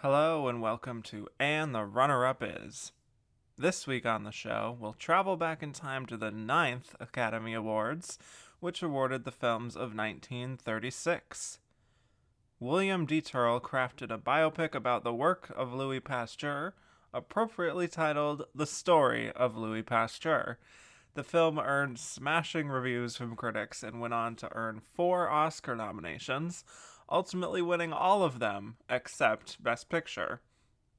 Hello and welcome to And the Runner-Up Is. This week on the show, we'll travel back in time to the 9th Academy Awards, which awarded the films of 1936. William Dieterle crafted a biopic about the work of Louis Pasteur, appropriately titled The Story of Louis Pasteur. The film earned smashing reviews from critics and went on to earn 4 Oscar nominations, ultimately winning all of them except Best Picture.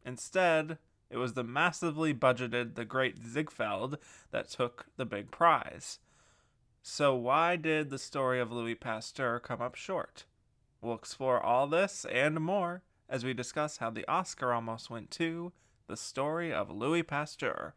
Instead, it was the massively budgeted The Great Ziegfeld that took the big prize. So why did The Story of Louis Pasteur come up short? We'll explore all this and more as we discuss how the Oscar almost went to The Story of Louis Pasteur.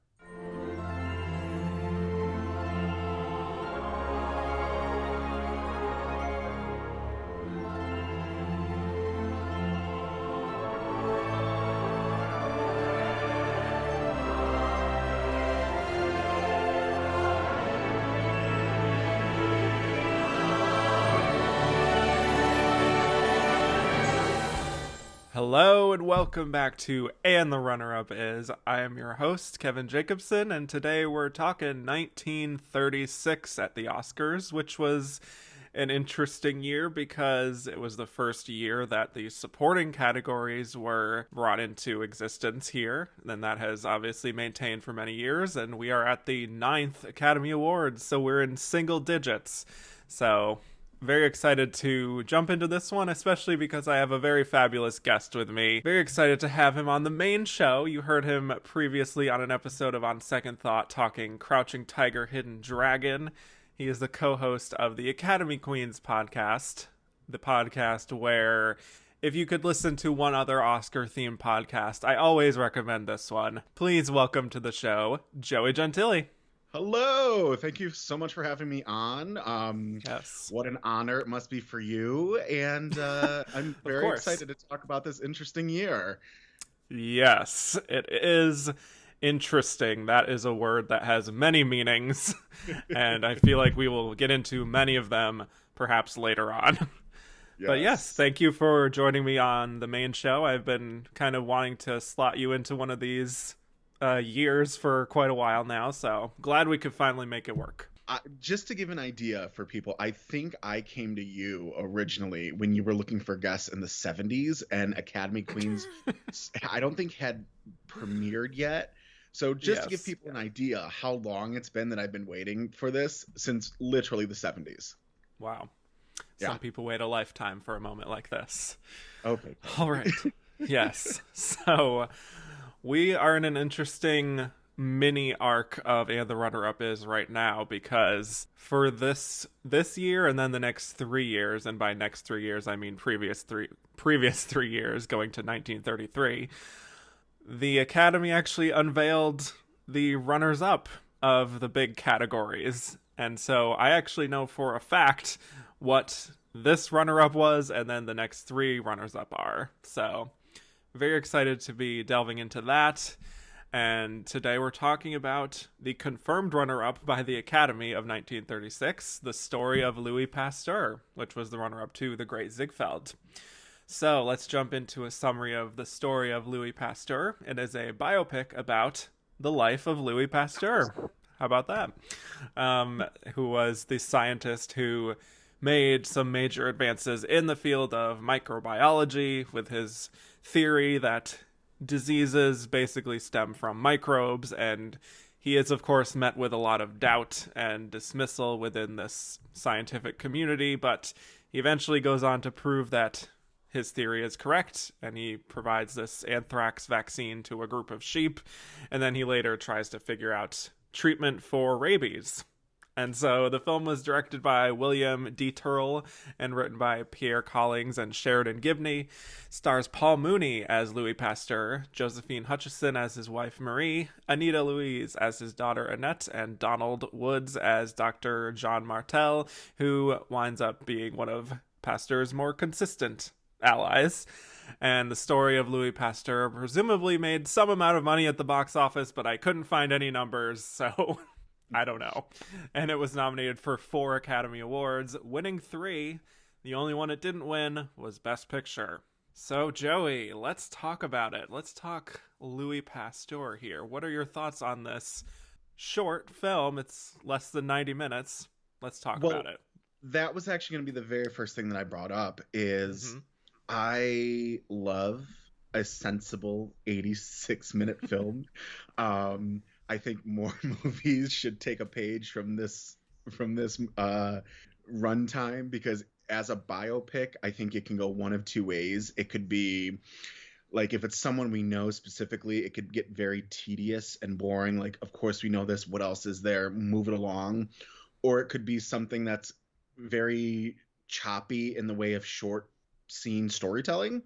Hello and welcome back to And the Runner-Up Is. I am your host, Kevin Jacobson, and today we're talking 1936 at the Oscars, which was an interesting year because it was the first year that the supporting categories were brought into existence here. And that has obviously maintained for many years, and we are at the 9th Academy Awards, so we're in single digits. So very excited to jump into this one, especially because I have a very fabulous guest with me. Very excited to have him on the main show. You heard him previously on an episode of On Second Thought talking Crouching Tiger, Hidden Dragon. He is the co-host of the Academy Queens podcast, the podcast where if you could listen to one other Oscar-themed podcast, I always recommend this one. Please welcome to the show, Joey Gentile. Hello! Thank you so much for having me on. Yes. What an honor it must be for you. And I'm very excited to talk about this interesting year. Yes, it is interesting. That is a word that has many meanings. And I feel like we will get into many of them perhaps later on. Yes. But yes, thank you for joining me on the main show. I've been kind of wanting to slot you into one of these years for quite a while now, so glad we could finally make it work. Just to give an idea for people, I think I came to you originally when you were looking for guests in the 70s, and Academy Queens I don't think had premiered yet. So just to give people an idea how long it's been that I've been waiting for this, since literally the 70s. Wow. Some people wait a lifetime for a moment like this. Okay. All right. Yes. So we are in an interesting mini arc of And the Runner-Up Is right now, because for this year and then the next 3 years, and by next 3 years I mean previous three years going to 1933, the Academy actually unveiled the runners-up of the big categories. And so I actually know for a fact what this runner-up was and then the next 3 runners-up are. So very excited to be delving into that. And today we're talking about the confirmed runner-up by the Academy of 1936, The Story of Louis Pasteur, which was the runner-up to The Great Ziegfeld. So let's jump into a summary of The Story of Louis Pasteur. It is a biopic about the life of Louis Pasteur. How about that? Who was the scientist who made some major advances in the field of microbiology with his theory that diseases basically stem from microbes, and he is of course met with a lot of doubt and dismissal within this scientific community, but he eventually goes on to prove that his theory is correct, and he provides this anthrax vaccine to a group of sheep, and then he later tries to figure out treatment for rabies. And so the film was directed by William Dieterle and written by Pierre Collings and Sheridan Gibney. Stars Paul Mooney as Louis Pasteur, Josephine Hutchison as his wife Marie, Anita Louise as his daughter Annette, and Donald Woods as Dr. Jean Martel, who winds up being one of Pasteur's more consistent allies. And the Story of Louis Pasteur presumably made some amount of money at the box office, but I couldn't find any numbers, so I don't know. And it was nominated for 4 Academy Awards, winning 3. The only one it didn't win was Best Picture. So, Joey, let's talk about it. Let's talk Louis Pasteur here. What are your thoughts on this short film? It's less than 90 minutes. Let's talk Well, about it. that was actually going to be the very first thing that I brought up is Hmm. I love a sensible 86-minute film. I think more movies should take a page from this runtime because as a biopic, I think it can go one of two ways. It could be like if it's someone we know specifically, it could get very tedious and boring. Like, of course we know this. What else is there? Move it along. Or it could be something that's very choppy in the way of short scene storytelling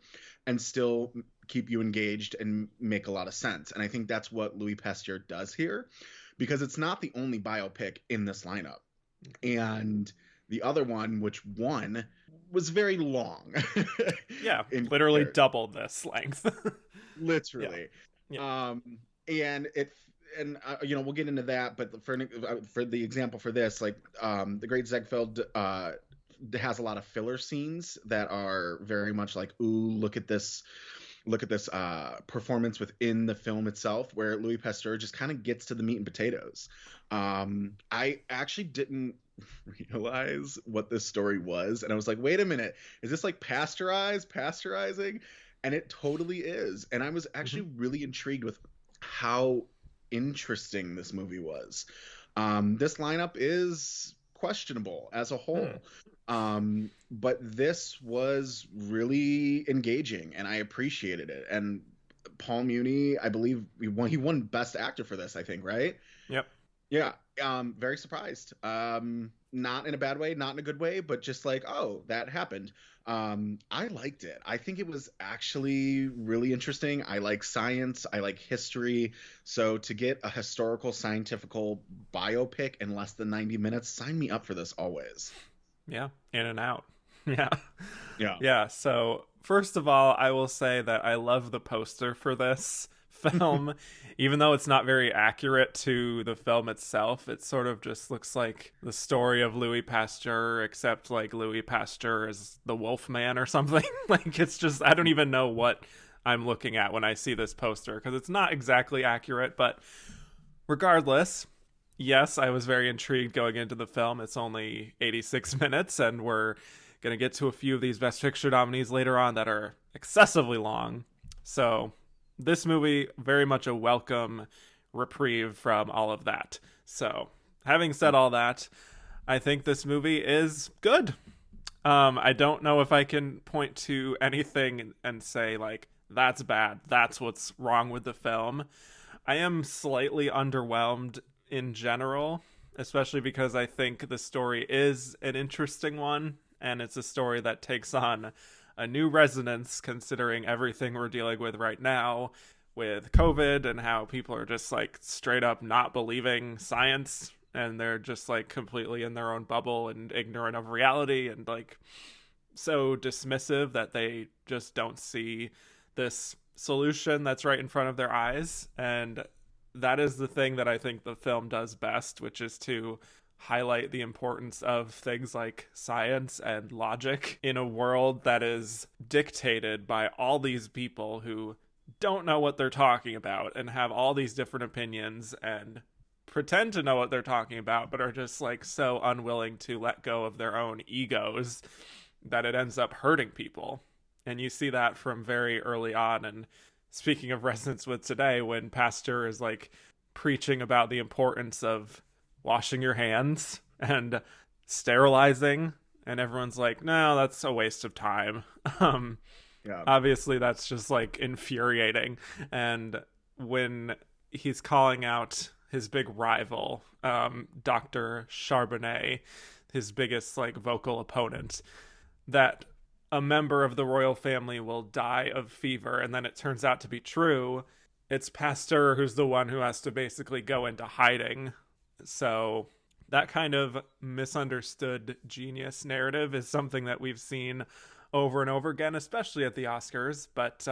and still keep you engaged and make a lot of sense. And I think that's what Louis Pasteur does here because it's not the only biopic in this lineup. And the other one, which won, was very long. Yeah, in literally comparison. double this length. Yeah. Literally. Yeah. Um, and it we'll get into that, but for the example for this, like the Great Ziegfeld has a lot of filler scenes that are very much like, ooh, look at this performance within the film itself, where Louis Pasteur just kind of gets to the meat and potatoes. I actually didn't realize what this story was, and I was like, wait a minute, is this like pasteurizing? And it totally is. And I was Hmm. actually really intrigued with how interesting this movie was. This lineup is questionable as a Hmm. whole. But this was really engaging and I appreciated it. And Paul Muni, I believe he won Best Actor for this, I think, right? Yep. Yeah. Very surprised. Not in a bad way, not in a good way, but just like, oh, that happened. I liked it. I think it was actually really interesting. I like science, I like history. So to get a historical scientifical biopic in less than 90 minutes, sign me up for this always. Yeah. In and out. Yeah. Yeah. Yeah. So, first of all, I will say that I love the poster for this film. Even though it's not very accurate to the film itself, it sort of just looks like the story of Louis Pasteur, except like Louis Pasteur is the wolf man or something. Like, it's just, I don't even know what I'm looking at when I see this poster because it's not exactly accurate. But regardless, yes, I was very intrigued going into the film. It's only 86 minutes, and we're going to get to a few of these Best Picture nominees later on that are excessively long. So, this movie, very much a welcome reprieve from all of that. So, having said all that, I think this movie is good. I don't know if I can point to anything and say, like, that's bad. That's what's wrong with the film. I am slightly underwhelmed in general, especially because I think the story is an interesting one, and it's a story that takes on a new resonance considering everything we're dealing with right now with COVID and how people are just like straight up not believing science and they're just like completely in their own bubble and ignorant of reality and like so dismissive that they just don't see this solution that's right in front of their eyes. And that is the thing that I think the film does best, which is to highlight the importance of things like science and logic in a world that is dictated by all these people who don't know what they're talking about and have all these different opinions and pretend to know what they're talking about but are just like so unwilling to let go of their own egos that it ends up hurting people. And you see that from very early on. And speaking of resonance with today, when Pasteur is like preaching about the importance of washing your hands and sterilizing, and everyone's like, no, that's a waste of time. Um, Yeah. Obviously, that's just like infuriating. And when he's calling out his big rival, Dr. Charbonnet, his biggest like vocal opponent, that a member of the royal family will die of fever, and then it turns out to be true. It's Pasteur who's the one who has to basically go into hiding. So that kind of misunderstood genius narrative is something that we've seen over and over again, especially at the Oscars. But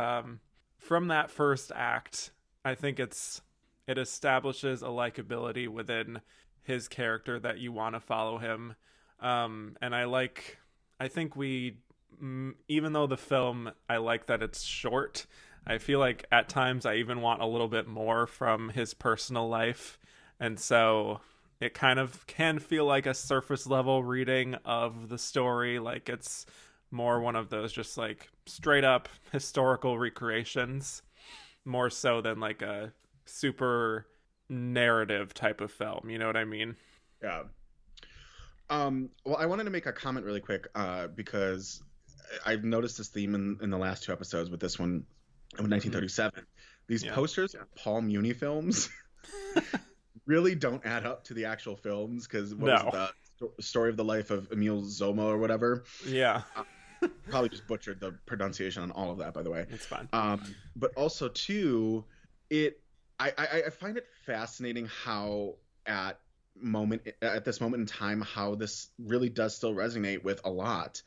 from that first act, I think it establishes a likability within his character that you want to follow him. And I think we even though the film, I like that it's short, I feel like at times I even want a little bit more from his personal life. And so it kind of can feel like a surface level reading of the story. Like it's more one of those just like straight up historical recreations, more so than like a super narrative type of film. You know what I mean? Yeah. Well, I wanted to make a comment really quick because I've noticed this theme in the last two episodes with this one with 1937. These posters of Paul Muni films really don't add up to the actual films because what was the Story of the Life of Emile Zola or whatever? Yeah. Probably just butchered the pronunciation on all of that, by the way. It's fine. But also, too, I find it fascinating how at this moment in time, how this really does still resonate with a lot.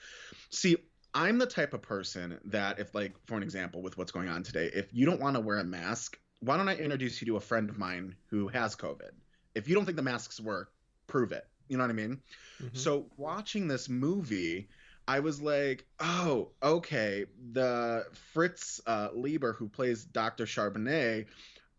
See, I'm the type of person that if, like, for an example, with what's going on today, if you don't want to wear a mask, why don't I introduce you to a friend of mine who has COVID? If you don't think the masks work, prove it. You know what I mean? Mm-hmm. So watching this movie, I was like, oh, okay, the Fritz Lieber who plays Dr. Charbonnet,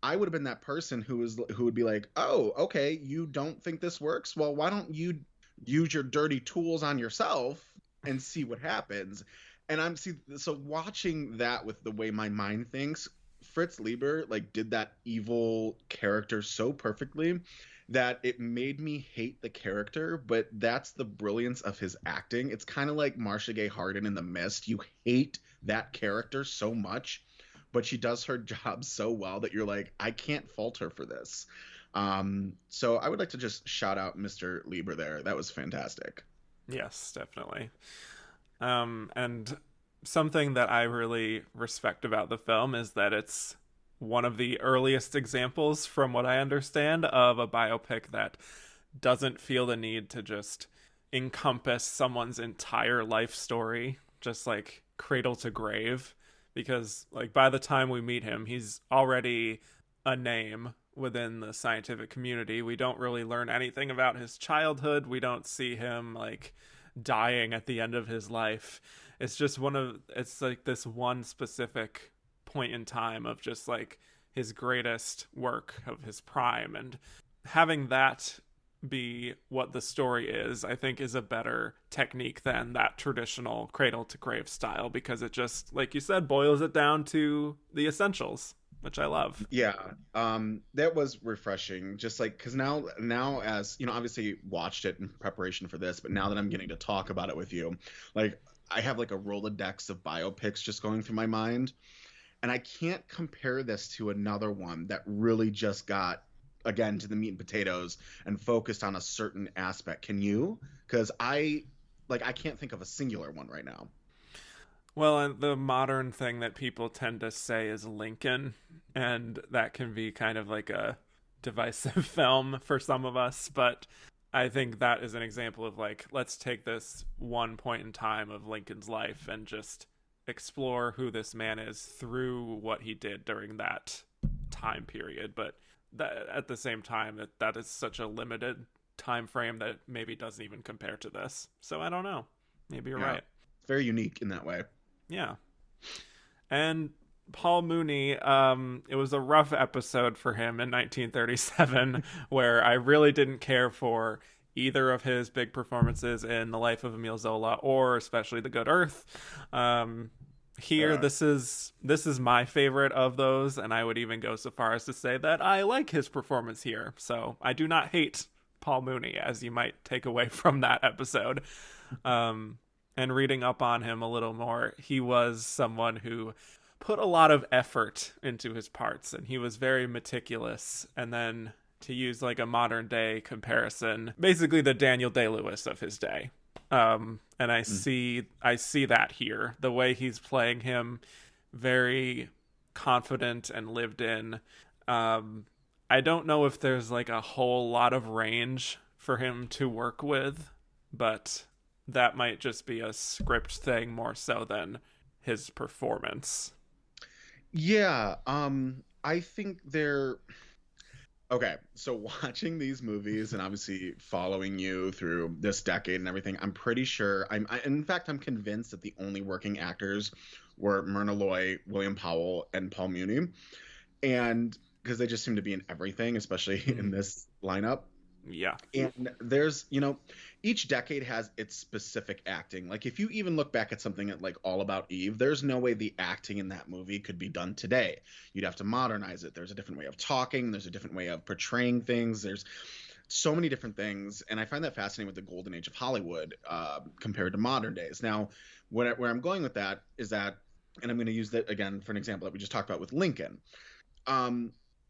I would have been that person who would be like, oh, okay, you don't think this works? Well, why don't you use your dirty tools on yourself and see what happens? And so watching that with the way my mind thinks, Fritz Lieber like did that evil character so perfectly that it made me hate the character, but that's the brilliance of his acting. It's kind of like Marcia Gay Harden in The Mist. You hate that character so much, but she does her job so well that you're like, I can't fault her for this. So I would like to just shout out Mr. Lieber there. That was fantastic. Yes, definitely. And something that I really respect about the film is that it's one of the earliest examples, from what I understand, of a biopic that doesn't feel the need to just encompass someone's entire life story, just like cradle to grave. Because like by the time we meet him, he's already a name within the scientific community. We don't really learn anything about his childhood. We don't see him like dying at the end of his life. It's just it's like this one specific point in time of just like his greatest work of his prime, and having that be what the story is, I think, is a better technique than that traditional cradle to grave style, because it just, like you said, boils it down to the essentials, which I love. Yeah, that was refreshing. Just like, because now, as you know, obviously watched it in preparation for this, but now that I'm getting to talk about it with you, like I have like a Rolodex of biopics just going through my mind, and I can't compare this to another one that really just got, again, to the meat and potatoes and focused on a certain aspect. Can you? Because I can't think of a singular one right now. Well, and the modern thing that people tend to say is Lincoln, and that can be kind of like a divisive film for some of us, but I think that is an example of like, let's take this one point in time of Lincoln's life and just explore who this man is through what he did during that time period. But that, at the same time, that is such a limited time frame that maybe doesn't even compare to this. So I don't know. Maybe you're right. It's very unique in that way. Yeah. And Paul Mooney, it was a rough episode for him in 1937, where I really didn't care for either of his big performances in The Life of Emile Zola, or especially The Good Earth. This is my favorite of those, and I would even go so far as to say that I like his performance here. So I do not hate Paul Mooney, as you might take away from that episode. And reading up on him a little more, he was someone who put a lot of effort into his parts, and he was very meticulous. And then, to use like a modern day comparison, basically the Daniel Day-Lewis of his day. And I see that here, the way he's playing him, very confident and lived in. I don't know if there's like a whole lot of range for him to work with, but that might just be a script thing more so than his performance. Yeah, I think Okay, so watching these movies and obviously following you through this decade and everything, I'm pretty sure in fact, I'm convinced that the only working actors were Myrna Loy, William Powell, and Paul Muni, and because they just seem to be in everything, especially in this lineup. Yeah. And each decade has its specific acting. Like if you even look back at something like All About Eve, there's no way the acting in that movie could be done today. You'd have to modernize it. There's a different way of talking. There's a different way of portraying things. There's so many different things. And I find that fascinating with the golden age of Hollywood compared to modern days. Now, where I'm going with that is that, and I'm going to use that again for an example that we just talked about with Lincoln.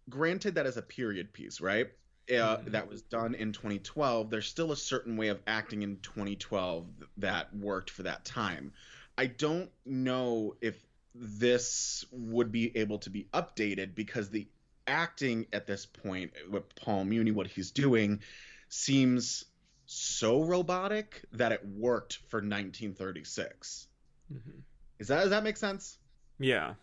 Granted, that is a period piece, right? That was done in 2012. There's still a certain way of acting in 2012 that worked for that time. I don't know if this would be able to be updated because the acting at this point with Paul Muni, what he's doing, seems so robotic that it worked for 1936. Does that make sense? Yeah,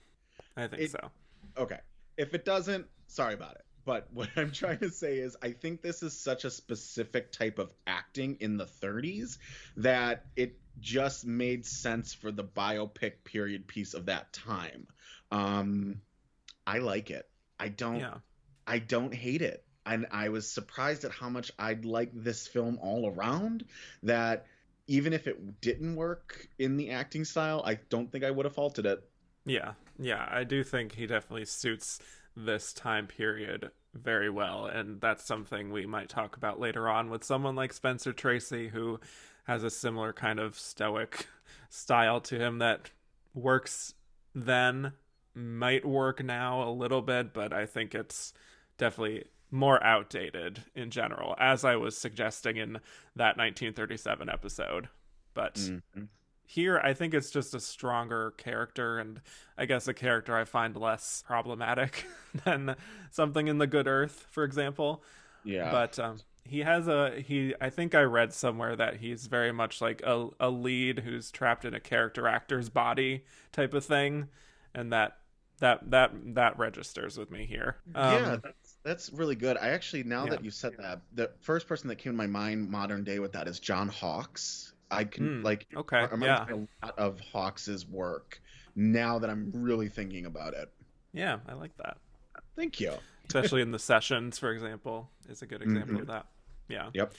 I think so. Okay. If it doesn't, sorry about it. But what I'm trying to say is I think this is such a specific type of acting in the 30s that it just made sense for the biopic period piece of that time. I like it. I don't hate it. And I was surprised at how much I'd like this film all around, that even if it didn't work in the acting style, I don't think I would have faulted it. Yeah, I do think he definitely suits this time period very well, and that's something we might talk about later on with someone like Spencer Tracy, who has a similar kind of stoic style to him that works then, might work now a little bit, but I think it's definitely more outdated in general, as I was suggesting in that 1937 episode. But here, I think it's just a stronger character, and I guess a character I find less problematic than something in The Good Earth, for example. Yeah. But I think I read somewhere that he's very much like a lead who's trapped in a character actor's body type of thing, and that registers with me here. Yeah, that's really good. I actually, now that you said that, the first person that came to my mind modern day with that is John Hawkes. I can reminds me a lot of Hawks's work now that I'm really thinking about it. Yeah, I like that. Thank you. Especially in The Sessions, for example, is a good example of that. Yeah. Yep.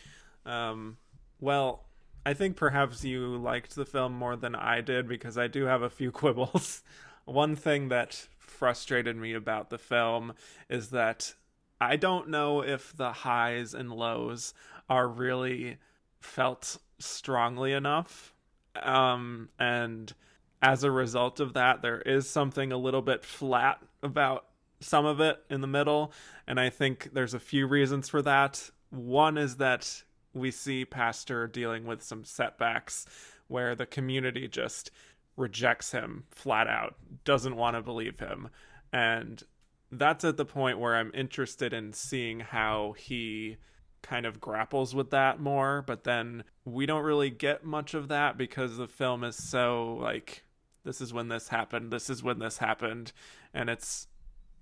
Well, I think perhaps you liked the film more than I did because I do have a few quibbles. One thing that frustrated me about the film is that I don't know if the highs and lows are really felt strongly enough, and as a result of that, there is something a little bit flat about some of it in the middle, and I think there's a few reasons for that. One is that we see Pasteur dealing with some setbacks where the community just rejects him flat out, doesn't want to believe him, and that's at the point where I'm interested in seeing how he kind of grapples with that more, but then we don't really get much of that because the film is so like, this is when this happened, and it's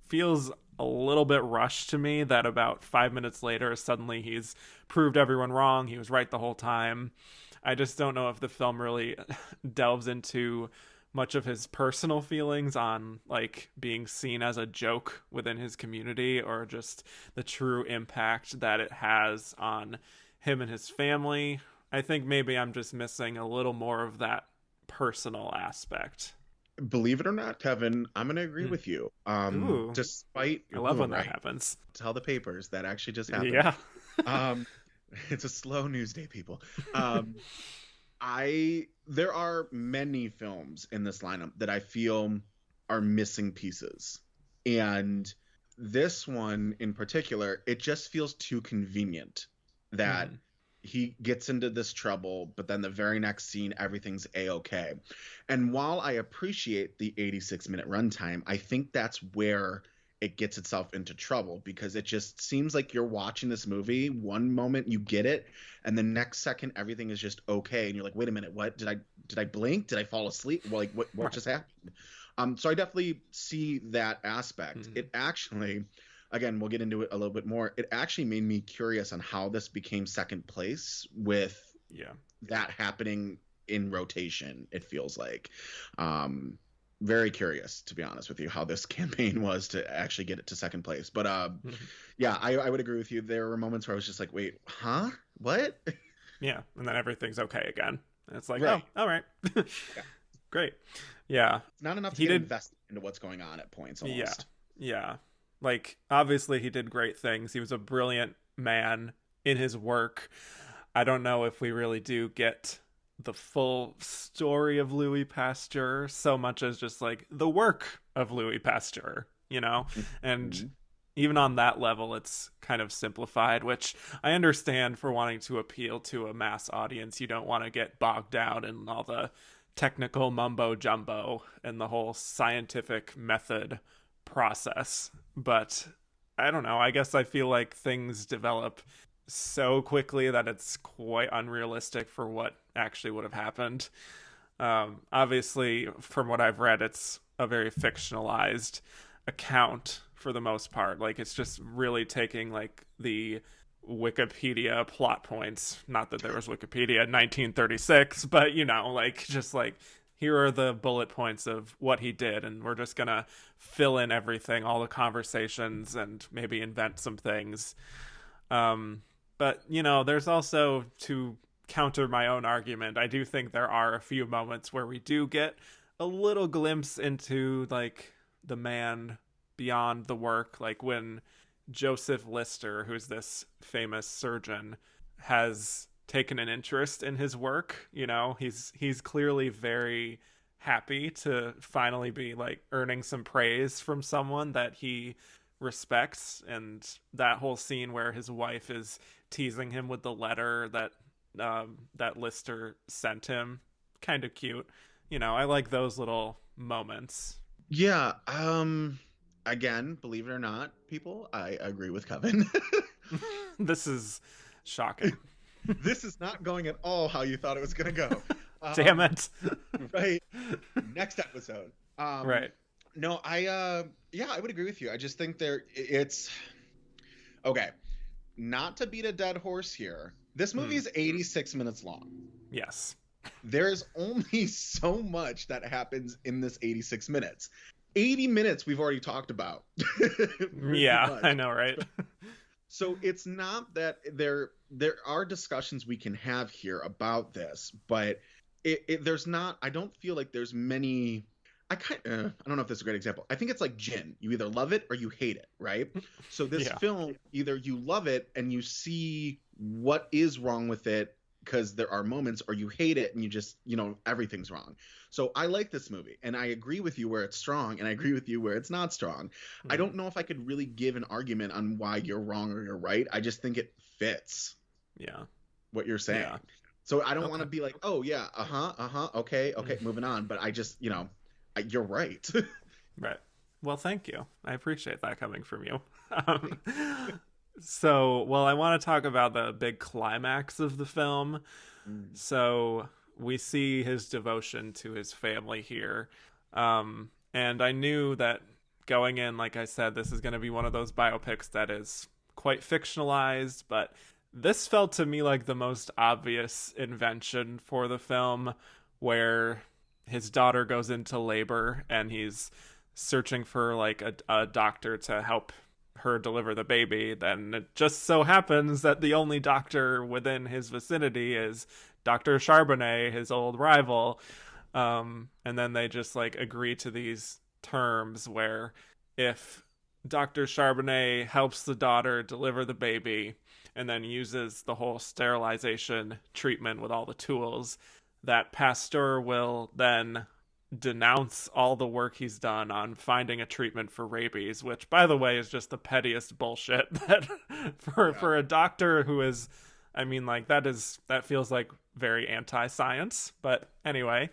feels a little bit rushed to me that about 5 minutes later suddenly he's proved everyone wrong, he was right the whole time. I just don't know if the film really delves into much of his personal feelings on like being seen as a joke within his community, or just the true impact that it has on him and his family. I think maybe I'm just missing a little more of that personal aspect. Believe it or not, Kevin, I'm going to agree with you. Despite I love when that happens. Tell the papers that actually just happened. Yeah. It's a slow news day, people. There are many films in this lineup that I feel are missing pieces. And this one in particular, it just feels too convenient that he gets into this trouble, but then the very next scene, everything's A-okay. And while I appreciate the 86-minute runtime, I think that's where it gets itself into trouble, because it just seems like you're watching this movie, one moment you get it, and the next second everything is just okay, and you're like, wait a minute, what did I blink? Did I fall asleep? Well, like what just happened? So I definitely see that aspect. It actually, again, we'll get into it a little bit more. It actually made me curious on how this became second place with that happening in rotation, it feels like. Very curious, to be honest with you, how this campaign was to actually get it to second place. But yeah, I would agree with you. There were moments where I was just like, wait, huh? What? Yeah, and then everything's okay again. And it's like, Right. oh, all right. Yeah. Great. Yeah. It's not enough to get invested into what's going on at points almost. Yeah. Like, obviously he did great things. He was a brilliant man in his work. I don't know if we really do get the full story of Louis Pasteur so much as just like the work of Louis Pasteur, you know? And even on that level, it's kind of simplified, which I understand for wanting to appeal to a mass audience. You don't want to get bogged down in all the technical mumbo jumbo and the whole scientific method process. But I don't know. I guess I feel like things develop so quickly that it's quite unrealistic for what actually would have happened. Obviously, from what I've read, it's a very fictionalized account for the most part. Like, it's just really taking like the Wikipedia plot points. Not that there was Wikipedia in 1936, but you know, like, just like, here are the bullet points of what he did, and we're just gonna fill in everything, all the conversations, and maybe invent some things. But, you know, there's also, to counter my own argument, I do think there are a few moments where we do get a little glimpse into, like, the man beyond the work. Like when Joseph Lister, who's this famous surgeon, has taken an interest in his work. You know, he's clearly very happy to finally be, like, earning some praise from someone that he respects. And that whole scene where his wife is teasing him with the letter that Lister sent him, kind of cute. You know, I like those little moments. Yeah. Again, believe it or not, people, I agree with Kevin. This is shocking. This is not going at all how you thought it was going to go. Damn it. Right. Next episode. Right. No, I would agree with you. I just think it's okay. Not to beat a dead horse here. This movie is 86 minutes long. Yes. There's only so much that happens in this 86 minutes. 80 minutes we've already talked about. Yeah, I know, right? So it's not that there are discussions we can have here about this, but there's not, I don't feel like there's many. I don't know if this is a great example. I think it's like gin. You either love it or you hate it, right? So this film, either you love it and you see what is wrong with it because there are moments, or you hate it and you just, you know, everything's wrong. So I like this movie, and I agree with you where it's strong, and I agree with you where it's not strong. I don't know if I could really give an argument on why you're wrong or you're right. I just think it fits what you're saying. Yeah. So I don't want to be like, oh yeah, okay, moving on. But I just, you know, you're right. Right. Well, thank you. I appreciate that coming from you. So, well, I want to talk about the big climax of the film. So we see his devotion to his family here. And I knew that going in, like I said, this is going to be one of those biopics that is quite fictionalized, but this felt to me like the most obvious invention for the film, where his daughter goes into labor and he's searching for like a doctor to help her deliver the baby. Then it just so happens that the only doctor within his vicinity is Dr. Charbonnet, his old rival. And then they just like agree to these terms where if Dr. Charbonnet helps the daughter deliver the baby and then uses the whole sterilization treatment with all the tools, that Pasteur will then denounce all the work he's done on finding a treatment for rabies, which, by the way, is just the pettiest bullshit that for a doctor who is, I mean, like, that feels like very anti-science. But anyway,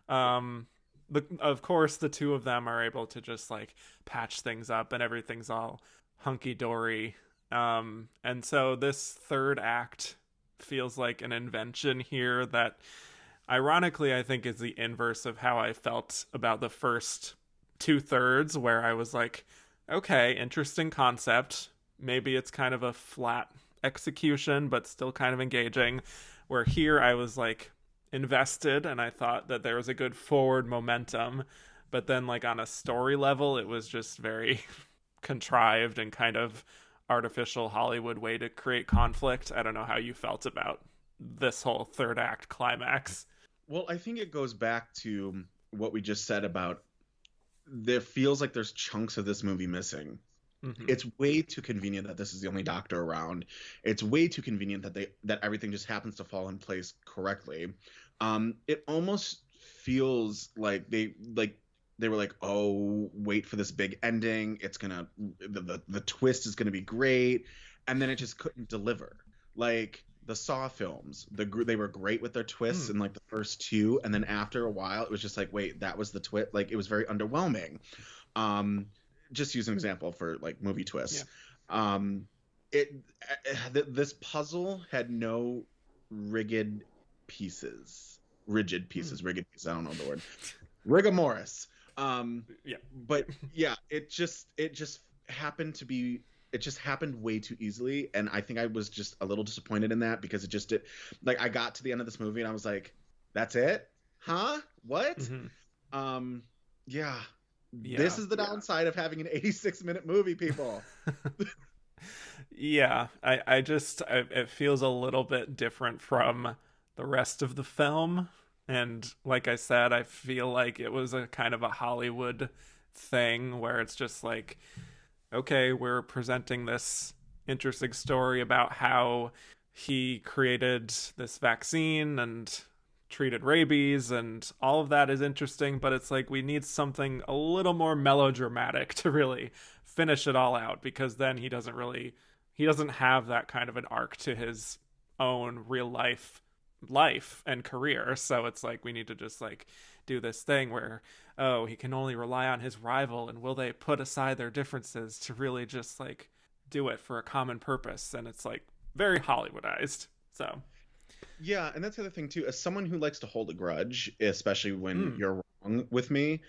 of course, the two of them are able to just like patch things up and everything's all hunky-dory. And so this third act feels like an invention here that, ironically, I think is the inverse of how I felt about the first 2/3, where I was like, okay, interesting concept. Maybe it's kind of a flat execution, but still kind of engaging. Where here I was like invested and I thought that there was a good forward momentum. But then, like, on a story level, it was just very contrived and kind of artificial Hollywood way to create conflict. I don't know how you felt about this whole third act climax. Well, I think it goes back to what we just said about there feels like there's chunks of this movie missing. Mm-hmm. It's way too convenient that this is the only doctor around. It's way too convenient that everything just happens to fall in place correctly. It almost feels like they were like, oh, wait for this big ending. It's gonna the twist is gonna be great, and then it just couldn't deliver. Like the Saw films, they were great with their twists in like the first two, and then after a while, it was just like, wait, that was the twist. Like it was very underwhelming. Just use an example for like movie twists. Yeah. This puzzle had no rigid pieces. I don't know the word. Rigomoris. Yeah. But yeah, it just happened to be. It just happened way too easily, and I think I was just a little disappointed in that because it just did. Like I got to the end of this movie and I was like, "That's it? Huh? What?" Mm-hmm. Yeah. This is the downside of having an 86-minute movie, people. Yeah, it feels a little bit different from the rest of the film. And like I said, I feel like it was a kind of a Hollywood thing where it's just like, okay, we're presenting this interesting story about how he created this vaccine and treated rabies, and all of that is interesting, but it's like we need something a little more melodramatic to really finish it all out, because then he doesn't have that kind of an arc to his own real life and career. So it's like we need to just like do this thing where, oh, he can only rely on his rival, and will they put aside their differences to really just like do it for a common purpose? And it's like very Hollywoodized. So yeah, and that's the other thing too. As someone who likes to hold a grudge, especially when you're wrong with me,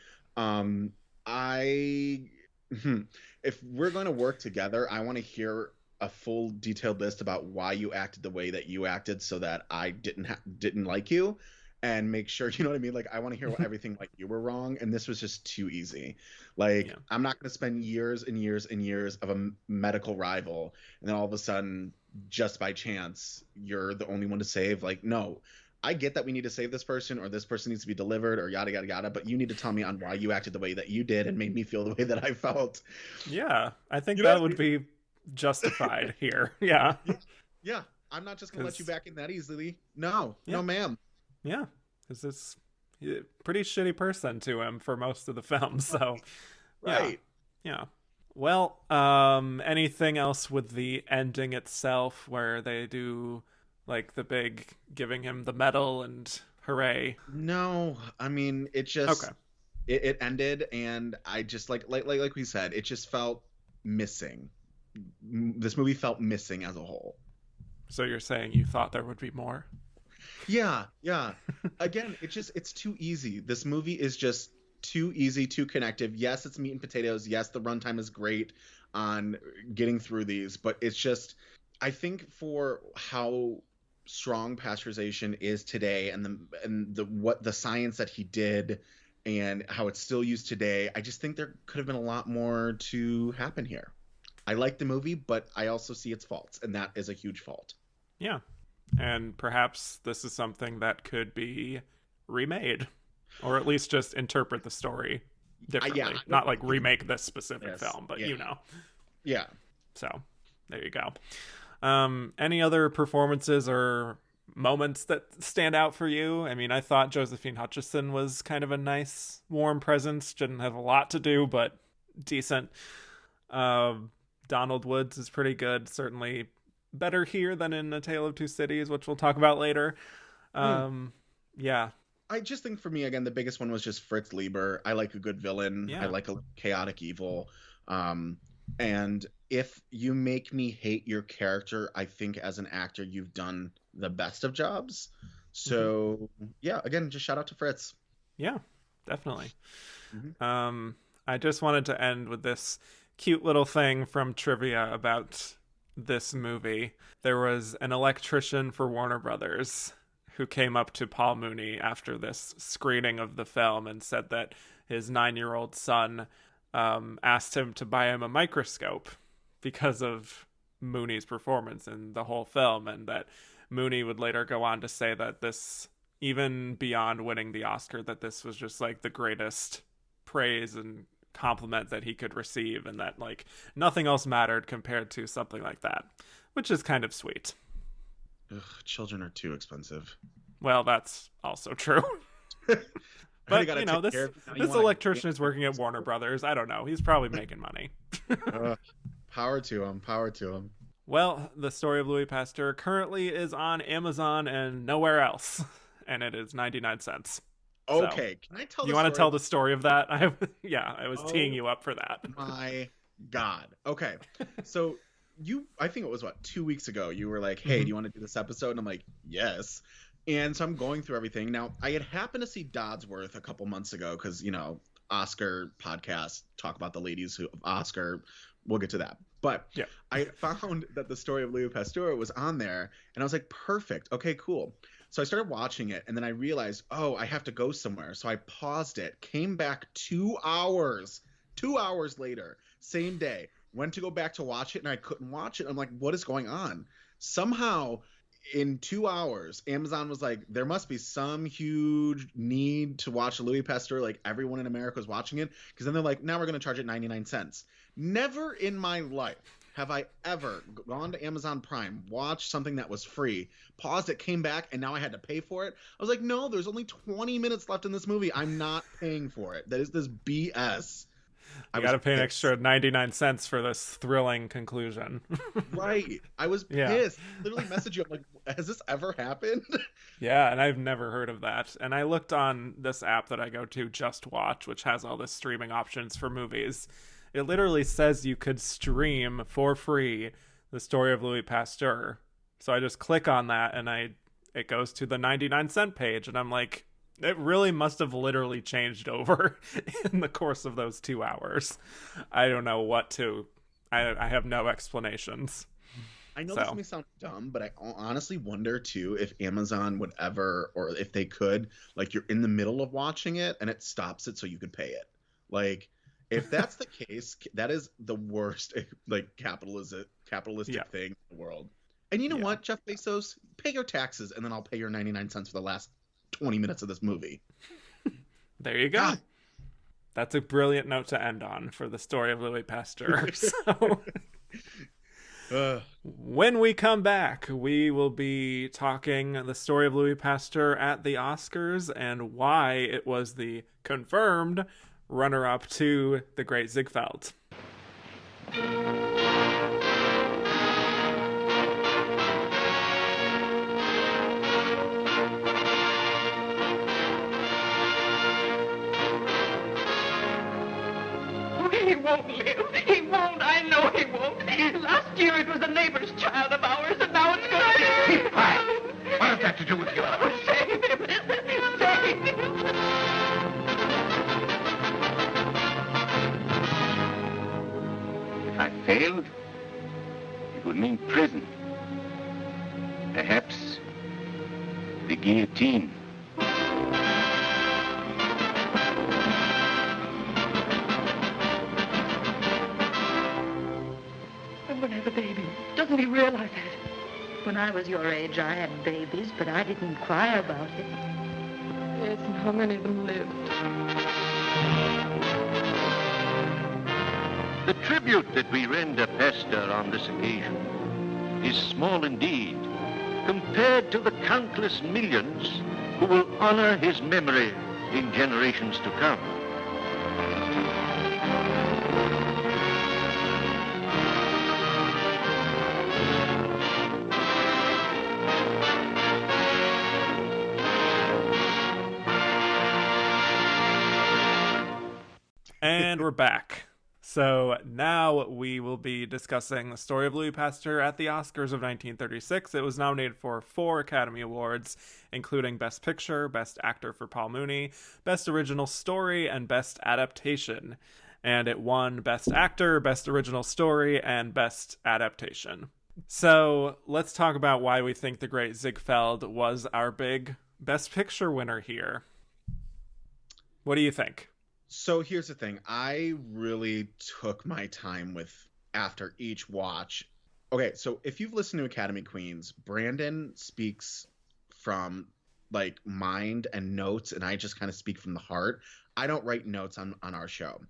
if we're going to work together, I want to hear a full detailed list about why you acted the way that you acted, so that I didn't like you, and make sure, you know what I mean? Like I want to hear everything like you were wrong, and this was just too easy. Like I'm not going to spend years and years and years of a medical rival, and then all of a sudden, just by chance, you're the only one to save. Like, no, I get that we need to save this person, or this person needs to be delivered, or yada yada yada, but you need to tell me on why you acted the way that you did and made me feel the way that I felt. Yeah, I think that would be justified here. Yeah. Yeah, I'm not just gonna let you back in that easily. No, no ma'am. Yeah, because it's a pretty shitty person to him for most of the film. So right. Yeah. Well, anything else with the ending itself where they do like the big giving him the medal and hooray? No, I mean it just it ended, and I just like we said, it just felt missing. This movie felt missing as a whole. So you're saying you thought there would be more? Yeah. Again, it's too easy. This movie is just too easy, too connective. Yes, it's meat and potatoes. Yes, the runtime is great on getting through these, but it's just, I think for how strong pasteurization is today, and what the science that he did and how it's still used today, I just think there could have been a lot more to happen here. I like the movie, but I also see its faults, and that is a huge fault. Yeah. And perhaps this is something that could be remade, or at least just interpret the story differently. Not like remake this specific film, but you know. Yeah. So there you go. Any other performances or moments that stand out for you? I mean, I thought Josephine Hutcherson was kind of a nice, warm presence. Didn't have a lot to do, but decent. Donald Woods is pretty good. Certainly better here than in A Tale of Two Cities, which we'll talk about later. Yeah. I just think for me, again, the biggest one was just Fritz Lieber. I like a good villain. Yeah. I like a chaotic evil. And if you make me hate your character, I think as an actor, you've done the best of jobs. So, yeah, again, just shout out to Fritz. Yeah, definitely. I just wanted to end with this cute little thing from trivia about this movie. There was an electrician for Warner Brothers who came up to Paul Mooney after this screening of the film and said that his 9-year-old son asked him to buy him a microscope because of Mooney's performance in the whole film, and that Mooney would later go on to say that this, even beyond winning the Oscar, that this was just like the greatest praise and compliment that he could receive, and that like nothing else mattered compared to something like that, which is kind of sweet. Ugh, children are too expensive. Well, that's also true. But, you know, this electrician is working at Warner Brothers. I don't know. He's probably making money. Power to him. Power to him. Well, The Story of Louis Pasteur currently is on Amazon and nowhere else. And it is 99 cents. Okay. So, can I tell you want to tell the story of that? I was teeing you up for that. My God. Okay. So I think it was 2 weeks ago, you were like, hey, do you want to do this episode? And I'm like, yes. And so I'm going through everything. Now, I had happened to see Dodsworth a couple months ago because, you know, Oscar podcast, talk about the ladies who Oscar. We'll get to that. But yeah. I found that The Story of Louis Pasteur was on there, and I was like, perfect. Okay, cool. So I started watching it, and then I realized, oh, I have to go somewhere. So I paused it, came back 2 hours. 2 hours later, same day, went to go back to watch it, and I couldn't watch it. I'm like, what is going on? Somehow, in 2 hours, Amazon was like, there must be some huge need to watch Louis Pasteur. Like, everyone in America is watching it. Because then they're like, now we're going to charge it 99 cents. Never in my life have I ever gone to Amazon Prime, watched something that was free, paused it, came back, and now I had to pay for it. I was like, no, there's only 20 minutes left in this movie. I'm not paying for it. That is this BS. You got to pay an extra 99 cents for this thrilling conclusion. Right. I was pissed. Literally messaged you. I'm like, has this ever happened? Yeah, and I've never heard of that. And I looked on this app that I go to, Just Watch, which has all the streaming options for movies. It literally says you could stream for free The Story of Louis Pasteur. So I just click on that, and it goes to the 99 cent page, and I'm like, it really must have literally changed over in the course of those 2 hours. I don't know what to... I have no explanations. I know this may sound dumb, but I honestly wonder, too, if Amazon would ever, or if they could, like, you're in the middle of watching it, and it stops it so you could pay it. Like, if that's the case, that is the worst, like, capitalistic thing in the world. And you know what, Jeff Bezos? Pay your taxes, and then I'll pay your 99 cents for the last 20 minutes of this movie. There you go. God. That's a brilliant note to end on for The Story of Louis Pasteur. So, when we come back, we will be talking The Story of Louis Pasteur at the Oscars and why it was the confirmed runner-up to The Great Ziegfeld. He won't live. He won't. I know he won't. Last year it was a neighbor's child of ours, and now it's going to be... Keep quiet. What has that to do with you? Save him. Save him. If I failed, it would mean prison. Perhaps the guillotine. I'm going to have a baby. Doesn't he realize that? When I was your age, I had babies, but I didn't cry about it. Yes, and how many of them lived? The tribute that we render Pasteur on this occasion is small indeed compared to the countless millions who will honor his memory in generations to come. And we're back. So now we will be discussing The Story of Louis Pasteur at the Oscars of 1936. It was nominated for 4 Academy Awards, including Best Picture, Best Actor for Paul Mooney, Best Original Story, and Best Adaptation. and it won Best Actor, Best Original Story, and Best Adaptation. So let's talk about why we think The Great Ziegfeld was our big Best Picture winner here. What do you think? So here's the thing. I really took my time with after each watch. Okay, so if you've listened to Academy Queens, Brandon speaks from like mind and notes, and I just kind of speak from the heart. I don't write notes on our show.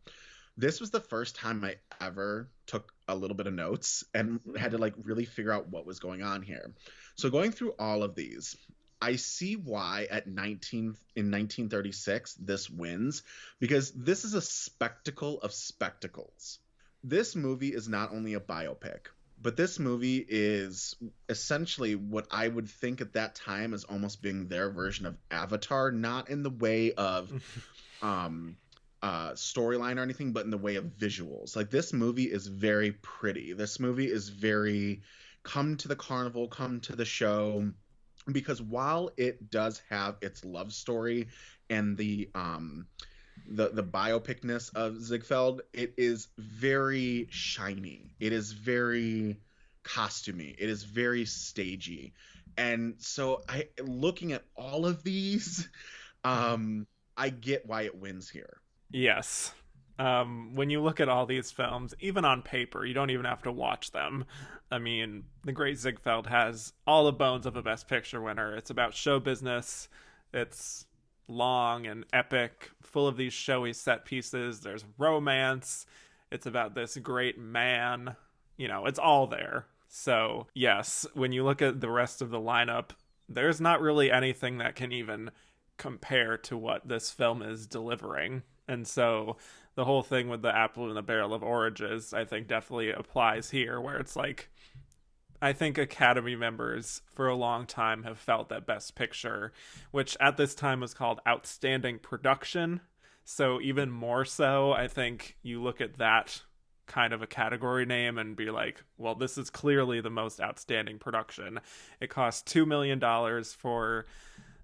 This was the first time I ever took a little bit of notes and had to like really figure out what was going on here. So going through all of these, I see why in 1936 this wins, because this is a spectacle of spectacles. This movie is not only a biopic, but this movie is essentially what I would think at that time as almost being their version of Avatar, not in the way of storyline or anything, but in the way of visuals. Like, this movie is very pretty. This movie is very come to the carnival, come to the show, because while it does have its love story and the biopicness of Ziegfeld, it is very shiny. It is very costumey. It is very stagey. And so looking at all of these, I get why it wins here. Yes. When you look at all these films, even on paper, you don't even have to watch them. I mean, The Great Ziegfeld has all the bones of a Best Picture winner. It's about show business. It's long and epic, full of these showy set pieces. There's romance. It's about this great man. You know, it's all there. So, yes, when you look at the rest of the lineup, there's not really anything that can even compare to what this film is delivering. And so the whole thing with the apple in the barrel of oranges, I think, definitely applies here, where it's like, I think Academy members for a long time have felt that Best Picture, which at this time was called Outstanding Production. So even more so, I think you look at that kind of a category name and be like, well, this is clearly the most outstanding production. It cost $2 million for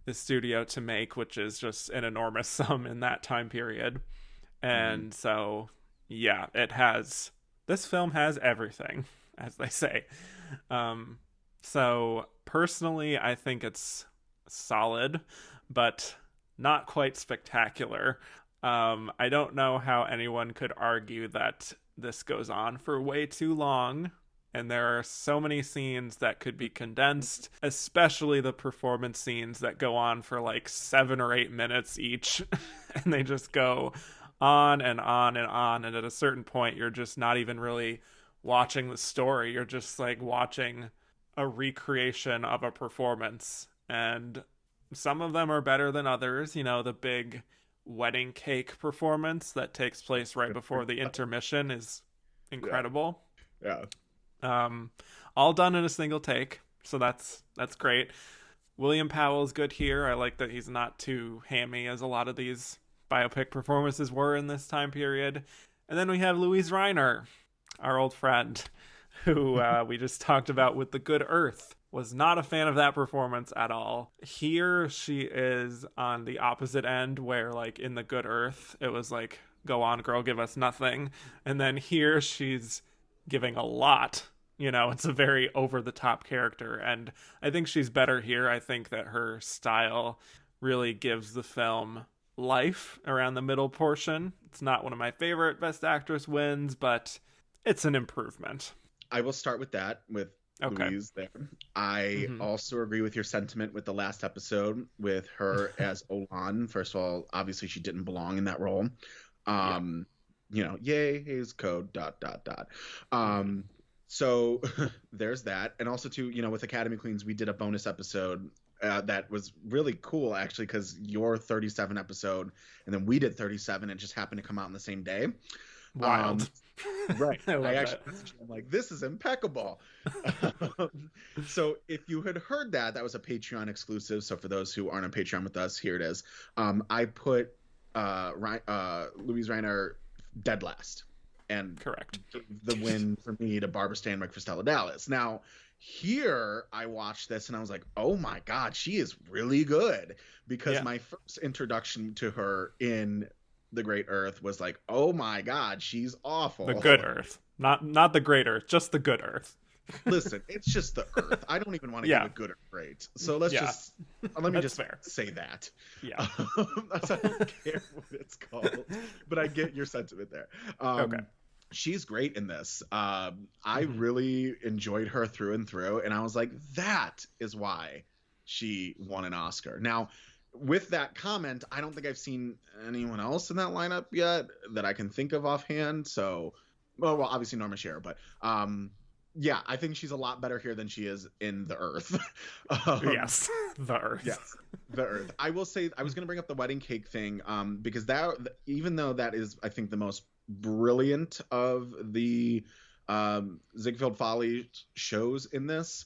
the studio to make, which is just an enormous sum in that time period. And so, yeah, this film has everything, as they say. So personally, I think it's solid, but not quite spectacular. I don't know how anyone could argue that this goes on for way too long, and there are so many scenes that could be condensed, especially the performance scenes that go on for like 7 or 8 minutes each, and they just go on and on and on, and at a certain point you're just not even really watching the story. You're just like watching a recreation of a performance, and some of them are better than others. You know, the big wedding cake performance that takes place right before the intermission is incredible. Yeah. All done in a single take, so that's great. William Powell's good here. I like that he's not too hammy as a lot of these biopic performances were in this time period. And then we have Louise Reiner, our old friend, who we just talked about with The Good Earth. Was not a fan of that performance at all. Here she is on the opposite end, where like in The Good Earth it was like, go on girl, give us nothing, and then here she's giving a lot. You know, it's a very over the top character, and I think she's better here. I think that her style really gives the film life around the middle portion. It's not one of my favorite Best Actress wins, but it's an improvement. I will start with that, with Louise there. I also agree with your sentiment with the last episode with her as Olan. First of all, obviously she didn't belong in that role. You know, yay, Hays Code, ... So there's that. And also too, you know, with Academy Queens, we did a bonus episode that was really cool, actually, because your 37 episode and then we did 37, and it just happened to come out on the same day. Wild. Right. I actually messaged him, I'm like, this is impeccable. So if you had heard that was a Patreon exclusive. So for those who aren't on Patreon with us, here it is. I put Louise Reiner dead last, and correct, the win for me to Barbara Stanwyck for Stella Dallas. Now here I watched this and I was like, oh my God, she is really good, because my first introduction to her in The Great Earth was like, oh my God, she's awful. The good Earth. Not the Great Earth, just the good Earth. Listen, it's just the Earth. I don't even want to give it good or great. So let me just say that. Yeah. I don't care what it's called, but I get your sentiment there. Okay. She's great in this. I really enjoyed her through and through, and I was like, that is why she won an Oscar. Now, with that comment, I don't think I've seen anyone else in that lineup yet that I can think of offhand. So, well, obviously Norma Shearer, but yeah, I think she's a lot better here than she is in The Earth. Yes, The Earth. Yes, The Earth. I will say, I was going to bring up the wedding cake thing because that, even though that is, I think, the most brilliant of the Ziegfeld Folly shows in this,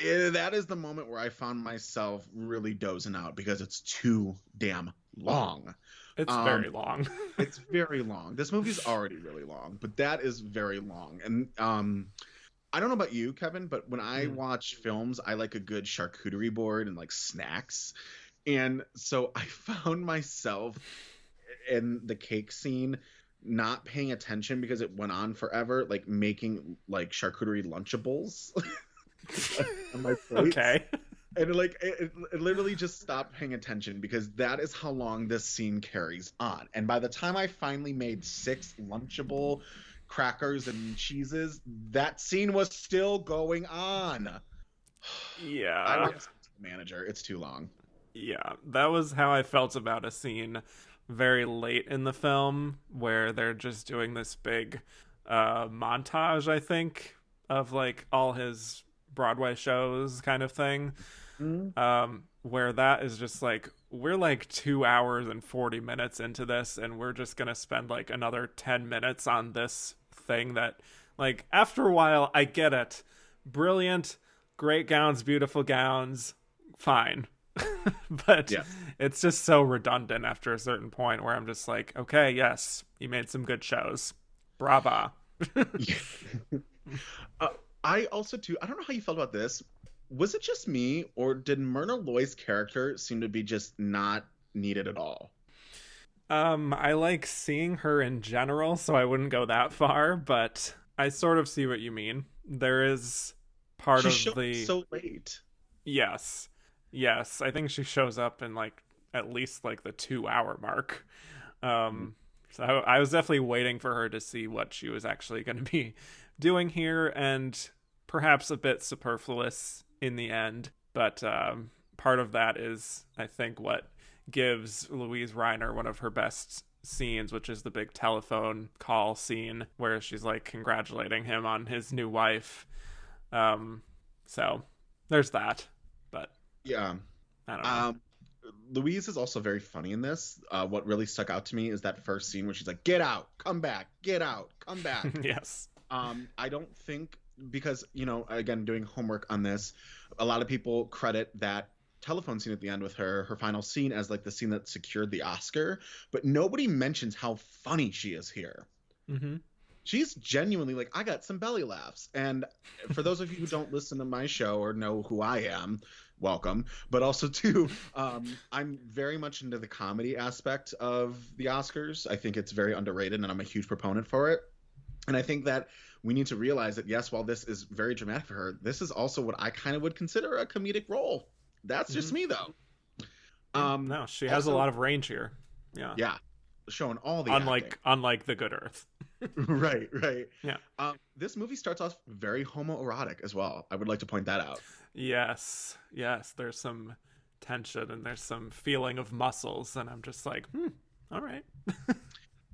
that is the moment where I found myself really dozing out because it's too damn long. It's very long. It's very long. This movie's already really long, but that is very long. And I don't know about you, Kevin, but when I watch films, I like a good charcuterie board and like snacks. And so I found myself in the cake scene not paying attention because it went on forever, like making like charcuterie Lunchables on my plate. Okay. And like it literally just stopped paying attention because that is how long this scene carries on. And by the time I finally made 6 Lunchable crackers and cheeses, that scene was still going on. Yeah. I want to speak to the manager. It's too long. Yeah, that was how I felt about a scene very late in the film where they're just doing this big montage, I think, of like all his Broadway shows kind of thing. Where that is just like, we're like 2 hours and 40 minutes into this and we're just gonna spend like another 10 minutes on this thing that, like, after a while, I get it. Brilliant, great gowns, beautiful gowns, fine. But it's just so redundant after a certain point where I'm just like, okay, yes, you made some good shows. Brava. I also too, I don't know how you felt about this. Was it just me, or did Myrna Loy's character seem to be just not needed at all? I like seeing her in general, so I wouldn't go that far, but I sort of see what you mean. There is part of the so late. Yes, I think she shows up in like at least like the 2-hour mark. So I was definitely waiting for her to see what she was actually going to be doing here, and perhaps a bit superfluous in the end, but part of that is, I think, what gives Louise Reiner one of her best scenes, which is the big telephone call scene where she's like congratulating him on his new wife. So there's that, but yeah, I don't know. Louise is also very funny in this. What really stuck out to me is that first scene where she's like, "Get out, come back, get out, come back." Yes. I don't think, because, you know, again, doing homework on this, a lot of people credit that telephone scene at the end with her final scene as like the scene that secured the Oscar, but nobody mentions how funny she is here. She's genuinely like, I got some belly laughs. And for those of you who don't listen to my show or know who I am, welcome. But also too, I'm very much into the comedy aspect of the Oscars. I think it's very underrated and I'm a huge proponent for it. And I think that we need to realize that, yes, while this is very dramatic for her, this is also what I kind of would consider a comedic role. That's just me, though. No, she has a lot of range here. Yeah, showing all the unlike The Good Earth. Right. Yeah. This movie starts off very homoerotic as well. I would like to point that out. Yes. There's some tension and there's some feeling of muscles, and I'm just like, all right.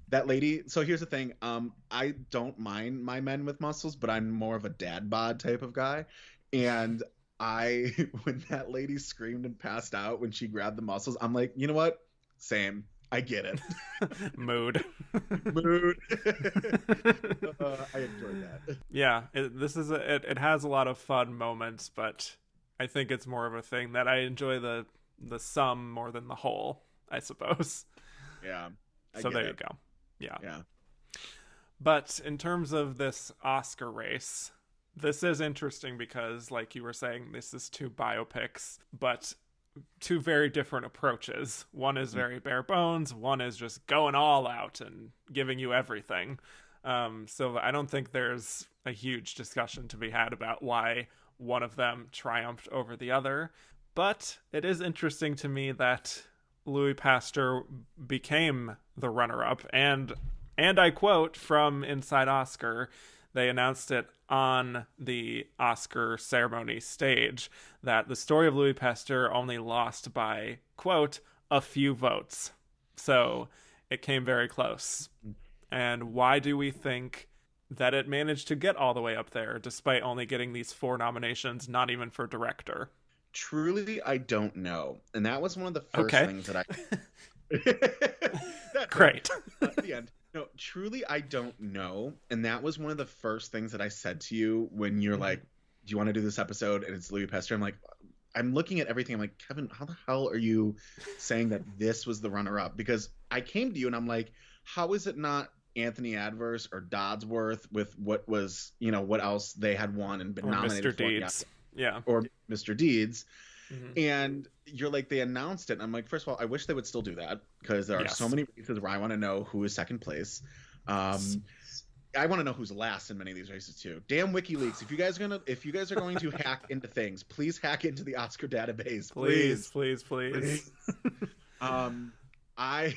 That lady, so here's the thing, I don't mind my men with muscles, but I'm more of a dad bod type of guy. And when that lady screamed and passed out when she grabbed the muscles, I'm like, you know what? Same. I get it. Mood. I enjoyed that. Yeah, it has a lot of fun moments, but I think it's more of a thing that I enjoy the sum more than the whole, I suppose. Yeah. So there you go. Yeah. But in terms of this Oscar race, this is interesting because, like you were saying, this is 2 biopics, but two very different approaches. One is very bare bones, one is just going all out and giving you everything. So I don't think there's a huge discussion to be had about why one of them triumphed over the other. But it is interesting to me that Louis Pasteur became the runner-up, and I quote from Inside Oscar, they announced it on the Oscar ceremony stage, that the Story of Louis Pasteur only lost by, quote, a few votes. So it came very close. And why do we think that it managed to get all the way up there, despite only getting these 4 nominations, not even for director? Truly, I don't know. And that was one of the first things that I... Great. At the end. No, truly, I don't know. And that was one of the first things that I said to you when you're like, do you want to do this episode? And it's Louis Pasteur. I'm like, I'm looking at everything. I'm like, Kevin, how the hell are you saying that this was the runner-up? Because I came to you and I'm like, how is it not Anthony Adverse or Dodsworth with what was, what else they had won and been nominated Mr. Deeds. Yeah. Or Mr. Deeds. And you're like, they announced it. And I'm like, first of all, I wish they would still do that, because there are so many races where I want to know who is second place. I want to know who's last in many of these races too. Damn WikiLeaks! If you guys are going to hack into things, please hack into the Oscar database. Please. I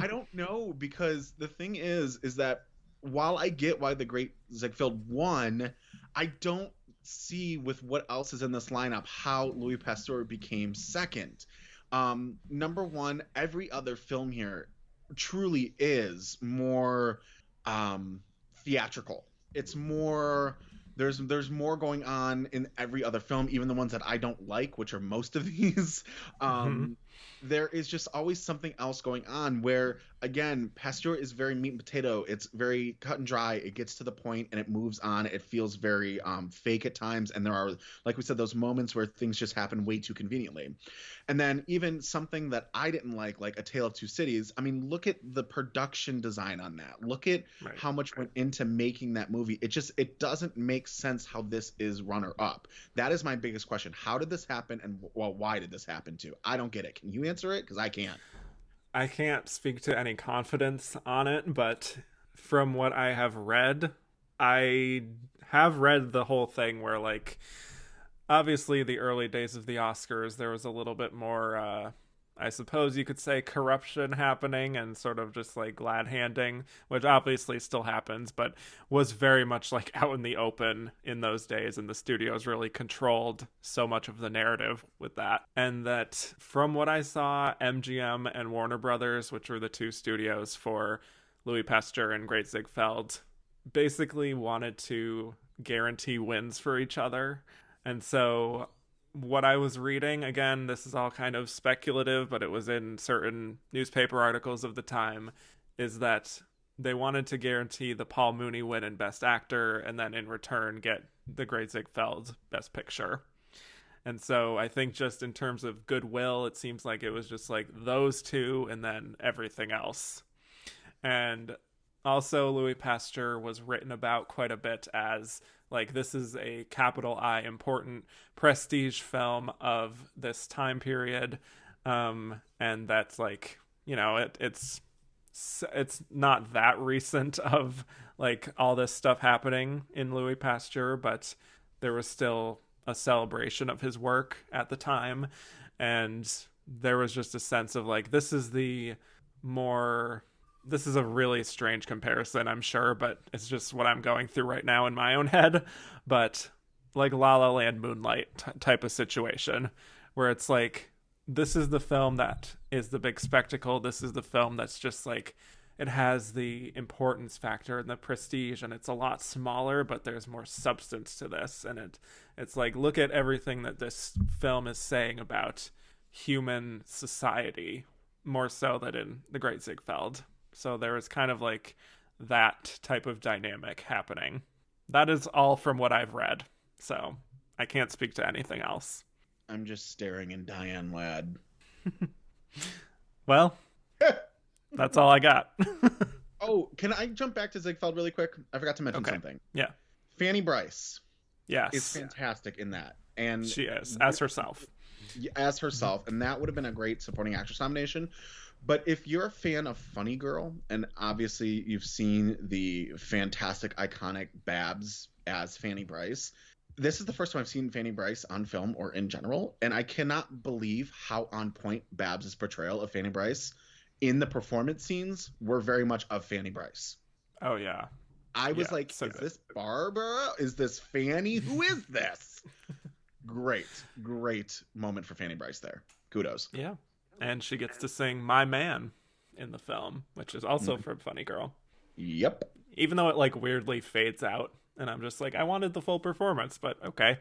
don't know, because the thing is that while I get why the Great Ziegfeld won, I don't see with what else is in this lineup how Louis Pasteur became second. Number one, every other film here truly is more theatrical. It's more, there's more going on in every other film, even the ones that I don't like, which are most of these. There is just always something else going on, where, again, Pasteur is very meat and potato. It's very cut and dry. It gets to the point and it moves on. It feels very fake at times. And there are, like we said, those moments where things just happen way too conveniently. And then even something that I didn't like A Tale of Two Cities. I mean, look at the production design on that. Look at how much went into making that movie. It doesn't make sense how this is runner up. That is my biggest question. How did this happen? And why did this happen to? I don't get it. Can you answer it? Because I can't. I can't speak to any confidence on it, but from what I have read, I have read the whole thing where, like, obviously the early days of the Oscars, there was a little bit more, I suppose you could say, corruption happening and sort of just like glad handing, which obviously still happens, but was very much like out in the open in those days, and the studios really controlled so much of the narrative with that. And that from what I saw, MGM and Warner Brothers, which were the two studios for Louis Pasteur and Great Ziegfeld, basically wanted to guarantee wins for each other. And so what I was reading, again, this is all kind of speculative, but it was in certain newspaper articles of the time, is that they wanted to guarantee the Paul Mooney win in Best Actor, and then in return get the Great Ziegfeld Best Picture. And so I think just in terms of goodwill, it seems like it was just like those two and then everything else. And also Louis Pasteur was written about quite a bit as like, this is a capital I important prestige film of this time period. And that's like, it's not that recent of like all this stuff happening in Louis Pasteur, but there was still a celebration of his work at the time. And there was just a sense of like, this is a really strange comparison, I'm sure, but it's just what I'm going through right now in my own head. But like La La Land, Moonlight type of situation, where it's like, this is the film that is the big spectacle. This is the film that's just like, it has the importance factor and the prestige, and it's a lot smaller, but there's more substance to this. And it's like, look at everything that this film is saying about human society, more so than in The Great Ziegfeld. So there was kind of like that type of dynamic happening. That is all from what I've read. So I can't speak to anything else. I'm just staring in Diane Ladd. Well, that's all I got. Oh, can I jump back to Ziegfeld really quick? I forgot to mention something. Yeah. Fanny Brice. Yes. Is fantastic in that. And she is, as herself. as herself, and that would have been a great supporting actress nomination. But if you're a fan of Funny Girl, and obviously you've seen the fantastic, iconic Babs as Fanny Bryce, this is the first time I've seen Fanny Bryce on film or in general, and I cannot believe how on point Babs' portrayal of Fanny Bryce in the performance scenes were very much of Fanny Bryce. Oh, yeah. I was like, so is good. this Barbara? Is this Fanny? Who is this? Great moment for Fanny Bryce there. Kudos. Yeah. And she gets to sing My Man in the film, which is also from Funny Girl. Yep. Even though it like weirdly fades out. And I'm just like, I wanted the full performance, but okay.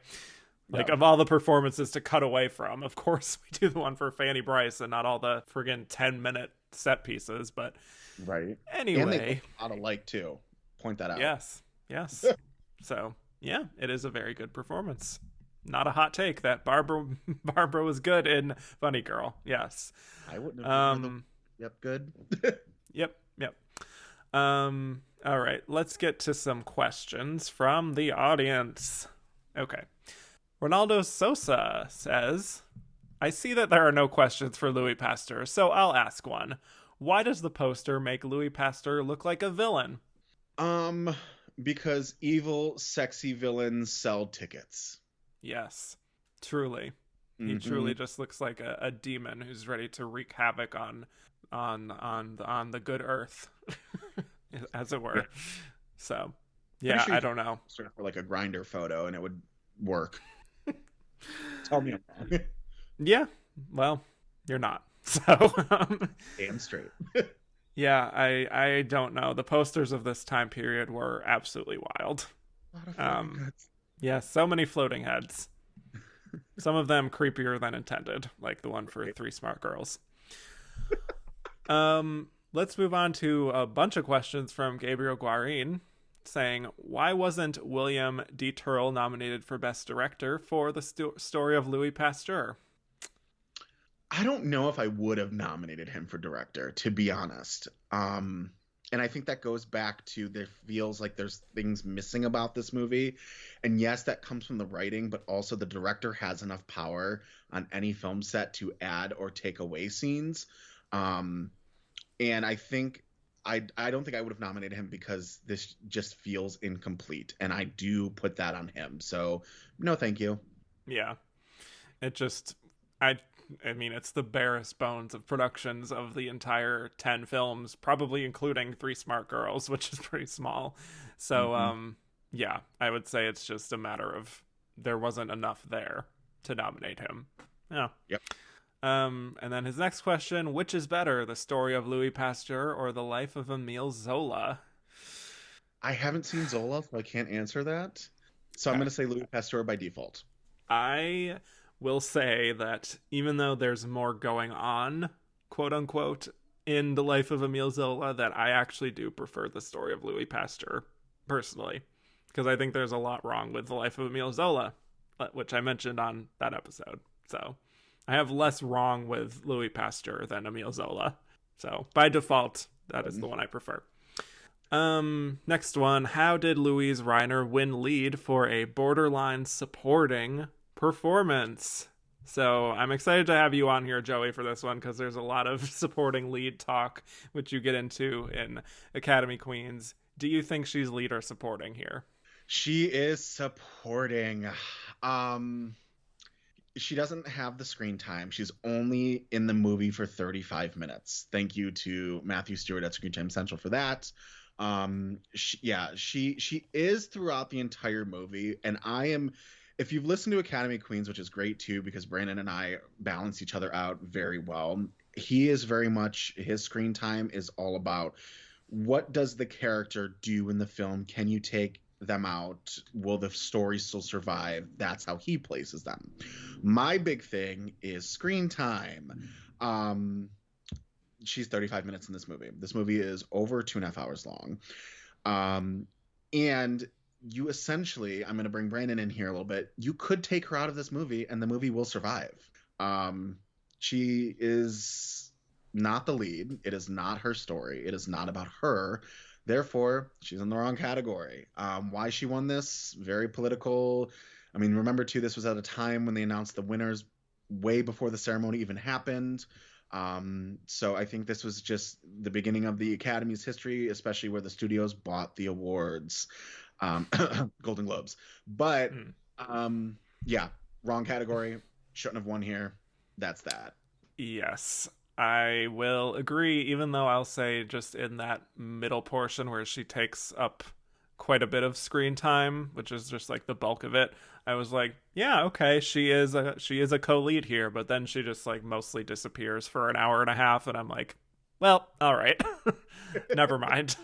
Like, of all the performances to cut away from, of course we do the one for Fanny Bryce and not all the friggin' 10-minute set pieces. But right. Anyway. And they look a lot alike, too. Point that out. Yes. So, yeah, it is a very good performance. Not a hot take that Barbara was good in Funny Girl. Yes. I wouldn't have Yep, good. Yep. All right, let's get to some questions from the audience. Okay. Ronaldo Sosa says, I see that there are no questions for Louis Pasteur, so I'll ask one. Why does the poster make Louis Pasteur look like a villain? Because evil, sexy villains sell tickets. Yes, truly. He truly just looks like a demon who's ready to wreak havoc on the good earth, as it were. Yeah. So, yeah, sure I don't know. For like a Grindr photo, and it would work. Tell me I'm wrong. Yeah, well, you're not. So, damn straight. Yeah, I don't know. The posters of this time period were absolutely wild. Yeah, so many floating heads. Some of them creepier than intended, like the one for Three Smart Girls. Let's move on to a bunch of questions from Gabriel Guarin saying, why wasn't William Dieterle nominated for Best Director for the Story of Louis Pasteur? I don't know if I would have nominated him for director, to be honest. And I think that goes back to there feels like there's things missing about this movie. And yes, that comes from the writing, but also the director has enough power on any film set to add or take away scenes. And I think I don't think I would have nominated him because this just feels incomplete. And I do put that on him. So no, thank you. Yeah. It just, I mean, it's the barest bones of productions of the entire 10 films, probably including Three Smart Girls, which is pretty small. So, yeah, I would say it's just a matter of there wasn't enough there to nominate him. Yeah. Yep. And then his next question, which is better, the Story of Louis Pasteur or the Life of Emile Zola? I haven't seen Zola, so I can't answer that. So I'm going to say Louis Pasteur by default. I will say that even though there's more going on, quote unquote, in the Life of Emile Zola, that I actually do prefer the Story of Louis Pasteur, personally, because I think there's a lot wrong with the Life of Emile Zola, which I mentioned on that episode. So I have less wrong with Louis Pasteur than Emile Zola. So by default, that is the one I prefer. Next one. How did Louise Reiner win lead for a borderline supporting performance? So I'm excited to have you on here, Joey, for this one, because there's a lot of supporting lead talk, which you get into in Academy Queens. Do you think she's lead or supporting here? She is supporting. She doesn't have the screen time. She's only in the movie for 35 minutes. Thank you to Matthew Stewart at Screen Time Central for that. She is throughout the entire movie, and if you've listened to Academy Queens, which is great too, because Brandon and I balance each other out very well, he is very much, his screen time is all about what does the character do in the film? Can you take them out? Will the story still survive? That's how he places them. My big thing is screen time. She's 35 minutes in this movie. This movie is over 2.5 hours long. And you essentially, I'm going to bring Brandon in here a little bit. You could take her out of this movie and the movie will survive. She is not the lead. It is not her story. It is not about her. Therefore, she's in the wrong category. Why she won this? Very political. I mean, remember too, this was at a time when they announced the winners way before the ceremony even happened. So I think this was just the beginning of the Academy's history, especially where the studios bought the awards, Golden Globes. But yeah, wrong category. Shouldn't have won here. That's that. Yes, I will agree, even though I'll say just in that middle portion where she takes up quite a bit of screen time, which is just like the bulk of it, I was like, yeah, okay, she is a co-lead here, but then she just like mostly disappears for an hour and a half, and I'm like, well, all right. Never mind.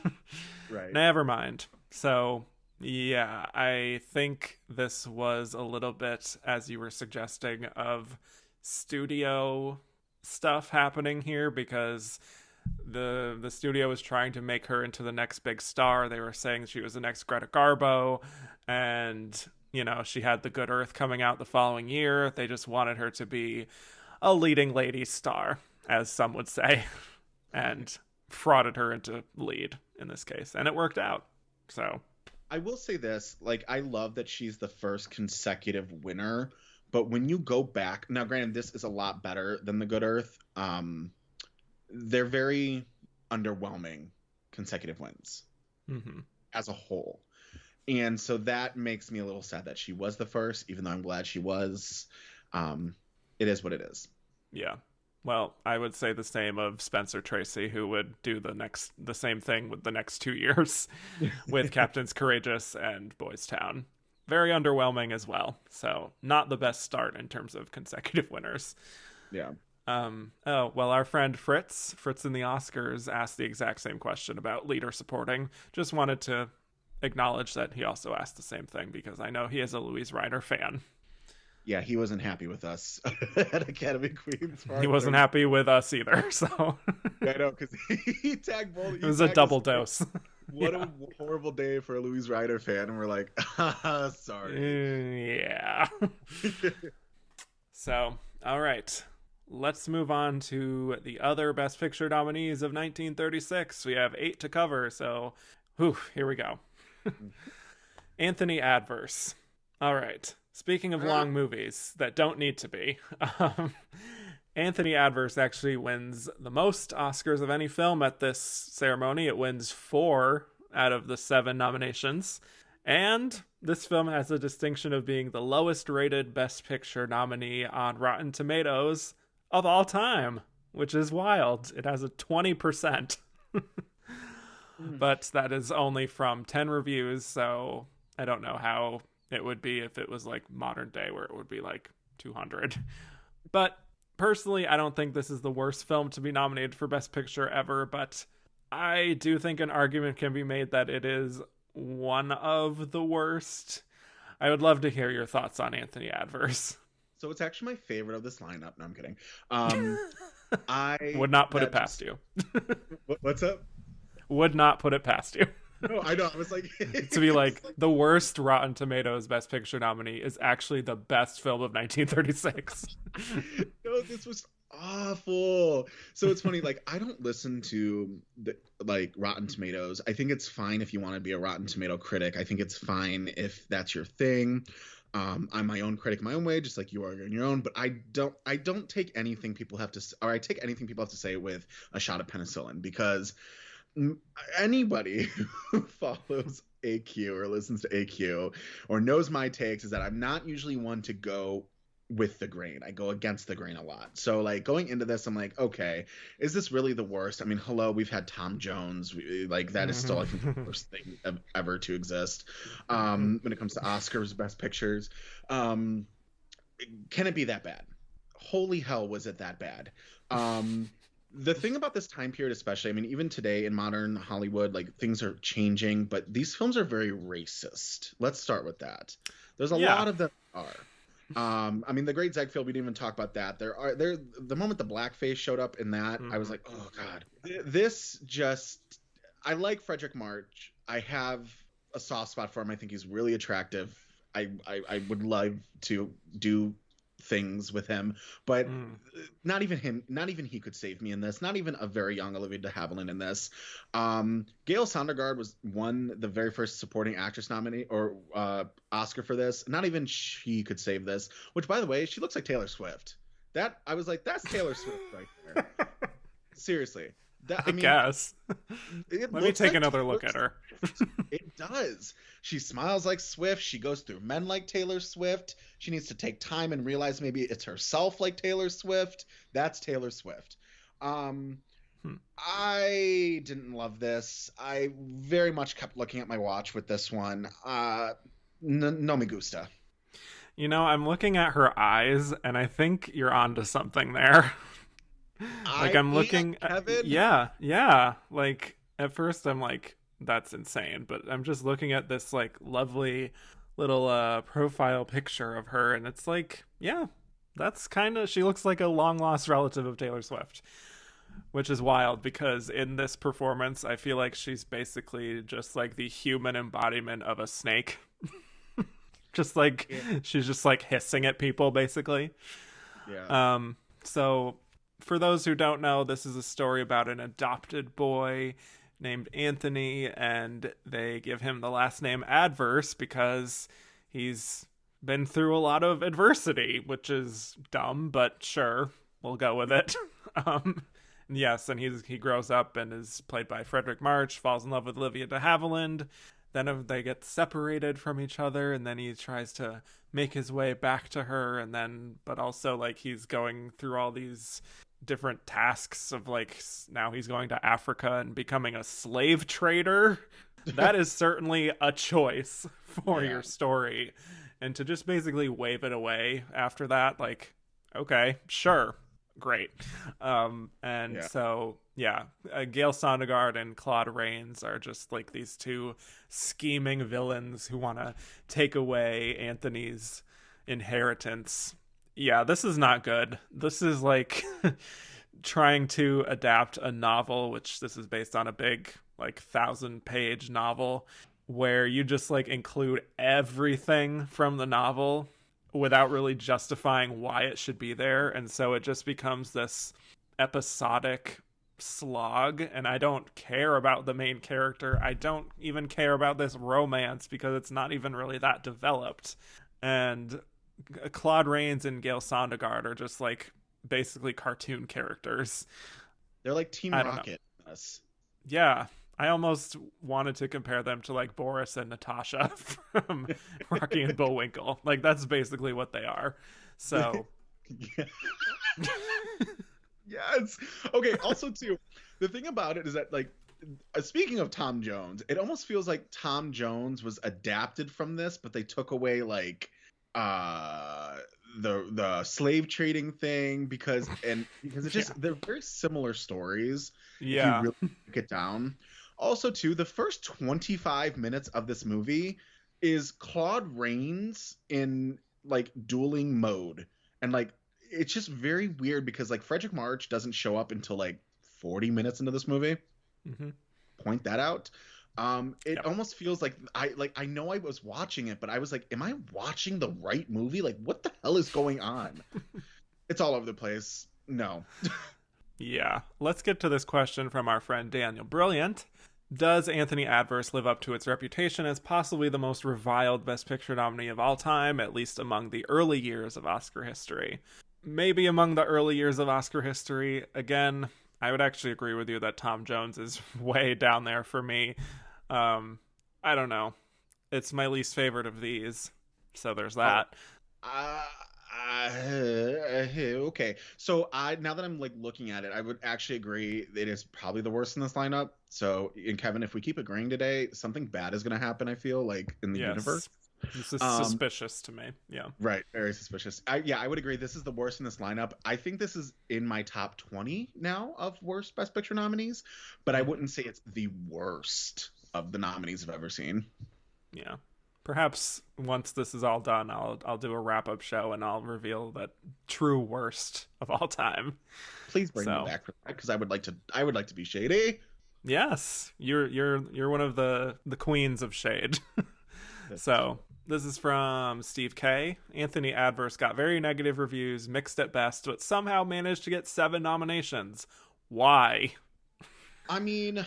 Right. Never mind. So yeah, I think this was a little bit, as you were suggesting, of studio stuff happening here, because the studio was trying to make her into the next big star. They were saying she was the next Greta Garbo, and she had The Good Earth coming out the following year. They just wanted her to be a leading lady star, as some would say, and frauded her into lead in this case, and it worked out. So I will say this, like, I love that she's the first consecutive winner, but when you go back, now granted, this is a lot better than The Good Earth. They're very underwhelming consecutive wins as a whole. And so that makes me a little sad that she was the first, even though I'm glad she was. It is what it is. Yeah. Well, I would say the same of Spencer Tracy, who would do the same thing with the next 2 years with Captains Courageous and Boys Town. Very underwhelming as well. So not the best start in terms of consecutive winners. Yeah. Our friend Fritz in the Oscars asked the exact same question about leader supporting. Just wanted to acknowledge that he also asked the same thing, because I know he is a Louise Ryder fan. Yeah, he wasn't happy with us at Academy Queens. He wasn't happy with us either, so. Yeah, I know, because he tagged both. It was a double dose. What a horrible day for a Louise Ryder fan, and we're like, sorry. Yeah. So, all right. Let's move on to the other Best Picture nominees of 1936. We have 8 to cover, so here we go. Anthony Adverse. All right. Speaking of long movies that don't need to be, Anthony Adverse actually wins the most Oscars of any film at this ceremony. It wins 4 out of the 7 nominations. And this film has the distinction of being the lowest rated Best Picture nominee on Rotten Tomatoes of all time, which is wild. It has a 20%. But that is only from 10 reviews, so I don't know how it would be if it was like modern day, where it would be like 200. But personally, I don't think this is the worst film to be nominated for Best Picture ever, but I do think an argument can be made that it is one of the worst. I would love to hear your thoughts on Anthony Adverse. So it's actually my favorite of this lineup. No, I'm kidding. I would not put it past you. What's up? Would not put it past you. No, I know. I was like... to be like, the worst Rotten Tomatoes Best Picture nominee is actually the best film of 1936. No, this was awful. So it's funny, like, I don't listen to Rotten Tomatoes. I think it's fine if you want to be a Rotten Tomato critic. I think it's fine if that's your thing. I'm my own critic my own way, just like you are in your own, but I don't take anything people have to, or I take anything people have to say with a shot of penicillin, because anybody who follows AQ or listens to AQ or knows my takes is that I'm not usually one to go with the grain. I go against the grain a lot. So like going into this, I'm like, okay, is this really the worst? I mean, hello, we've had Tom Jones. Like that is still, I think, the worst thing ever to exist. When it comes to Oscars, Best Pictures, can it be that bad? Holy hell, was it that bad? The thing about this time period, especially, I mean, even today in modern Hollywood, like things are changing, but these films are very racist. Let's start with that. There's a lot of them are. I mean, the Great Ziegfeld, we didn't even talk about that. The moment the blackface showed up in that, I was like, oh God. This just, I like Frederick March. I have a soft spot for him. I think he's really attractive. I would love to do things with him, but not even he could save me in this. Not even a very young Olivia de Havilland in this. Gail Sondergaard won the very first supporting actress nominee or Oscar for this. Not even she could save this, which, by the way, she looks like Taylor Swift. That I was like, that's Taylor Swift right there. Seriously. I guess. Let me take another look at her. It does. She smiles like Swift. She goes through men like Taylor Swift. She needs to take time and realize maybe it's herself like Taylor Swift. That's Taylor Swift. I didn't love this. I very much kept looking at my watch with this one. No me gusta. You know, I'm looking at her eyes, and I think you're onto something there. Like, I'm looking at Kevin? Yeah. Like, at first I'm like, that's insane, but I'm just looking at this like lovely little profile picture of her, and it's like, yeah, that's kind of, she looks like a long lost relative of Taylor Swift, which is wild because in this performance I feel like she's basically just like the human embodiment of a snake. Just like, she's just like hissing at people basically. So for those who don't know, this is a story about an adopted boy named Anthony, and they give him the last name Adverse because he's been through a lot of adversity, which is dumb, but sure, we'll go with it. Yes, and he grows up and is played by Frederick March, falls in love with Olivia de Havilland. Then they get separated from each other, and then he tries to make his way back to her, and then, but also like he's going through all these different tasks of like, now he's going to Africa and becoming a slave trader. That is certainly a choice for your story. And to just basically wave it away after that, like, okay, sure, great. So Gail Sondergaard and Claude Rains are just like these two scheming villains who want to take away Anthony's inheritance. Yeah, this is not good. This is like trying to adapt a novel, which this is based on a big like 1,000-page novel, where you just like include everything from the novel without really justifying why it should be there. And so it just becomes this episodic slog, and I don't care about the main character. I don't even care about this romance because it's not even really that developed. And Claude Rains and Gail Sondergaard are just like basically cartoon characters. They're like Team Rocket. Yeah, I almost wanted to compare them to like Boris and Natasha from Rocky and Bullwinkle. Like, that's basically what they are. So yes. Okay, also too, the thing about it is that, like, speaking of Tom Jones, it almost feels like Tom Jones was adapted from this, but they took away like the slave trading thing because it's just they're very similar stories. Yeah. If you really break it down. Also too, the first 25 minutes of this movie is Claude Rains in like dueling mode, and like it's just very weird because like Frederick March doesn't show up until like 40 minutes into this movie. Point that out. It almost feels like I know I was watching it, but I was like, am I watching the right movie? Like, what the hell is going on? It's all over the place. No. Yeah. Let's get to this question from our friend Daniel Brilliant. Does Anthony Adverse live up to its reputation as possibly the most reviled Best Picture nominee of all time, at least among the early years of Oscar history? Maybe among the early years of Oscar history. Again, I would actually agree with you that Tom Jones is way down there for me. I don't know. It's my least favorite of these. So there's that. Okay. So now that I'm like looking at it, I would actually agree it is probably the worst in this lineup. So, and Kevin, if we keep agreeing today, something bad is going to happen, I feel like, in the universe. This is suspicious to me. Yeah. Right. Very suspicious. I would agree. This is the worst in this lineup. I think this is in my top 20 now of worst Best Picture nominees, but I wouldn't say it's the worst of the nominees I've ever seen. Yeah. Perhaps once this is all done, I'll do a wrap-up show and I'll reveal that true worst of all time. Please bring me back for that, because I would like to be shady. Yes. You're one of the queens of shade. So this is from Steve K. Anthony Adverse got very negative reviews, mixed at best, but somehow managed to get 7 nominations. Why? I mean,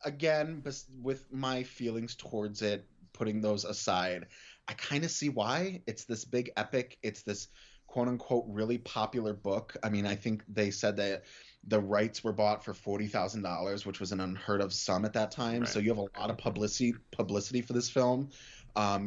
again, with my feelings towards it, putting those aside, I kind of see why. It's this big epic. It's this quote unquote really popular book. I mean, I think they said that the rights were bought for $40,000, which was an unheard of sum at that time. Right. So you have a lot of publicity for this film.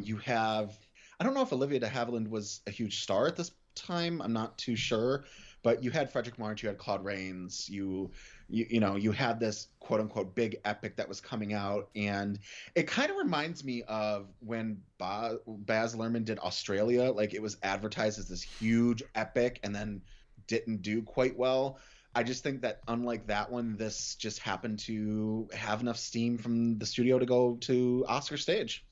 You have, I don't know if Olivia de Havilland was a huge star at this time. I'm not too sure, but you had Frederick March, you had Claude Rains, you know, you had this quote unquote big epic that was coming out, and it kind of reminds me of when Baz Luhrmann did Australia. Like, it was advertised as this huge epic and then didn't do quite well. I just think that unlike that one, this just happened to have enough steam from the studio to go to Oscar stage.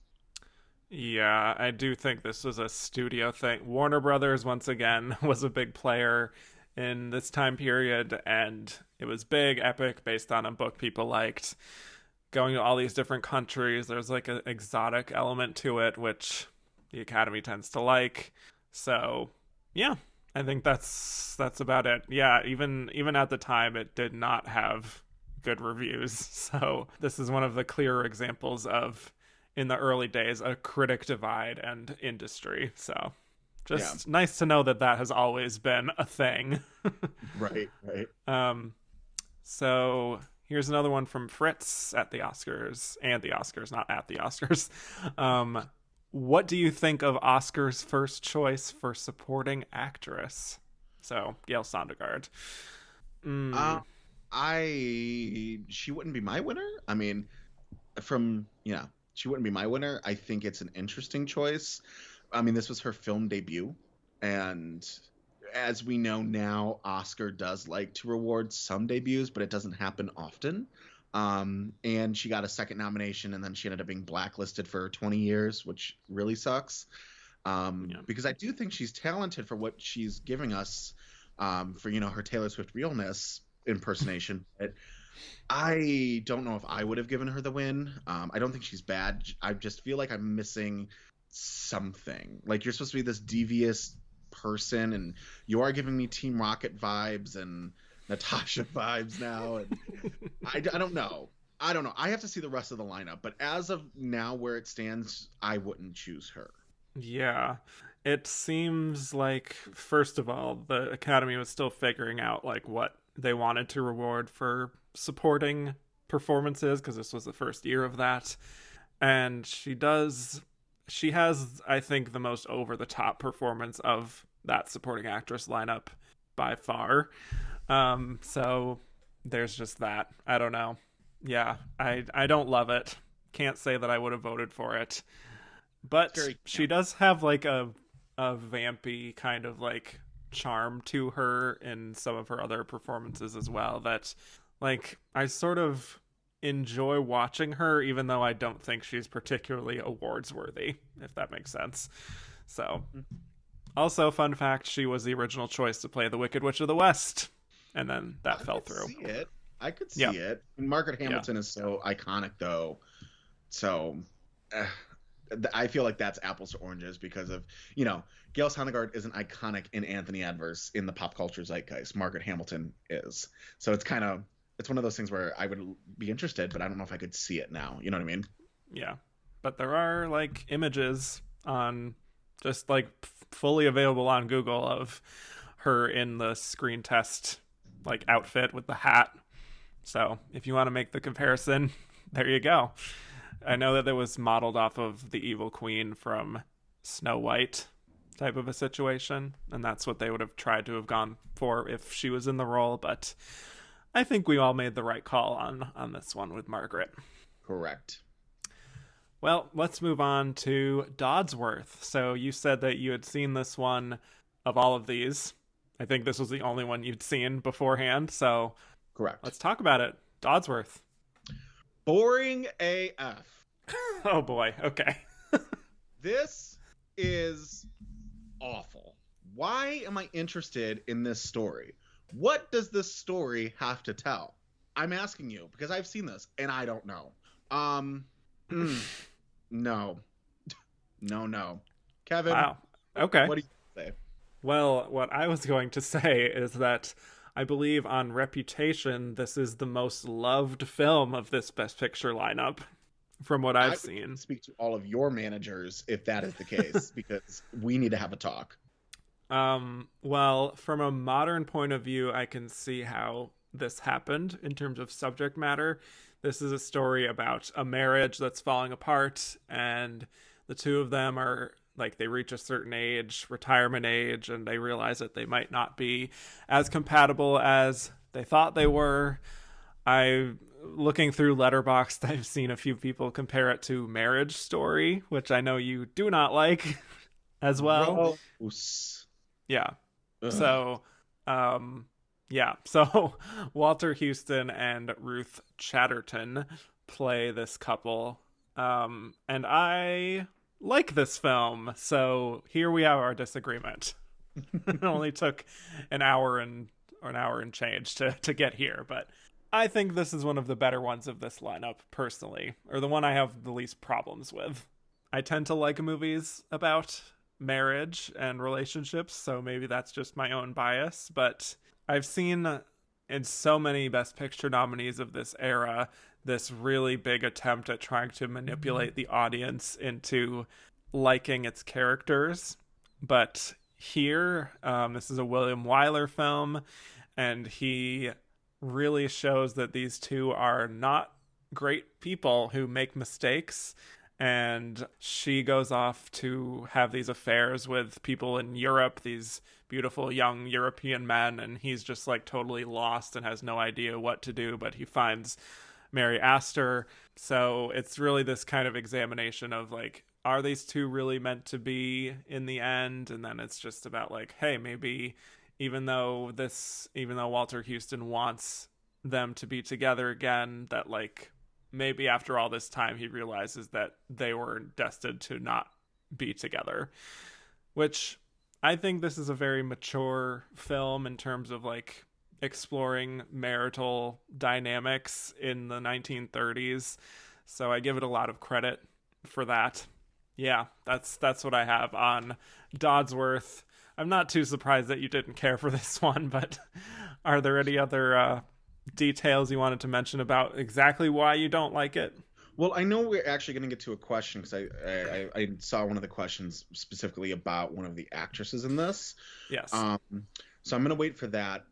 Yeah, I do think this was a studio thing. Warner Brothers, once again, was a big player in this time period, and it was big, epic, based on a book people liked. Going to all these different countries, there's like an exotic element to it, which the Academy tends to like. So, yeah, I think that's about it. Yeah, even at the time, it did not have good reviews. So this is one of the clearer examples of, in the early days, a critic divide and industry. So just nice to know that has always been a thing. Right. So here's another one from Fritz at the Oscars, not at the Oscars. What do you think of Oscar's first choice for supporting actress? So Gail Sondergaard. She wouldn't be my winner. I mean, she wouldn't be my winner. I think it's an interesting choice. I mean, this was her film debut, and as we know now, Oscar does like to reward some debuts, but it doesn't happen often. And she got a second nomination, and then she ended up being blacklisted for 20 years, which really sucks. Because I do think she's talented for what she's giving us, for, her Taylor Swift realness impersonation. But I don't know if I would have given her the win. I don't think she's bad. I just feel like I'm missing something. Like, you're supposed to be this devious person, and you are giving me Team Rocket vibes and Natasha vibes now, and I don't know. I have to see the rest of the lineup, but as of now, where it stands, I wouldn't choose her. Yeah, it seems like, first of all, the Academy was still figuring out like what they wanted to reward for supporting performances, because this was the first year of that, and she has, I think, the most over-the-top performance of that supporting actress lineup by far. So there's just that. I don't know. Yeah, I don't love it. Can't say that I would have voted for it. But she does have like a vampy kind of like charm to her in some of her other performances as well, that like I sort of enjoy watching her, even though I don't think she's particularly awards worthy, if that makes sense. So also, fun fact, she was the original choice to play the Wicked Witch of the West, and then that fell through. I could see it. Margaret Hamilton is so iconic, though. So I feel like that's apples to oranges, because of, Gail Sondergaard isn't iconic in Anthony Adverse in the pop culture zeitgeist. Margaret Hamilton is. So it's one of those things where I would be interested, but I don't know if I could see it now. You know what I mean? Yeah. But there are like images on just like fully available on Google of her in the screen test like outfit with the hat. So if you want to make the comparison, there you go. I know that it was modeled off of the evil queen from Snow White type of a situation, and that's what they would have tried to have gone for if she was in the role, but I think we all made the right call on this one with Margaret. Correct. Well, let's move on to Dodsworth. So you said that you had seen this one of all of these. I think this was the only one you'd seen beforehand, so correct. Let's talk about it. Dodsworth. Boring AF. Oh boy, okay. This is awful. Why am I interested in this story? What does this story have to tell? I'm asking you, because I've seen this and I don't know. No. Kevin. Wow. Okay. What do you say? Well, what I was going to say is that I believe on reputation, this is the most loved film of this Best Picture lineup, from what I've seen. Speak to all of your managers if that is the case, because we need to have a talk. Well, from a modern point of view, I can see how this happened in terms of subject matter. This is a story about a marriage that's falling apart, and the two of them are like, they reach a certain age, retirement age, and they realize that they might not be as compatible as they thought they were. Looking through Letterboxd, I've seen a few people compare it to Marriage Story, which I know you do not like as well. Gross. Yeah. Ugh. So, So Walter Houston and Ruth Chatterton play this couple. And I like this film. So here we have our disagreement. It only took an hour and change to get here, but I think this is one of the better ones of this lineup, personally, or the one I have the least problems with. I tend to like movies about marriage and relationships, so maybe that's just my own bias, but I've seen in so many Best Picture nominees of this era this really big attempt at trying to manipulate the audience into liking its characters. But here, this is a William Wyler film, and he really shows that these two are not great people who make mistakes. And she goes off to have these affairs with people in Europe, these beautiful young European men, and he's just like totally lost and has no idea what to do, but he finds Mary Astor. So it's really this kind of examination of like, are these two really meant to be in the end? And then it's just about like, hey, maybe even though Walter Houston wants them to be together again, that like maybe after all this time he realizes that they were destined to not be together. Which I think this is a very mature film in terms of like exploring marital dynamics in the 1930s. So I give it a lot of credit for that. Yeah, that's what I have on Dodsworth. I'm not too surprised that you didn't care for this one, but are there any other details you wanted to mention about exactly why you don't like it? Well, I know we're actually going to get to a question because I saw one of the questions specifically about one of the actresses in this. Yes. So I'm going to wait for that.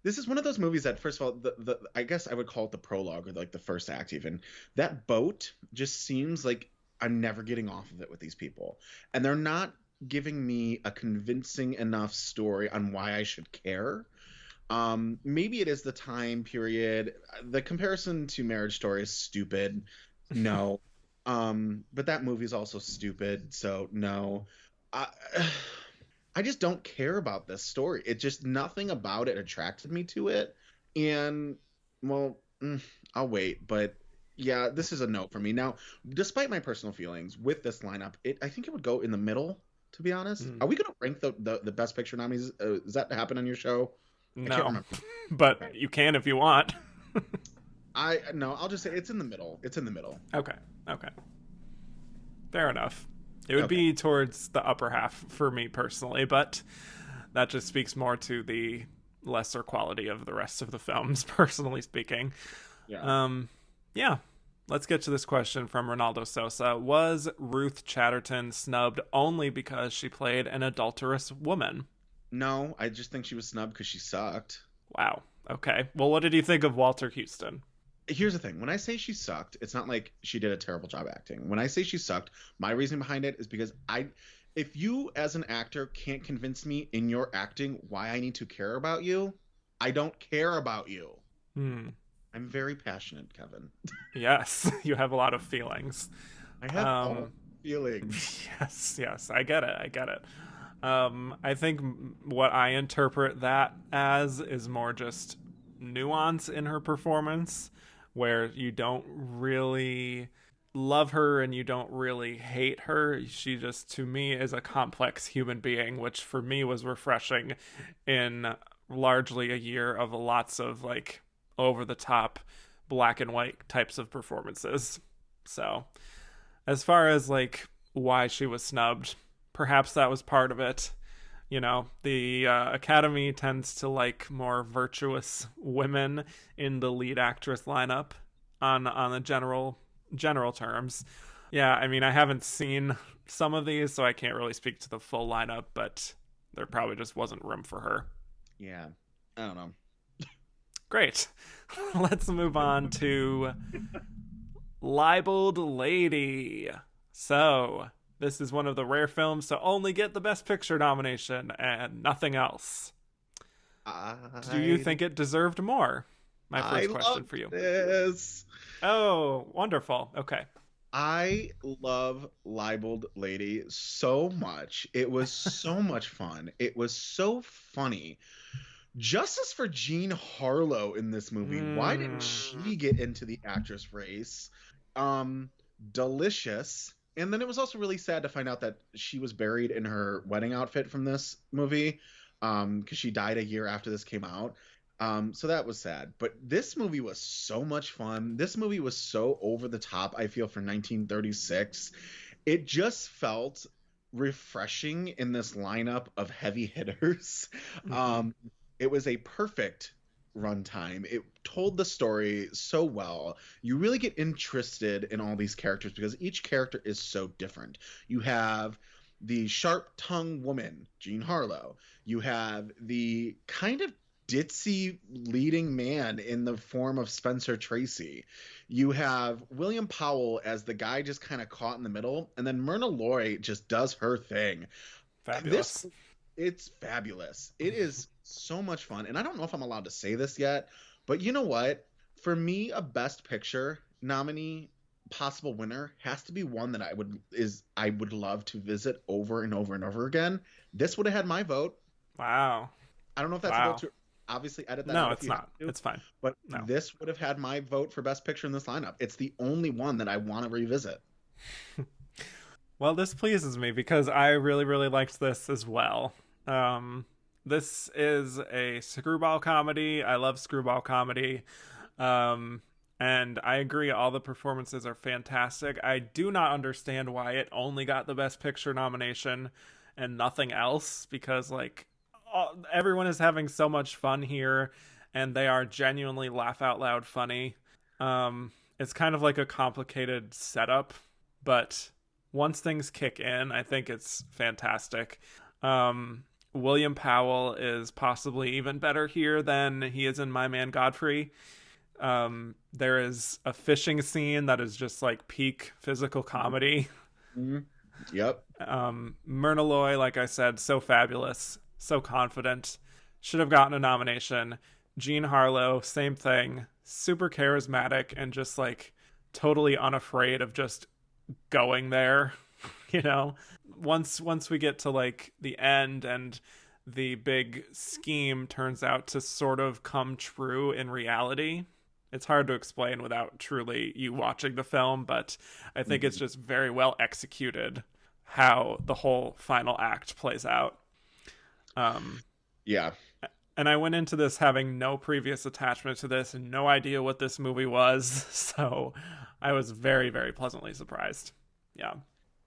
This is one of those movies that, first of all, I guess I would call it the prologue or like the first act even. That boat just seems like I'm never getting off of it with these people. And they're not giving me a convincing enough story on why I should care. Maybe it is the time period. The comparison to Marriage Story is stupid. No. But that movie is also stupid. So no. I just don't care about this story. It just, nothing about it attracted me to it. And, well, I'll wait. But yeah, this is a no for me. Now, despite my personal feelings with this lineup, I think it would go in the middle, to be honest. Are we going to rank the Best Picture nominees? Does that happen on your show? No, but okay. You can if you want. I'll just say it's in the middle. It's in the middle. Okay. Fair enough. It would be towards the upper half for me personally, but that just speaks more to the lesser quality of the rest of the films, personally speaking. Yeah. Let's get to this question from Ronaldo Sosa. Was Ruth Chatterton snubbed only because she played an adulterous woman? No, I just think she was snubbed because she sucked. Wow. Okay. Well, what did you think of Walter Houston? Here's the thing. When I say she sucked, it's not like she did a terrible job acting. When I say she sucked, my reason behind it is because if you as an actor can't convince me in your acting why I need to care about you, I don't care about you. I'm very passionate, Kevin. Yes, you have a lot of feelings. I have all feelings. Yes, I get it. I think what I interpret that as is more just nuance in her performance, where you don't really love her and you don't really hate her. She just, to me, is a complex human being, which for me was refreshing in largely a year of lots of like over the top black and white types of performances. So as far as like why she was snubbed, perhaps that was part of it. You know, the Academy tends to like more virtuous women in the lead actress lineup on the general terms. Yeah, I mean, I haven't seen some of these, so I can't really speak to the full lineup, but there probably just wasn't room for her. Yeah, I don't know. Great. Let's move on to Libeled Lady. So, this is one of the rare films to only get the Best Picture nomination and nothing else. Do you think it deserved more? My first question for you. This. Oh, wonderful. Okay. I love Libeled Lady so much. It was so much fun. It was so funny. Justice for Jean Harlow in this movie. Why didn't she get into the actress race? Delicious. And then it was also really sad to find out that she was buried in her wedding outfit from this movie, because she died a year after this came out. So that was sad. But this movie was so much fun. This movie was so over the top, I feel, for 1936. It just felt refreshing in this lineup of heavy hitters. It was a perfect runtime. It told the story so well. You really get interested in all these characters because each character is so different. You have the sharp-tongued woman, Jean Harlow. You have the kind of ditzy leading man in the form of Spencer Tracy. You have William Powell as the guy just kind of caught in the middle, and then Myrna Loy just does her thing. Fabulous. It's fabulous. It is so much fun. And I don't know if I'm allowed to say this yet, but you know what? For me, a Best Picture nominee, possible winner, has to be one that I would love to visit over and over and over again. This would have had my vote. Wow. I don't know if that's a vote to obviously edit that out. No, it's not. It's fine. But this would have had my vote for Best Picture in this lineup. It's the only one that I want to revisit. Well, this pleases me because I really, really liked this as well. This is a screwball comedy. I love screwball comedy. And I agree, all the performances are fantastic. I do not understand why it only got the Best Picture nomination and nothing else, because everyone is having so much fun here and they are genuinely laugh out loud funny. It's kind of like a complicated setup, but once things kick in, I think it's fantastic. William Powell is possibly even better here than he is in My Man Godfrey. There is a fishing scene that is just like peak physical comedy. Mm-hmm. Yep. Myrna Loy, like I said, so fabulous, so confident, should have gotten a nomination. Jean Harlow, same thing, super charismatic and just like totally unafraid of just going there. You know, once we get to like the end and the big scheme turns out to sort of come true in reality, it's hard to explain without truly you watching the film, but I think it's just very well executed how the whole final act plays out. Yeah. And I went into this having no previous attachment to this and no idea what this movie was, so I was very, very pleasantly surprised. Yeah.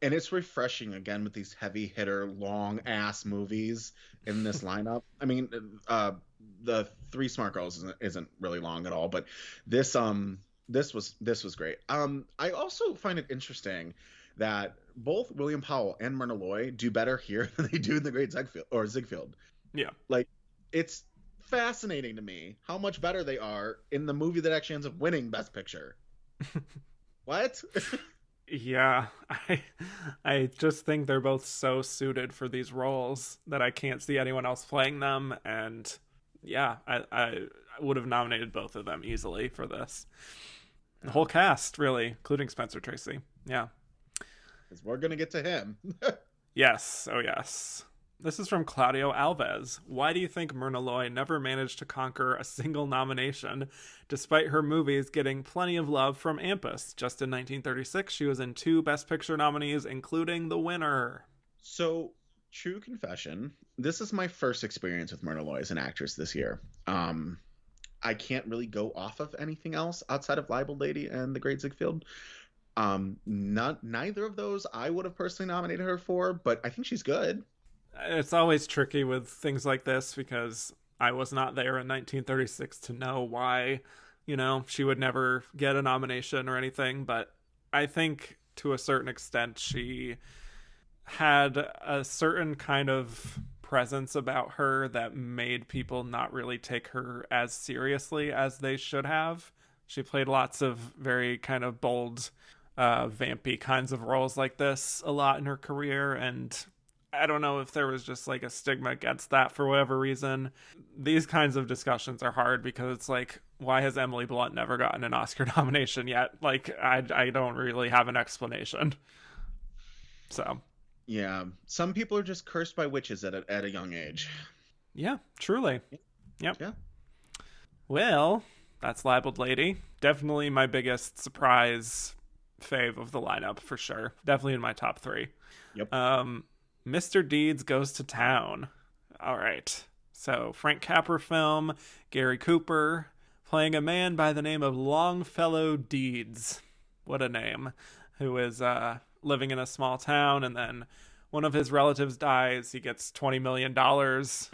And it's refreshing again with these heavy hitter, long ass movies in this lineup. I mean, the Three Smart Girls isn't really long at all, but this was great. I also find it interesting that both William Powell and Myrna Loy do better here than they do in the Great Ziegfeld. Yeah. Like, it's fascinating to me how much better they are in the movie that actually ends up winning Best Picture. What? Yeah, I just think they're both so suited for these roles that I can't see anyone else playing them. And yeah, I would have nominated both of them easily for this. The whole cast, really, including Spencer Tracy. Yeah. Because we're going to get to him. Yes. Oh, yes. This is from Claudio Alves. Why do you think Myrna Loy never managed to conquer a single nomination, despite her movies getting plenty of love from AMPAS? Just in 1936, she was in 2 Best Picture nominees, including the winner. So, true confession, this is my first experience with Myrna Loy as an actress this year. I can't really go off of anything else outside of Libeled Lady and The Great Ziegfeld. Neither of those I would have personally nominated her for, but I think she's good. It's always tricky with things like this because I was not there in 1936 to know why, she would never get a nomination or anything. But I think to a certain extent. She had a certain kind of presence about her that made people not really take her as seriously as they should have. She played lots of very kind of bold, vampy kinds of roles like this a lot in her career, and I don't know if there was just like a stigma against that for whatever reason. These kinds of discussions are hard because it's like, why has Emily Blunt never gotten an Oscar nomination yet? Like, I don't really have an explanation. So yeah, some people are just cursed by witches at a young age. Yeah, truly. Yep. Yeah. Well, that's Libeled Lady. Definitely my biggest surprise fave of the lineup for sure. Definitely in my top 3. Yep. Mr. Deeds Goes to Town. All right. So Frank Capra film, Gary Cooper playing a man by the name of Longfellow Deeds. What a name. Who is living in a small town, and then one of his relatives dies. He gets $20 million,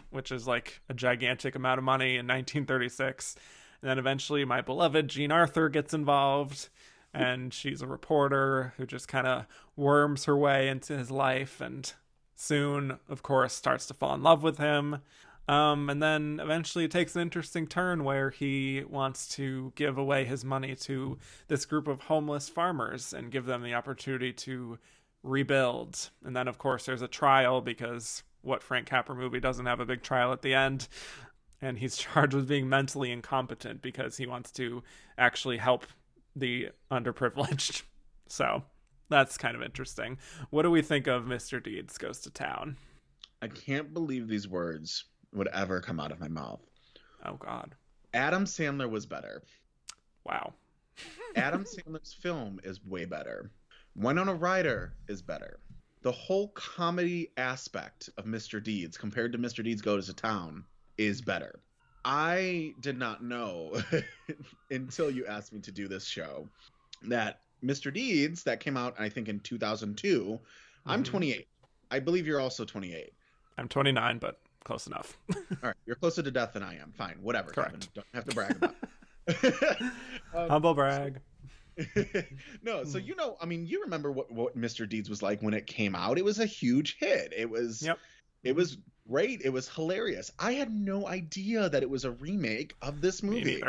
which is like a gigantic amount of money in 1936. And then eventually my beloved Jean Arthur gets involved, and she's a reporter who just kind of worms her way into his life, and soon, of course, starts to fall in love with him. And then eventually it takes an interesting turn where he wants to give away his money to this group of homeless farmers and give them the opportunity to rebuild. And then, of course, there's a trial, because what Frank Capra movie doesn't have a big trial at the end? And he's charged with being mentally incompetent because he wants to actually help the underprivileged. So that's kind of interesting. What do we think of Mr. Deeds Goes to Town? I can't believe these words would ever come out of my mouth. Oh, God. Adam Sandler was better. Wow. Adam Sandler's film is way better. Winona Ryder is better. The whole comedy aspect of Mr. Deeds compared to Mr. Deeds Goes to Town is better. I did not know until you asked me to do this show that Mr. Deeds, that came out, I think, in 2002. I'm 28. I believe you're also 28. I'm 29, but close enough. All right. You're closer to death than I am. Fine. Whatever. Correct. Kevin. Don't have to brag about it. Humble brag. No, so you remember what Mr. Deeds was like when it came out. It was a huge hit. It was great. It was hilarious. I had no idea that it was a remake of this movie.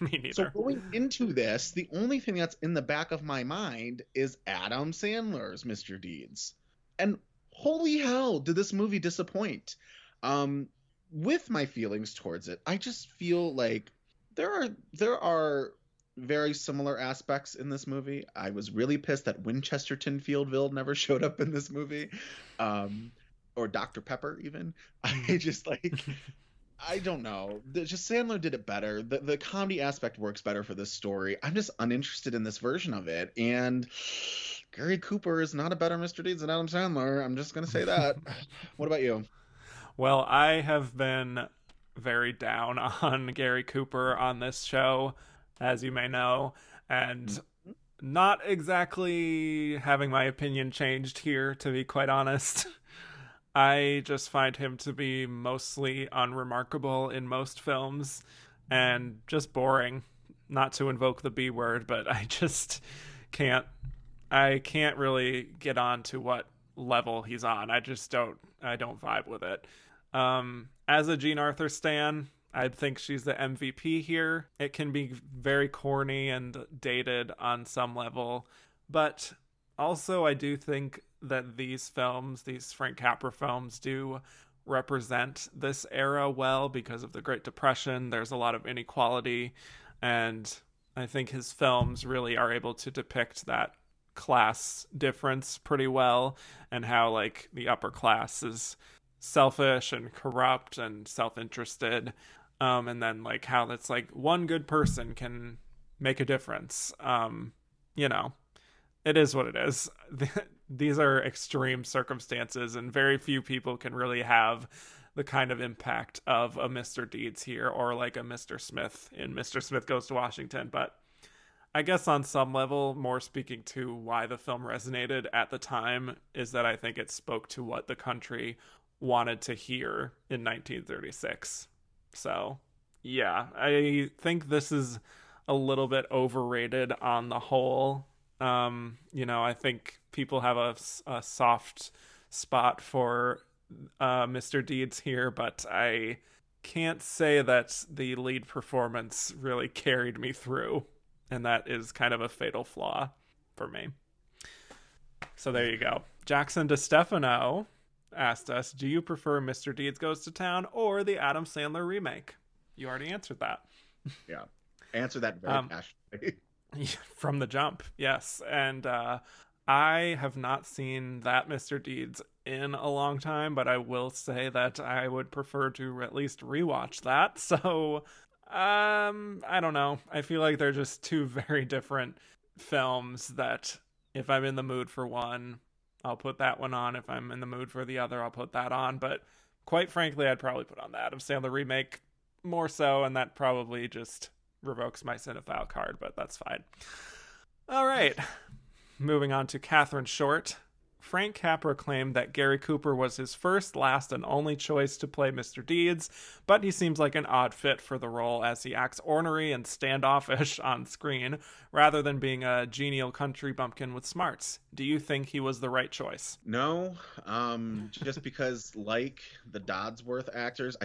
Me neither. So going into this, the only thing that's in the back of my mind is Adam Sandler's Mr. Deeds. And holy hell, did this movie disappoint? With my feelings towards it, I just feel like there are very similar aspects in this movie. I was really pissed that Winchesterton Fieldville never showed up in this movie. Or Dr. Pepper even. I just I don't know. Just Sandler did it better. The comedy aspect works better for this story. I'm just uninterested in this version of it. And Gary Cooper is not a better Mr. Deeds than Adam Sandler. I'm just going to say that. What about you? Well, I have been very down on Gary Cooper on this show, as you may know, and not exactly having my opinion changed here, to be quite honest. I just find him to be mostly unremarkable in most films and just boring. Not to invoke the B word, but I just can't really get on to what level he's on. I don't vibe with it. As a Jean Arthur stan, I think she's the MVP here. It can be very corny and dated on some level, but also I do think that these Frank Capra films, do represent this era well because of the Great Depression. There's a lot of inequality, and I think his films really are able to depict that class difference pretty well, and how like the upper class is selfish and corrupt and self-interested, and then like how that's like one good person can make a difference. It is what it is. These are extreme circumstances, and very few people can really have the kind of impact of a Mr. Deeds here, or like a Mr. Smith in Mr. Smith Goes to Washington. But I guess on some level, more speaking to why the film resonated at the time, is that I think it spoke to what the country wanted to hear in 1936. So, yeah, I think this is a little bit overrated on the whole. I think people have a soft spot for Mr. Deeds here, but I can't say that the lead performance really carried me through, and that is kind of a fatal flaw for me. So there you go. Jackson DeStefano asked us, do you prefer Mr. Deeds Goes to Town or the Adam Sandler remake? You already answered that. Yeah. Answer that very passionately. From the jump, yes. And I have not seen that Mr. Deeds in a long time, but I will say that I would prefer to at least rewatch that. So, I don't know. I feel like they're just two very different films that if I'm in the mood for one, I'll put that one on. If I'm in the mood for the other, I'll put that on. But quite frankly, I'd probably put on the Adam Sandler remake more so, and that probably just revokes my cinephile card, but that's fine. All right. Moving on to Catherine Short. Frank Capra claimed that Gary Cooper was his first, last, and only choice to play Mr. Deeds, but he seems like an odd fit for the role as he acts ornery and standoffish on screen, rather than being a genial country bumpkin with smarts. Do you think he was the right choice? No, just because, like the Dodsworth actors,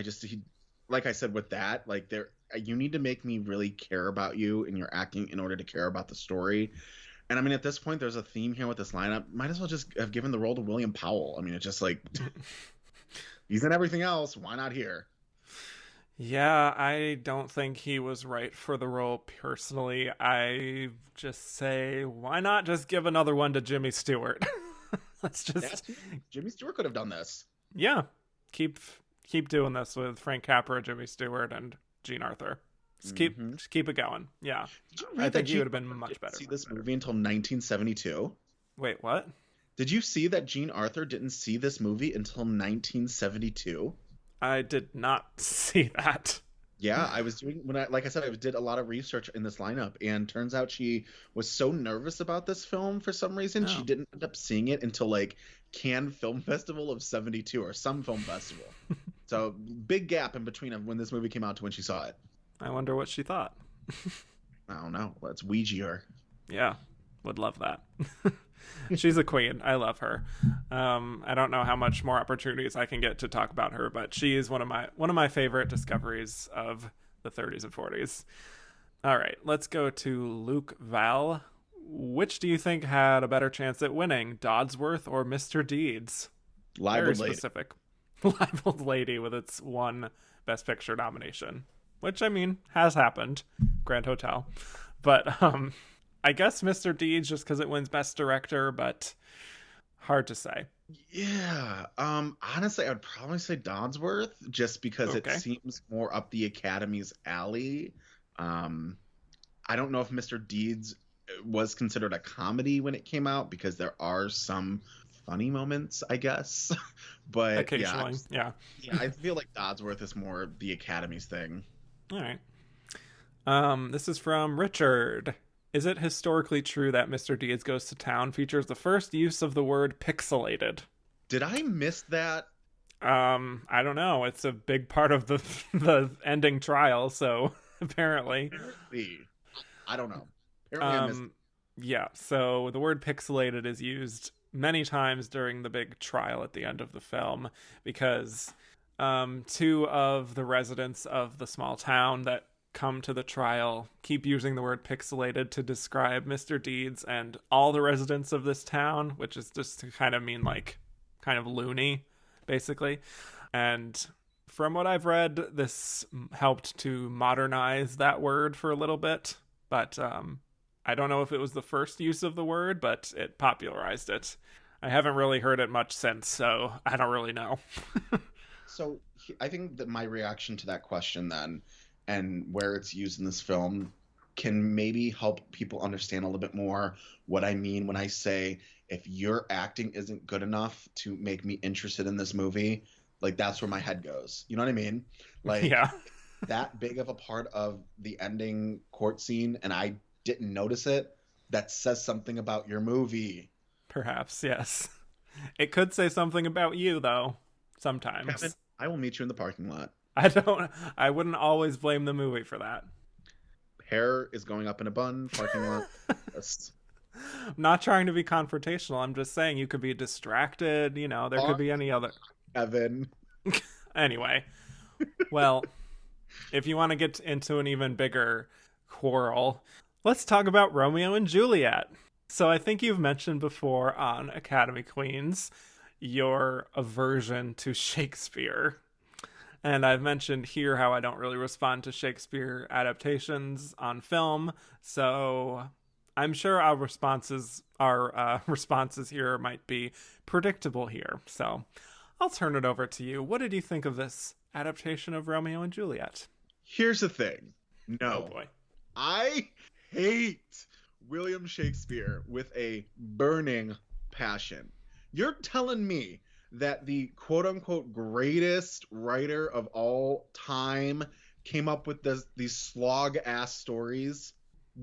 like I said with that, like you need to make me really care about you and your acting in order to care about the story. And I mean, at this point, there's a theme here with this lineup. Might as well just have given the role to William Powell. I mean, it's just like, he's in everything else. Why not here? Yeah, I don't think he was right for the role personally. I just say, why not just give another one to Jimmy Stewart? Let's just... Jimmy Stewart could have done this. Yeah, keep doing this with Frank Capra, Jimmy Stewart, and Jean Arthur. Just keep it going. Yeah, I think he would have been much better. See this movie until 1972. Wait, what? Did you see that Jean Arthur didn't see this movie until 1972? I did not see that. Yeah, I was doing like I said, I did a lot of research in this lineup, and turns out she was so nervous about this film for some reason she didn't end up seeing it until like Cannes Film Festival of 72 or some film festival. So big gap in between of when this movie came out to when she saw it. I wonder what she thought. I don't know. Let's Ouija her. Yeah, would love that. She's a queen. I love her. I don't know how much more opportunities I can get to talk about her, but she is one of my favorite discoveries of the 30s and 40s. All right, let's go to Luke Val. Which do you think had a better chance at winning, Dodsworth or Mr. Deeds? Libeled Very specific. Libeled Lady with its one Best Picture nomination, which, I mean, has happened. Grand Hotel. But I guess Mr. Deeds just because it wins Best Director, but hard to say. Yeah. Honestly, I would probably say Dodsworth just because it seems more up the Academy's alley. I don't know if Mr. Deeds was considered a comedy when it came out because there are some funny moments, I guess. But occasionally, yeah. I feel like Dodsworth is more the Academy's thing. All right. This is from Richard. Is it historically true that Mr. Deeds Goes to Town features the first use of the word pixelated? Did I miss that? I don't know. It's a big part of the ending trial, so apparently. I don't know. Apparently I missed it. Yeah, so the word pixelated is used many times during the big trial at the end of the film because two of the residents of the small town that come to the trial keep using the word pixelated to describe Mr. Deeds and all the residents of this town, which is just to kind of mean like kind of loony, basically. And from what I've read, this helped to modernize that word for a little bit, but I don't know if it was the first use of the word, but it popularized it. I haven't really heard it much since, so I don't really know. So I think that my reaction to that question then, and where it's used in this film, can maybe help people understand a little bit more what I mean when I say if your acting isn't good enough to make me interested in this movie, like that's where my head goes. You know what I mean? Like yeah. That big of a part of the ending court scene and I didn't notice it, that says something about your movie. Perhaps, yes. It could say something about you, though, sometimes. Kevin, I will meet you in the parking lot. I wouldn't always blame the movie for that. Hair is going up in a bun, parking lot. Yes. I'm not trying to be confrontational. I'm just saying you could be distracted. You know, there could be any other. Evan. Anyway, well, if you want to get into an even bigger quarrel, let's talk about Romeo and Juliet. So I think you've mentioned before on Academy Queens your aversion to Shakespeare. And I've mentioned here how I don't really respond to Shakespeare adaptations on film. So I'm sure our responses here might be predictable here. So I'll turn it over to you. What did you think of this adaptation of Romeo and Juliet? Here's the thing. No. Oh boy. I hate William Shakespeare with a burning passion. You're telling me that the quote-unquote greatest writer of all time came up with these slog-ass stories?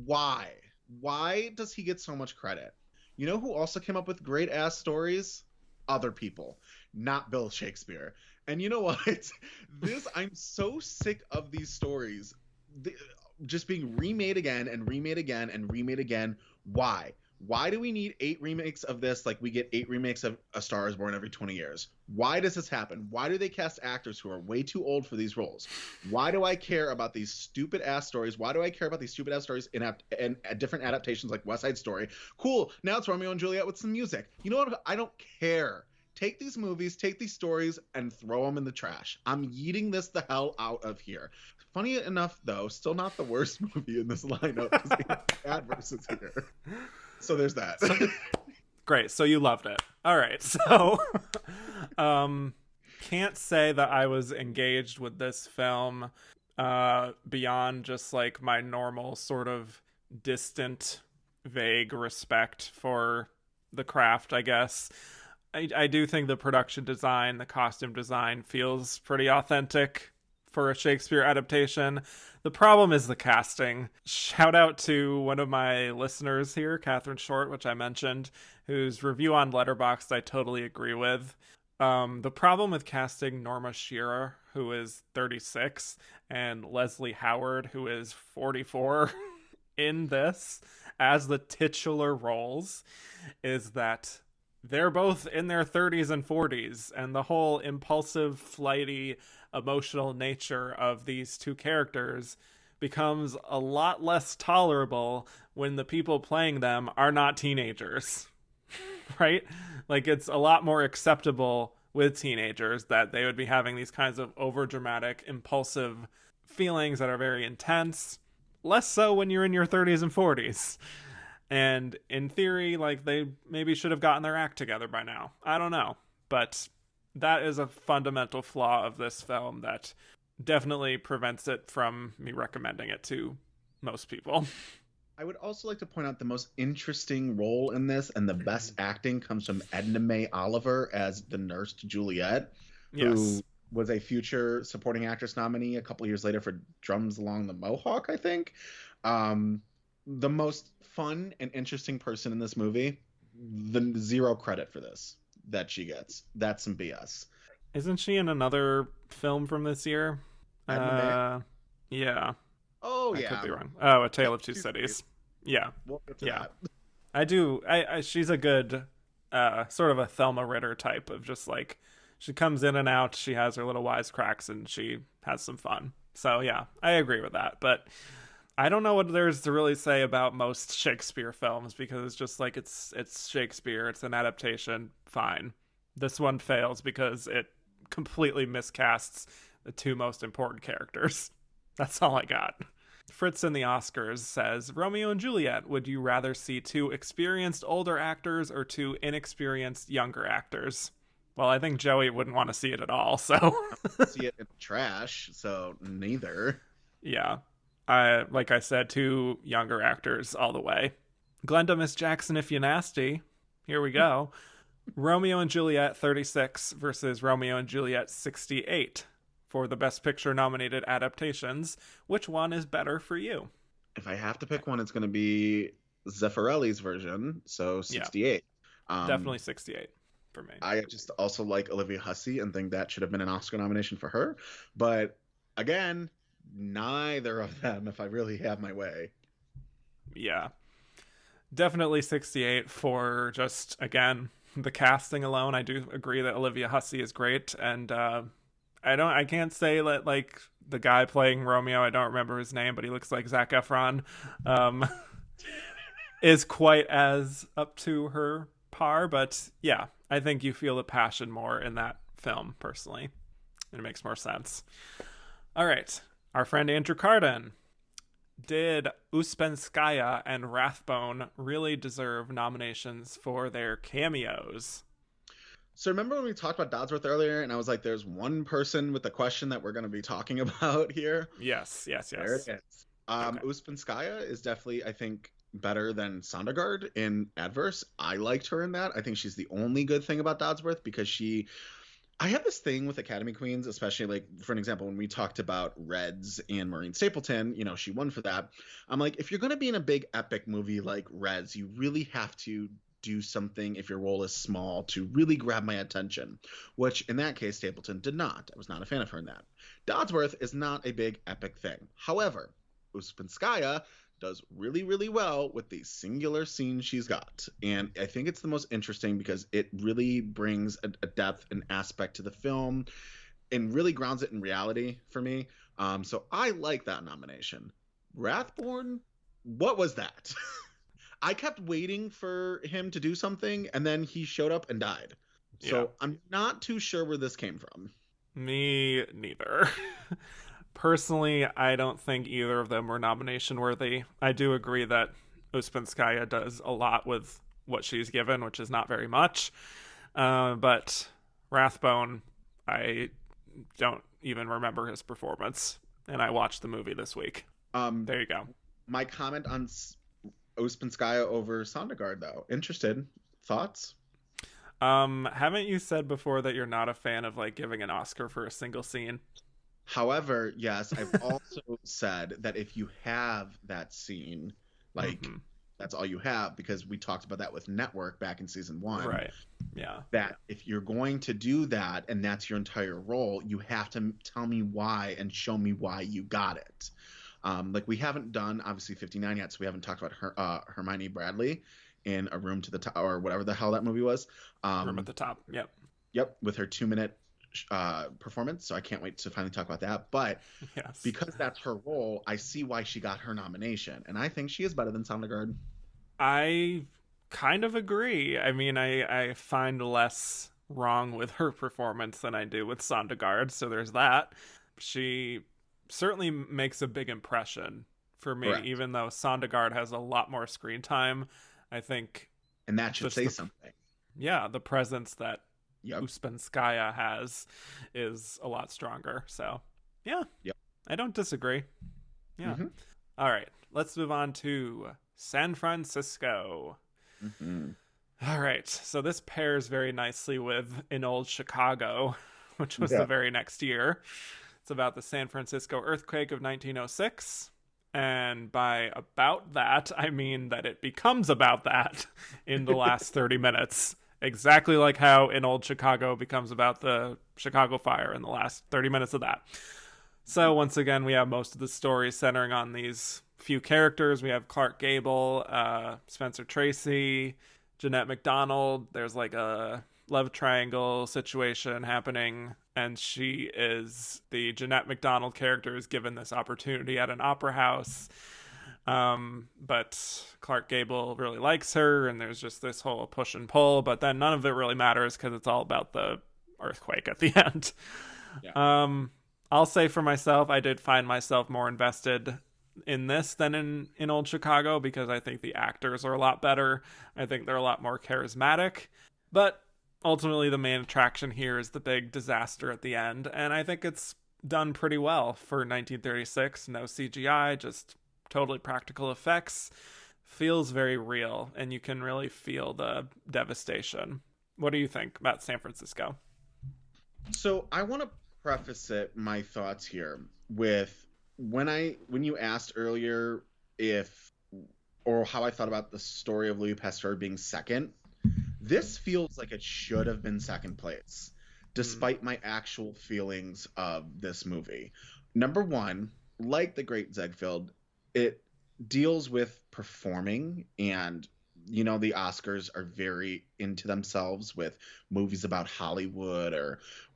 Why? Why does he get so much credit? You know who also came up with great-ass stories? Other people, not Bill Shakespeare. And you know what? I'm so sick of these stories just being remade again and remade again and remade again. Why? Why do we need 8 remakes of this like we get 8 remakes of A Star is Born every 20 years? Why does this happen? Why do they cast actors who are way too old for these roles? Why do I care about these stupid-ass stories? Why do I care about these stupid-ass stories in different adaptations like West Side Story? Cool, now it's Romeo and Juliet with some music. You know what? I don't care. Take these movies, take these stories, and throw them in the trash. I'm yeeting this the hell out of here. Funny enough, though, still not the worst movie in this lineup because we have Bad versus here. So there's that. Great. So you loved it. All right. So can't say that I was engaged with this film beyond just like my normal sort of distant, vague respect for the craft, I guess. I do think the production design, the costume design feels pretty authentic for a Shakespeare adaptation. The problem is the casting. Shout out to one of my listeners here, Catherine Short, which I mentioned, whose review on Letterboxd I totally agree with. The problem with casting Norma Shearer, who is 36, and Leslie Howard, who is 44, in this as the titular roles, is that they're both in their 30s and 40s, and the whole impulsive, flighty, emotional nature of these two characters becomes a lot less tolerable when the people playing them are not teenagers, right? Like, it's a lot more acceptable with teenagers that they would be having these kinds of overdramatic, impulsive feelings that are very intense. Less so when you're in your 30s and 40s. And in theory, like, they maybe should have gotten their act together by now. I don't know. But that is a fundamental flaw of this film that definitely prevents it from me recommending it to most people. I would also like to point out the most interesting role in this and the best acting comes from Edna Mae Oliver as the nurse to Juliet, who was a future supporting actress nominee a couple years later for Drums Along the Mohawk, I think. The most fun and interesting person in this movie, the zero credit for this that she gets. That's some BS. Isn't she in another film from this year? Yeah. Oh, I yeah. could be wrong. Oh, A Tale of Two Cities. Yeah. We'll get to yeah. that. I do. She's a good sort of a Thelma Ritter type of just like, she comes in and out, she has her little wisecracks, and she has some fun. So, yeah, I agree with that. But I don't know what there's to really say about most Shakespeare films because it's just like it's Shakespeare, it's an adaptation, fine. This one fails because it completely miscasts the two most important characters. That's all I got. Fritz in the Oscars says, Romeo and Juliet, would you rather see 2 experienced older actors or 2 inexperienced younger actors? Well, I think Joey wouldn't want to see it at all, so. See it in trash, so neither. Yeah. Like I said, 2 younger actors all the way. Glenda Miss Jackson, if you nasty. Here we go. Romeo and Juliet 36 versus Romeo and Juliet 68 for the Best Picture nominated adaptations. Which one is better for you? If I have to pick one, it's going to be Zeffirelli's version, so 68. Yeah, definitely 68 for me. I just also like Olivia Hussey and think that should have been an Oscar nomination for her. But again, neither of them if I really have my way. Yeah. Definitely 68 for just, again, the casting alone. I do agree that Olivia Hussey is great, and I can't say that, like, the guy playing Romeo, I don't remember his name, but he looks like Zac Efron, is quite as up to her par, but yeah, I think you feel the passion more in that film, personally. And it makes more sense. All right, our friend Andrew Carden. Did Uspenskaya and Rathbone really deserve nominations for their cameos? So remember when we talked about Dodsworth earlier, and I was like, there's one person with the question that we're going to be talking about here? Yes. There it is. Okay. Uspenskaya is definitely, I think, better than Sondergaard in Adverse. I liked her in that. I think she's the only good thing about Dodsworth, because I have this thing with Academy Queens, especially, like, for an example, when we talked about Reds and Maureen Stapleton, you know, she won for that. I'm like, if you're going to be in a big epic movie like Reds, you really have to do something, if your role is small, to really grab my attention, which in that case Stapleton did not. I was not a fan of her in that. Dodsworth is not a big epic thing. However, Uspenskaya does really, really well with the singular scene she's got. And I think it's the most interesting because it really brings a depth and aspect to the film and really grounds it in reality for me. So I like that nomination. Rathbone, what was that? I kept waiting for him to do something, and then he showed up and died. So yeah. I'm not too sure where this came from. Me neither. Personally, I don't think either of them were nomination worthy. I do agree that Uspenskaya does a lot with what she's given, which is not very much. But Rathbone, I don't even remember his performance, and I watched the movie this week. There you go. My comment on Uspenskaya over Sondergaard, though. Interested. Thoughts? Haven't you said before that you're not a fan of, like, giving an Oscar for a single scene? However, yes, I've also said that if you have that scene, like, that's all you have, because we talked about that with Network back in season 1. Right. Yeah. That if you're going to do that and that's your entire role, you have to tell me why and show me why you got it. Like, we haven't done, obviously, 59 yet, so we haven't talked about Hermione Bradley in A Room to the Top, or whatever the hell that movie was. Room at the Top, yep. Yep, with her 2-minute performance, so I can't wait to finally talk about that. But yes, because that's her role, I see why she got her nomination, and I think she is better than Sondergaard. I kind of agree. I mean, I find less wrong with her performance than I do with Sondergaard, so there's that. She certainly makes a big impression for me. Correct. Even though Sondergaard has a lot more screen time, I think, and that should say something. Yeah, the presence that Uspenskaya has is a lot stronger. So yeah, I don't disagree. Yeah. All right, let's move on to San Francisco. All right, so this pairs very nicely with In Old Chicago, which was the very next year. It's about the San Francisco earthquake of 1906. And by about that, I mean that it becomes about that in the last 30 minutes. Exactly like how In Old Chicago becomes about the Chicago fire in the last 30 minutes of that. So once again, we have most of the story centering on these few characters. We have Clark Gable, Spencer Tracy, Jeanette MacDonald. There's like a love triangle situation happening, and the Jeanette MacDonald character is given this opportunity at an opera house, but Clark Gable really likes her, and there's just this whole push and pull, but then none of it really matters because it's all about the earthquake at the end. I'll say for myself, I did find myself more invested in this than in Old Chicago, because I think the actors are a lot better. I think they're a lot more charismatic, but ultimately the main attraction here is the big disaster at the end, and I think it's done pretty well for 1936. No CGI, just totally practical effects. Feels very real, and you can really feel the devastation. What do you think about San Francisco? So I want to preface my thoughts here with when you asked earlier how I thought about the Story of Louis Pasteur being second. This feels like it should have been second place, despite my actual feelings of this movie. Number one, like the Great Ziegfeld, it deals with performing and the Oscars are very into themselves with movies about Hollywood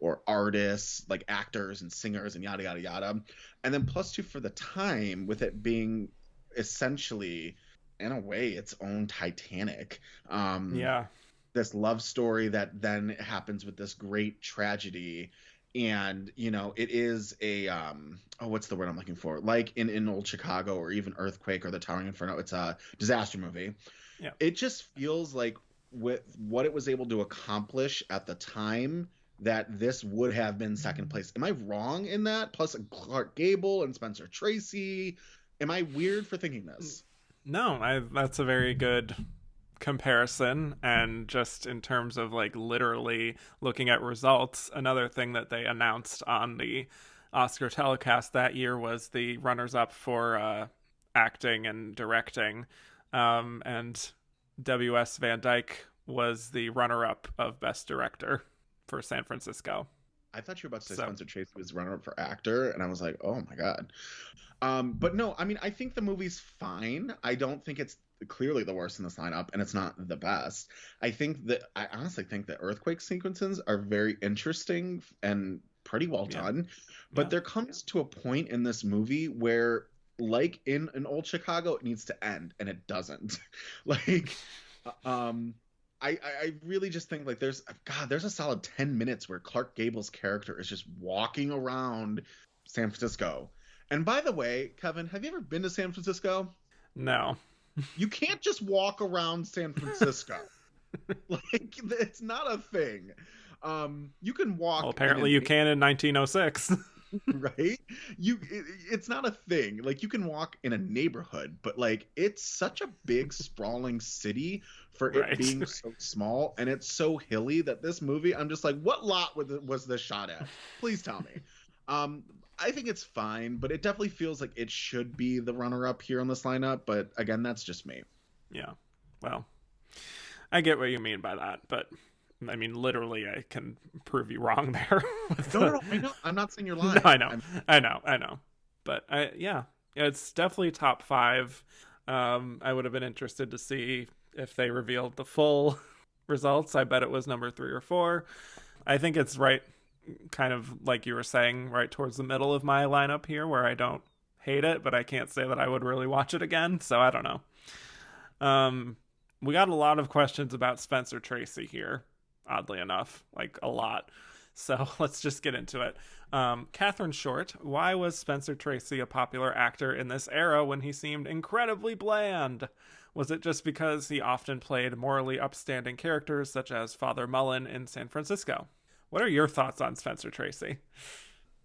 or artists, like actors and singers and yada yada yada. And then plus two for the time, with it being essentially, in a way, its own Titanic. Yeah. This love story that then happens with this great tragedy. And it is a what's the word I'm looking for, like in Old Chicago or even Earthquake or The Towering Inferno, it's a disaster movie. Yeah. It just feels like with what it was able to accomplish at the time, that this would have been second place. Am I wrong in that? Plus Clark Gable and Spencer Tracy. Am I weird for thinking this? No, that's a very good comparison. And just in terms of like literally looking at results, another thing that they announced on the Oscar telecast that year was the runners-up for acting and directing, and W.S. Van Dyke was the runner-up of Best Director for San Francisco. I thought you were about to say Spencer Tracy was runner-up for actor, and I was like, oh my god. But no, I mean, I think the movie's fine. I don't think it's clearly the worst in this lineup, and it's not the best. I honestly think the earthquake sequences are very interesting and pretty well done. But there comes to a point in this movie where, like in an Old Chicago, it needs to end, and it doesn't. Like, I really just think like there's a solid 10 minutes where Clark Gable's character is just walking around San Francisco. And by the way, Kevin, have you ever been to San Francisco? No. You can't just walk around San Francisco. Like, it's not a thing. You can walk. Well, apparently you can in 1906. Right? It's not a thing. Like, you can walk in a neighborhood, but like it's such a big sprawling city for it being so small, and it's so hilly that this movie, I'm just like, what lot was this shot at? Please tell me. I think it's fine, but it definitely feels like it should be the runner-up here on this lineup. But again, that's just me. Yeah. Well, I get what you mean by that, but I mean, literally, I can prove you wrong there. No, I know. I'm not saying you're lying. No, I know. But it's definitely top 5. I would have been interested to see if they revealed the full results. I bet it was number 3 or 4. I think it's right, kind of like you were saying, right towards the middle of my lineup here, where I don't hate it, but I can't say that I would really watch it again. So I don't know. We got a lot of questions about Spencer Tracy here, oddly enough, like a lot. So let's just get into it. Catherine Short, why was Spencer Tracy a popular actor in this era when he seemed incredibly bland? Was it just because he often played morally upstanding characters such as Father Mullen in San Francisco? What are your thoughts on Spencer Tracy?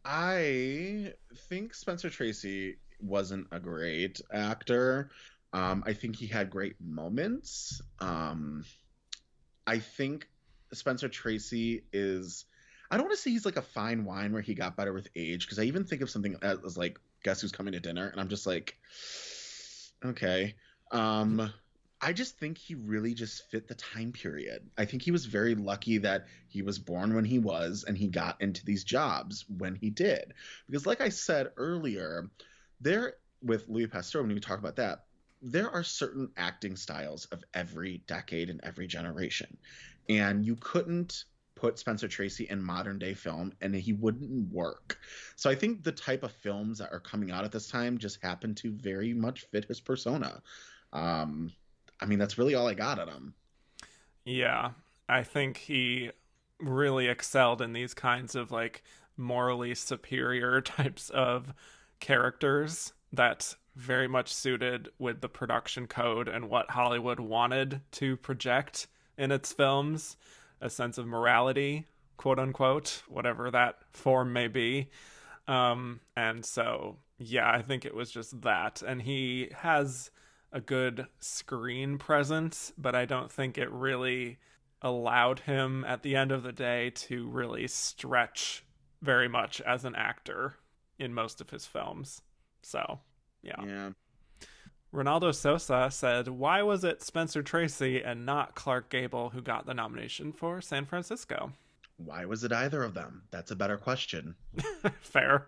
I think Spencer Tracy wasn't a great actor. I think he had great moments. I think Spencer Tracy is, I don't want to say he's like a fine wine where he got better with age, because I even think of something as like Guess Who's Coming to Dinner, and I'm just like, okay. I just think he really just fit the time period. I think he was very lucky that he was born when he was, and he got into these jobs when he did. Because like I said earlier, there with Louis Pasteur, when we talk about that, there are certain acting styles of every decade and every generation. And you couldn't put Spencer Tracy in modern day film and he wouldn't work. So I think the type of films that are coming out at this time just happen to very much fit his persona. I mean, that's really all I got at him. Yeah, I think he really excelled in these kinds of like morally superior types of characters that very much suited with the production code and what Hollywood wanted to project in its films, a sense of morality, quote unquote, whatever that form may be. And so, yeah, I think it was just that. And he has a good screen presence, but I don't think it really allowed him at the end of the day to really stretch very much as an actor in most of his films. So, yeah. Ronaldo Sosa said, why was it Spencer Tracy and not Clark Gable who got the nomination for San Francisco? Why was it either of them? That's a better question. Fair.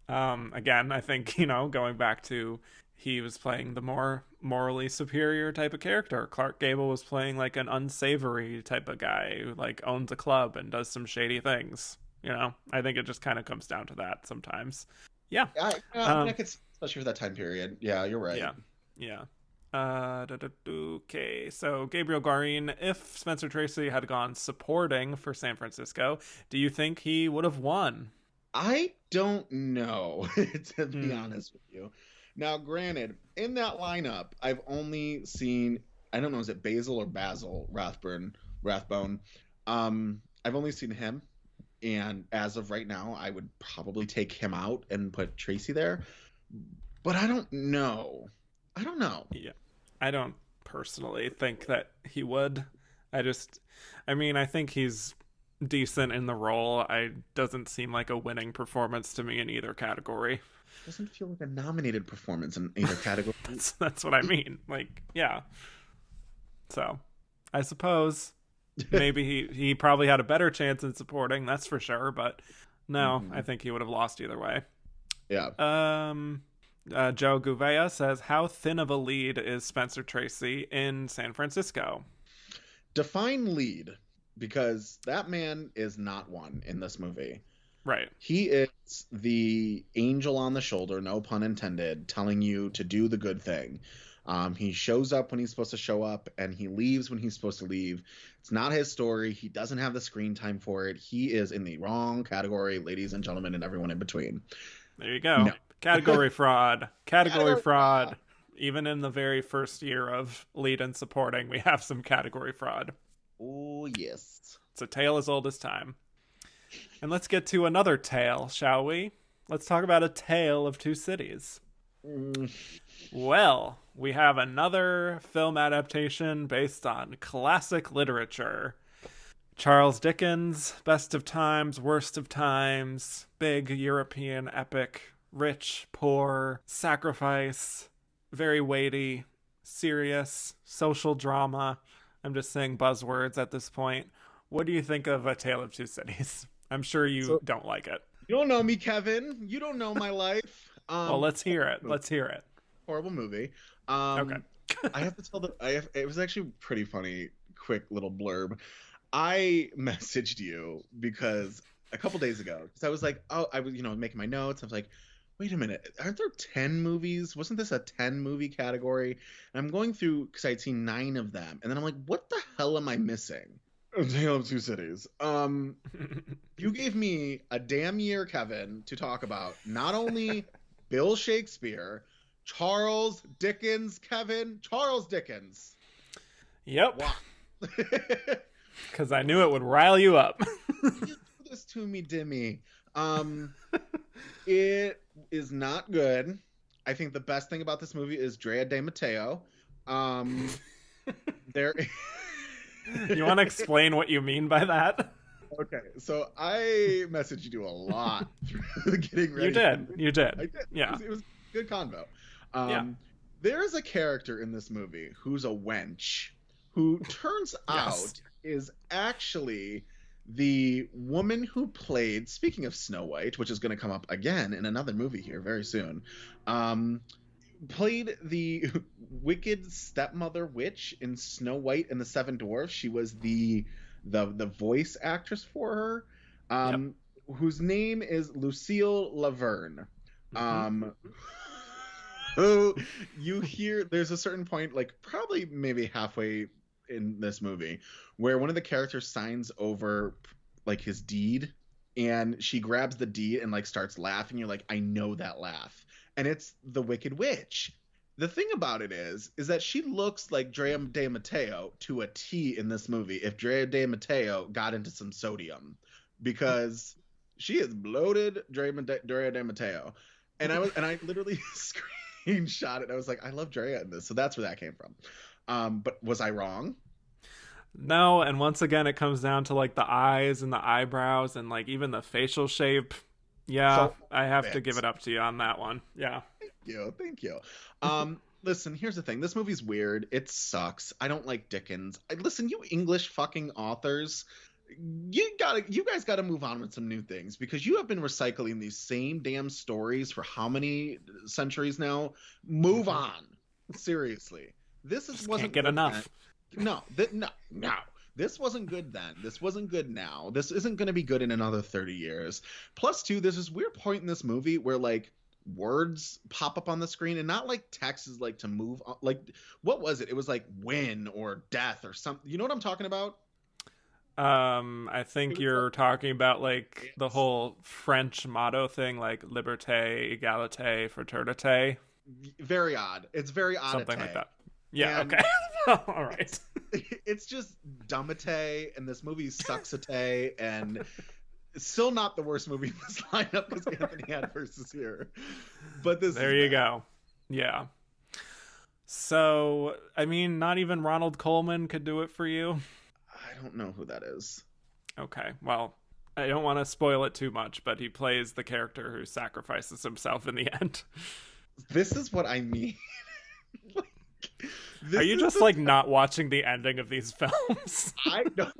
Again, I think, going back to he was playing the more morally superior type of character. Clark Gable was playing like an unsavory type of guy who like owns a club and does some shady things. I think it just kind of comes down to that sometimes. Yeah. I could, especially for that time period. Yeah, you're right. Yeah. Okay, so Gabriel Garin, if Spencer Tracy had gone supporting for San Francisco, do you think he would have won? I don't know, to be honest with you. Now, granted, in that lineup, I've only seen, I don't know, is it Basil or Basil Rathbone? I've only seen him, and as of right now, I would probably take him out and put Tracy there. But I don't know. Yeah, I don't personally think that he would. I think he's decent in the role. Doesn't seem like a winning performance to me in either category. Doesn't feel like a nominated performance in either category. That's what I mean. Like, yeah. So, I suppose maybe he probably had a better chance in supporting, that's for sure, but no, I think he would have lost either way. Yeah. Joe Gouveia says, how thin of a lead is Spencer Tracy in San Francisco? Define lead, because that man is not one in this movie. Right. He is the angel on the shoulder, no pun intended, telling you to do the good thing. He shows up when he's supposed to show up, and he leaves when he's supposed to leave. It's not his story. He doesn't have the screen time for it. He is in the wrong category, ladies and gentlemen, and everyone in between. There you go. No. Category fraud. Category fraud. Even in the very first year of lead and supporting, we have some category fraud. Oh, yes. It's a tale as old as time. And let's get to another tale, shall we? Let's talk about A Tale of Two Cities. Well, we have another film adaptation based on classic literature. Charles Dickens, Best of Times, Worst of Times, big European epic, rich, poor, sacrifice, very weighty, serious, social drama. I'm just saying buzzwords at this point. What do you think of A Tale of Two Cities? I'm sure you don't like it. You don't know me, Kevin. You don't know my life. Well, let's hear it. Let's hear it. Horrible movie. Okay. I have to tell it was actually pretty funny, quick little blurb. I messaged you because a couple days ago, because I was like, I was, making my notes. I was like, wait a minute, aren't there 10 movies? Wasn't this a 10 movie category? And I'm going through, because I'd seen 9 of them. And then I'm like, what the hell am I missing? A Tale of Two Cities. You gave me a damn year, Kevin, to talk about not only Bill Shakespeare, Charles Dickens, Kevin. Charles Dickens. Yep. Wow. Because I knew it would rile you up. You do this to me, Dimmy. It is not good. I think the best thing about this movie is Drea De Matteo. There. You want to explain what you mean by that? Okay, so I messaged you a lot through getting ready. You did. I did. Yeah. It was a good convo. Yeah. There is a character in this movie who's a wench who turns out is actually the woman who played, speaking of Snow White, which is going to come up again in another movie here very soon, played the wicked stepmother witch in Snow White and the Seven Dwarfs. She was the voice actress for her, whose name is Lucille Laverne. Who you hear, there's a certain point, like probably maybe halfway in this movie, where one of the characters signs over like his deed, and she grabs the deed and like starts laughing. You're like, I know that laugh. And it's the Wicked Witch. The thing about it is that she looks like Drea De Matteo to a T in this movie if Drea De Matteo got into some sodium, because she is bloated Drea De Matteo. And I literally screenshot it. I was like, I love Drea in this. So that's where that came from. But was I wrong? No, and once again, it comes down to like the eyes and the eyebrows and like even the facial shape. Yeah, so I have to give it up to you on that one. Yeah. Thank you. Listen, here's the thing. This movie's weird. It sucks. I don't like Dickens. Listen, you English fucking authors, you guys gotta move on with some new things, because you have been recycling these same damn stories for how many centuries now? Move on. Seriously. This Just wasn't can't get enough. No, no. This wasn't good then. This wasn't good now. This isn't going to be good in another 30 years. Plus, too, there's this weird point in this movie where, like, words pop up on the screen, and not like text is like to move on. Like, what was it? It was like win or death or something. You know what I'm talking about? I think you're talking about like the whole French motto thing, like liberté, égalité, fraternité. Very odd. It's very odd. Something like that. Yeah, And okay. All right. It's just dumbate, and this movie sucksate, and it's still not the worst movie in this lineup because Anthony Adverse is here. But there you go. Yeah. So, I mean, not even Ronald Colman could do it for you. I don't know who that is. Okay, well, I don't want to spoil it too much, but he plays the character who sacrifices himself in the end. This is what I mean. Are you just like not watching the ending of these films? I know.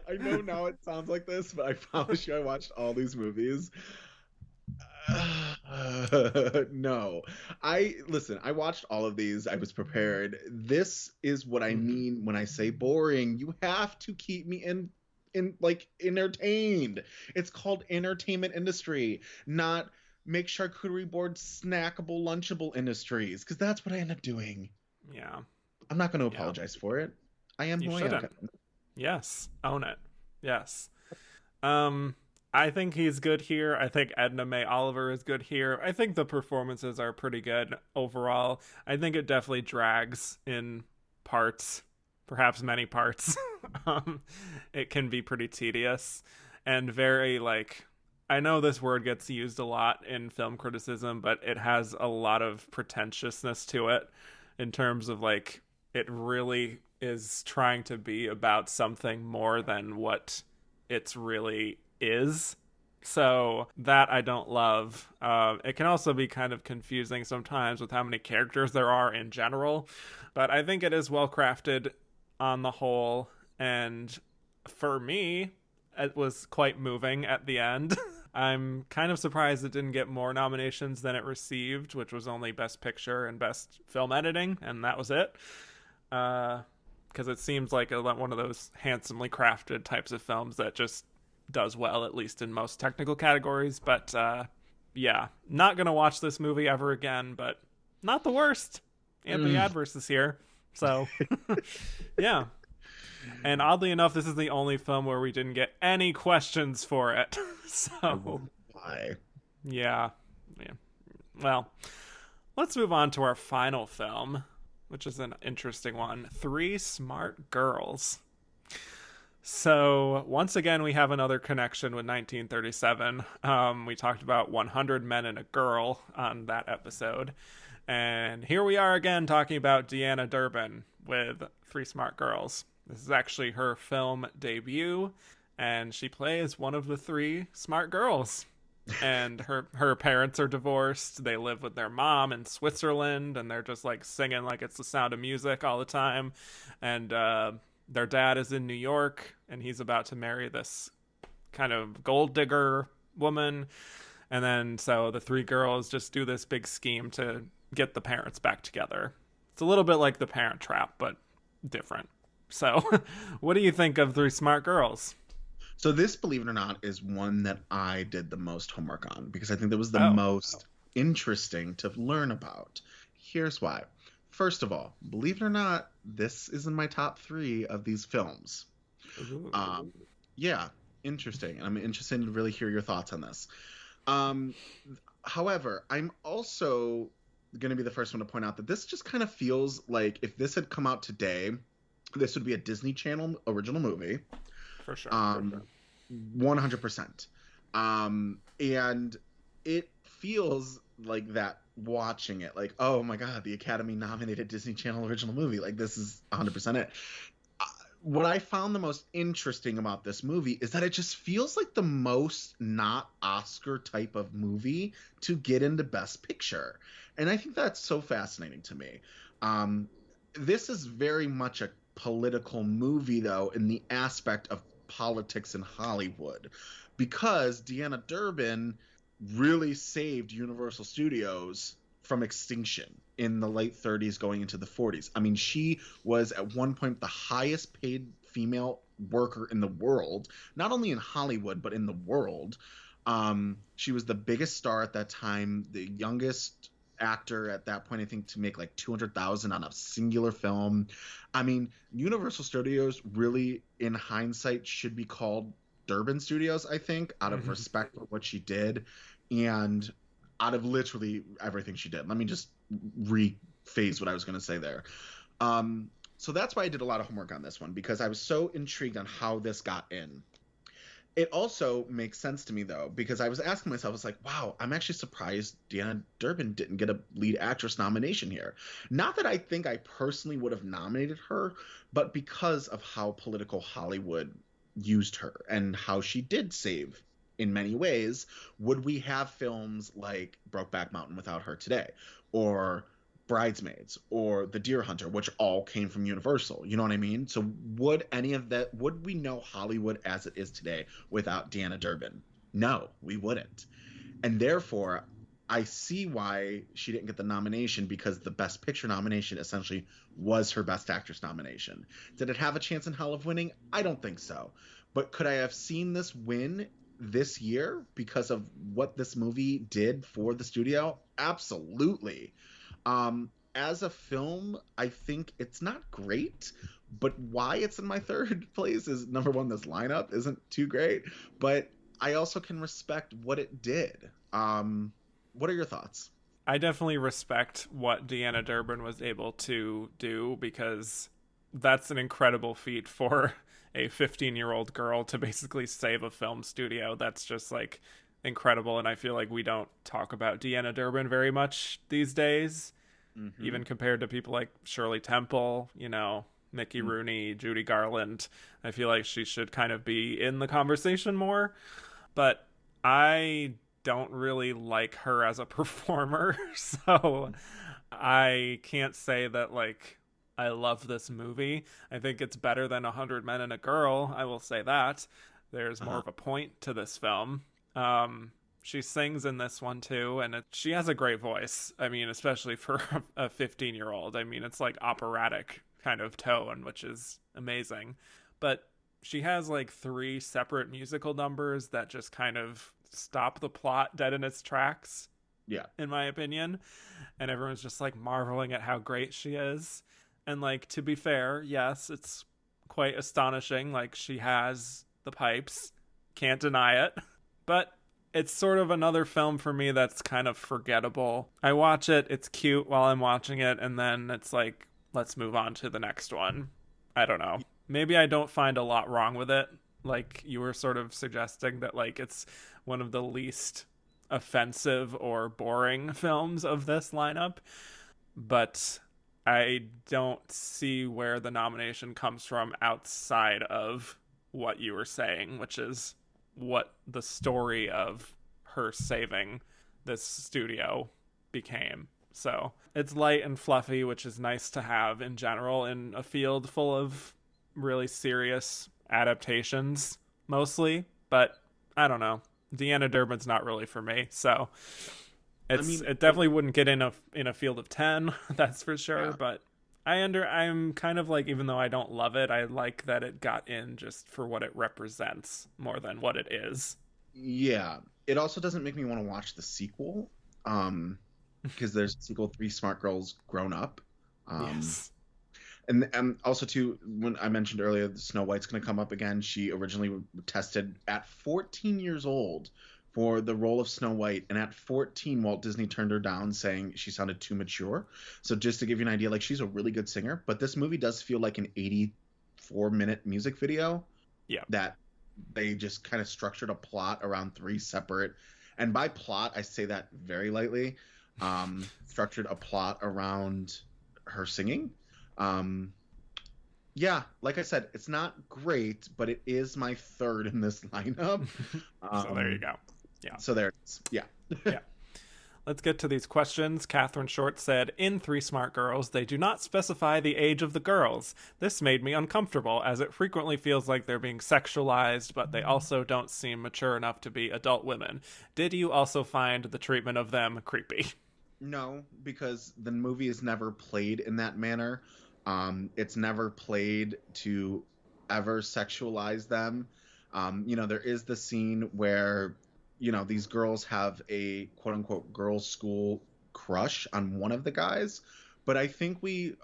I know now it sounds like this, but I promise you I watched all these movies. No. Listen, I watched all of these. I was prepared. This is what I mean when I say boring. You have to keep me in like entertained. It's called entertainment industry, not make charcuterie board snackable lunchable industries, because that's what I end up doing. Yeah. I'm not going to apologize for it. I am who I am. Yes, own it. Yes. I think he's good here. I think Edna May Oliver is good here. I think the performances are pretty good overall. I think it definitely drags in parts, perhaps many parts. It can be pretty tedious and very like, I know this word gets used a lot in film criticism, but it has a lot of pretentiousness to it in terms of like, it really is trying to be about something more than what it's really is. So that I don't love. It can also be kind of confusing sometimes with how many characters there are in general, but I think it is well crafted on the whole, and for me it was quite moving at the end. I'm kind of surprised it didn't get more nominations than it received, which was only Best Picture and Best Film Editing, and that was it. Because it seems like one of those handsomely crafted types of films that just does well, at least in most technical categories. But yeah, not gonna watch this movie ever again, but not the worst. Anthony Adverse is here, so yeah. And oddly enough, this is the only film where we didn't get any questions for it. So why? Yeah. Well, let's move on to our final film, which is an interesting one. 3 Smart Girls. So once again, we have another connection with 1937. We talked about 100 Men and a Girl on that episode. And here we are again talking about Deanna Durbin with 3 Smart Girls. This is actually her film debut, and she plays one of the 3 smart girls. And her parents are divorced. They live with their mom in Switzerland, and they're just like singing like it's The Sound of Music all the time. And their dad is in New York, and he's about to marry this kind of gold digger woman. And then so the 3 girls just do this big scheme to get the parents back together. It's a little bit like The Parent Trap, but different. So what do you think of 3 Smart Girls? So this, believe it or not, is one that I did the most homework on, because I think that was the most interesting to learn about. Here's why. First of all, believe it or not, this is in my top 3 of these films. Yeah, interesting. And I'm interested to really hear your thoughts on this. However, I'm also going to be the first one to point out that this just kind of feels like if this had come out today, this would be a Disney Channel original movie. For sure. 100%. And it feels like that watching it. Like, oh my God, the Academy nominated Disney Channel original movie. Like, this is 100% it. What I found the most interesting about this movie is that it just feels like the most not Oscar type of movie to get into Best Picture. And I think that's so fascinating to me. This is very much a political movie, though, in the aspect of politics in Hollywood, because Deanna Durbin really saved Universal Studios from extinction in the late 30s going into the 40s. I mean, she was at one point the highest paid female worker in the world, not only in Hollywood, but in the world. She was the biggest star at that time, the youngest actor at that point, I think, to make like $200,000 on a singular film. I mean, Universal Studios really, in hindsight, should be called Durbin Studios, I think, out of respect for what she did and out of literally everything she did. Let me just rephrase what I was going to say there. So that's why I did a lot of homework on this one, because I was so intrigued on how this got in. It also makes sense to me, though, because I was asking myself, I was like, wow, I'm actually surprised Deanna Durbin didn't get a lead actress nomination here. Not that I think I personally would have nominated her, but because of how political Hollywood used her and how she did save in many ways. Would we have films like Brokeback Mountain without her today, or Bridesmaids, or The Deer Hunter, which all came from Universal? You know what I mean? So would any of that, would we know Hollywood as it is today without Deanna Durbin? No, we wouldn't. And therefore, I see why she didn't get the nomination, because the Best Picture nomination essentially was her Best Actress nomination. Did it have a chance in hell of winning? I don't think so. But could I have seen this win this year because of what this movie did for the studio? Absolutely. As a film, I think it's not great, but why it's in my third place is, number one, this lineup isn't too great, but I also can respect what it did. What are your thoughts? I definitely respect what Deanna Durbin was able to do, because that's an incredible feat for a 15-year-old girl to basically save a film studio. That's just like incredible. And I feel like we don't talk about Deanna Durbin very much these days, even compared to people like Shirley Temple, you know, Mickey Rooney, Judy Garland. I feel like she should kind of be in the conversation more, but I don't really like her as a performer. So I can't say that like I love this movie. I think it's better than 100 Men and a Girl. I will say that. There's more of a point to this film. She sings in this one too, and she has a great voice. I mean, especially for a 15-year-old. I mean, it's like operatic kind of tone, which is amazing. But she has like 3 separate musical numbers that just kind of stop the plot dead in its tracks. Yeah. In my opinion. And everyone's just like marveling at how great she is. And like, to be fair, yes, it's quite astonishing. Like, she has the pipes. Can't deny it. But it's sort of another film for me that's kind of forgettable. I watch it, it's cute while I'm watching it, and then it's like, let's move on to the next one. I don't know. Maybe I don't find a lot wrong with it. Like you were sort of suggesting that like it's one of the least offensive or boring films of this lineup. But I don't see where the nomination comes from outside of what you were saying, which is what the story of her saving this studio became. So it's light and fluffy, which is nice to have in general in a field full of really serious adaptations mostly. But I don't know. Deanna Durbin's not really for me. So it definitely wouldn't get in a field of 10, that's for sure. Yeah. But I'm kind of like, even though I don't love it, I like that it got in just for what it represents more than what it is. Yeah. It also doesn't make me want to watch the sequel, because there's sequel 3, Smart Girls Grown Up. Yes. And also, too, when I mentioned earlier, Snow White's going to come up again. She originally tested at 14 years old for the role of Snow White, and at 14 Walt Disney turned her down, saying she sounded too mature. So just to give you an idea, like, she's a really good singer, but this movie does feel like an 84-minute music video. Yeah, that they just kind of structured a plot around 3 separate, and by plot I say that very lightly, structured a plot around her singing. Yeah, like I said, it's not great, but it is my third in this lineup. So there you go. Yeah. So there it is. Yeah. Yeah. Let's get to these questions. Catherine Short said, in Three Smart Girls, they do not specify the age of the girls. This made me uncomfortable, as it frequently feels like they're being sexualized, but they also don't seem mature enough to be adult women. Did you also find the treatment of them creepy? No, because the movie is never played in that manner. It's never played to ever sexualize them. There is the scene where, these girls have a quote unquote girls' school crush on one of the guys. But I think when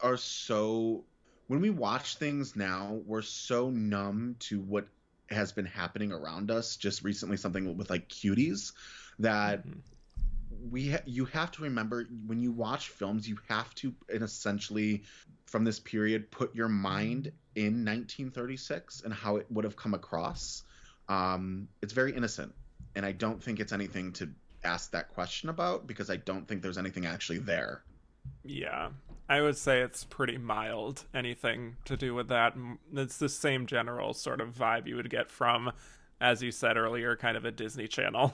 we watch things now, we're so numb to what has been happening around us. Just recently, something with like cuties, that you have to remember, when you watch films, you have to, and essentially from this period, put your mind in 1936 and how it would have come across. It's very innocent, and I don't think it's anything to ask that question about, because I don't think there's anything actually there. Yeah, I would say it's pretty mild. Anything to do with that. It's the same general sort of vibe you would get from, as you said earlier, kind of a Disney Channel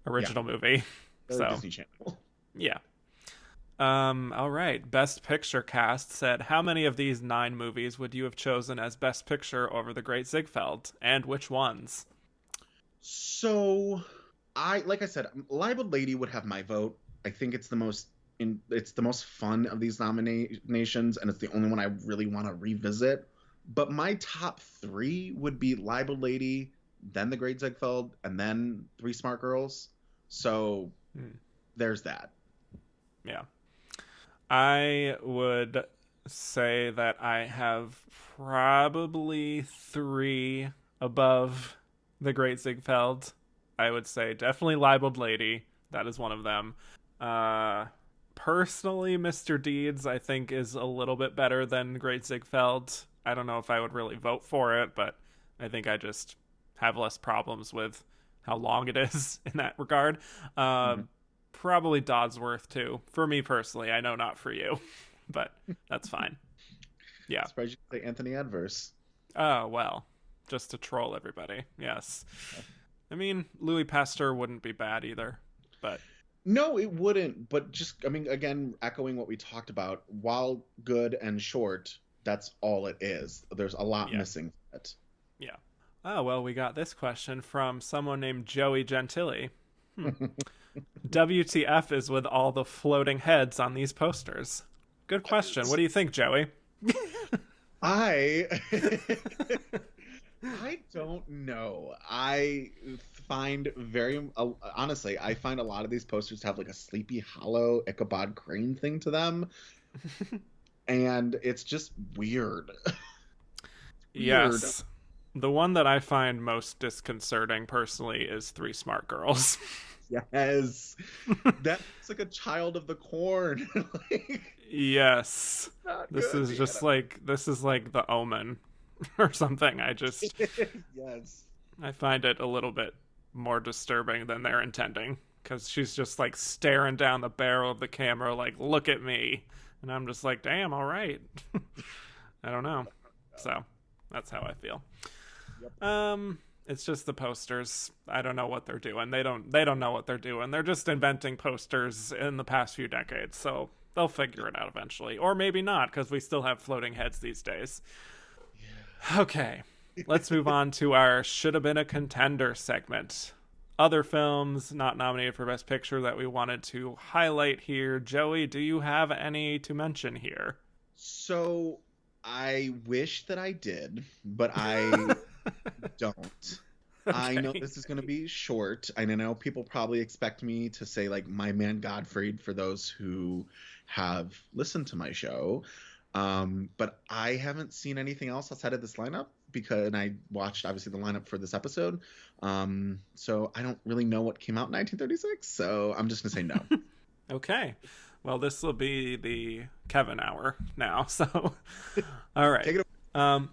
original movie. So Disney Channel. Yeah. All right. Best Picture cast said, how many of these 9 movies would you have chosen as Best Picture over The Great Ziegfeld, and which ones? So, like I said, Libeled Lady would have my vote. I think it's the most fun of these nominations, and it's the only one I really want to revisit. But my top 3 would be Libeled Lady, then The Great Ziegfeld, and then Three Smart Girls. So there's that. Yeah. I would say that I have probably 3 above The Great Ziegfeld. I would say definitely Libeled Lady. That is one of them. Personally, Mr. Deeds, I think, is a little bit better than Great Ziegfeld. I don't know if I would really vote for it, but I think I just have less problems with how long it is in that regard. Probably Dodsworth too, for me personally. I know not for you, but that's fine. Yeah. I'm surprised you say Anthony Adverse. Oh, well, just to troll everybody. Yes. I mean, Louis Pasteur wouldn't be bad either, but no, it wouldn't. But just, again, echoing what we talked about, while good and short, that's all it is. There's a lot missing from it. Yeah. Oh, well, we got this question from someone named Joey Gentile. WTF is with all the floating heads on these posters? Good question. What do you think, Joey? I don't know. I find honestly, I find a lot of these posters have like a Sleepy Hollow Ichabod Crane thing to them. And it's just weird. Yes. The one that I find most disconcerting personally is Three Smart Girls. Yes. That's like a Child of the Corn. Yes. This is just like The Omen or something. Yes. I find it a little bit more disturbing than they're intending, because she's just like staring down the barrel of the camera like, look at me. And I'm just like, damn, all right. I don't know. So that's how I feel. Yep. It's just the posters. I don't know what they're doing. They don't know what they're doing. They're just inventing posters in the past few decades. So they'll figure it out eventually. Or maybe not, because we still have floating heads these days. Yeah. Okay. Let's move on to our Should Have Been a Contender segment. Other films not nominated for Best Picture that we wanted to highlight here. Joey, do you have any to mention here? So I wish that I did, but I don't. Okay. I know this is going to be short. I know people probably expect me to say like My Man Godfrey for those who have listened to my show. But I haven't seen anything else outside of this lineup, and I watched obviously the lineup for this episode. So I don't really know what came out in 1936. So I'm just going to say no. Okay. Well, this will be the Kevin hour now. So, all right. Take it away.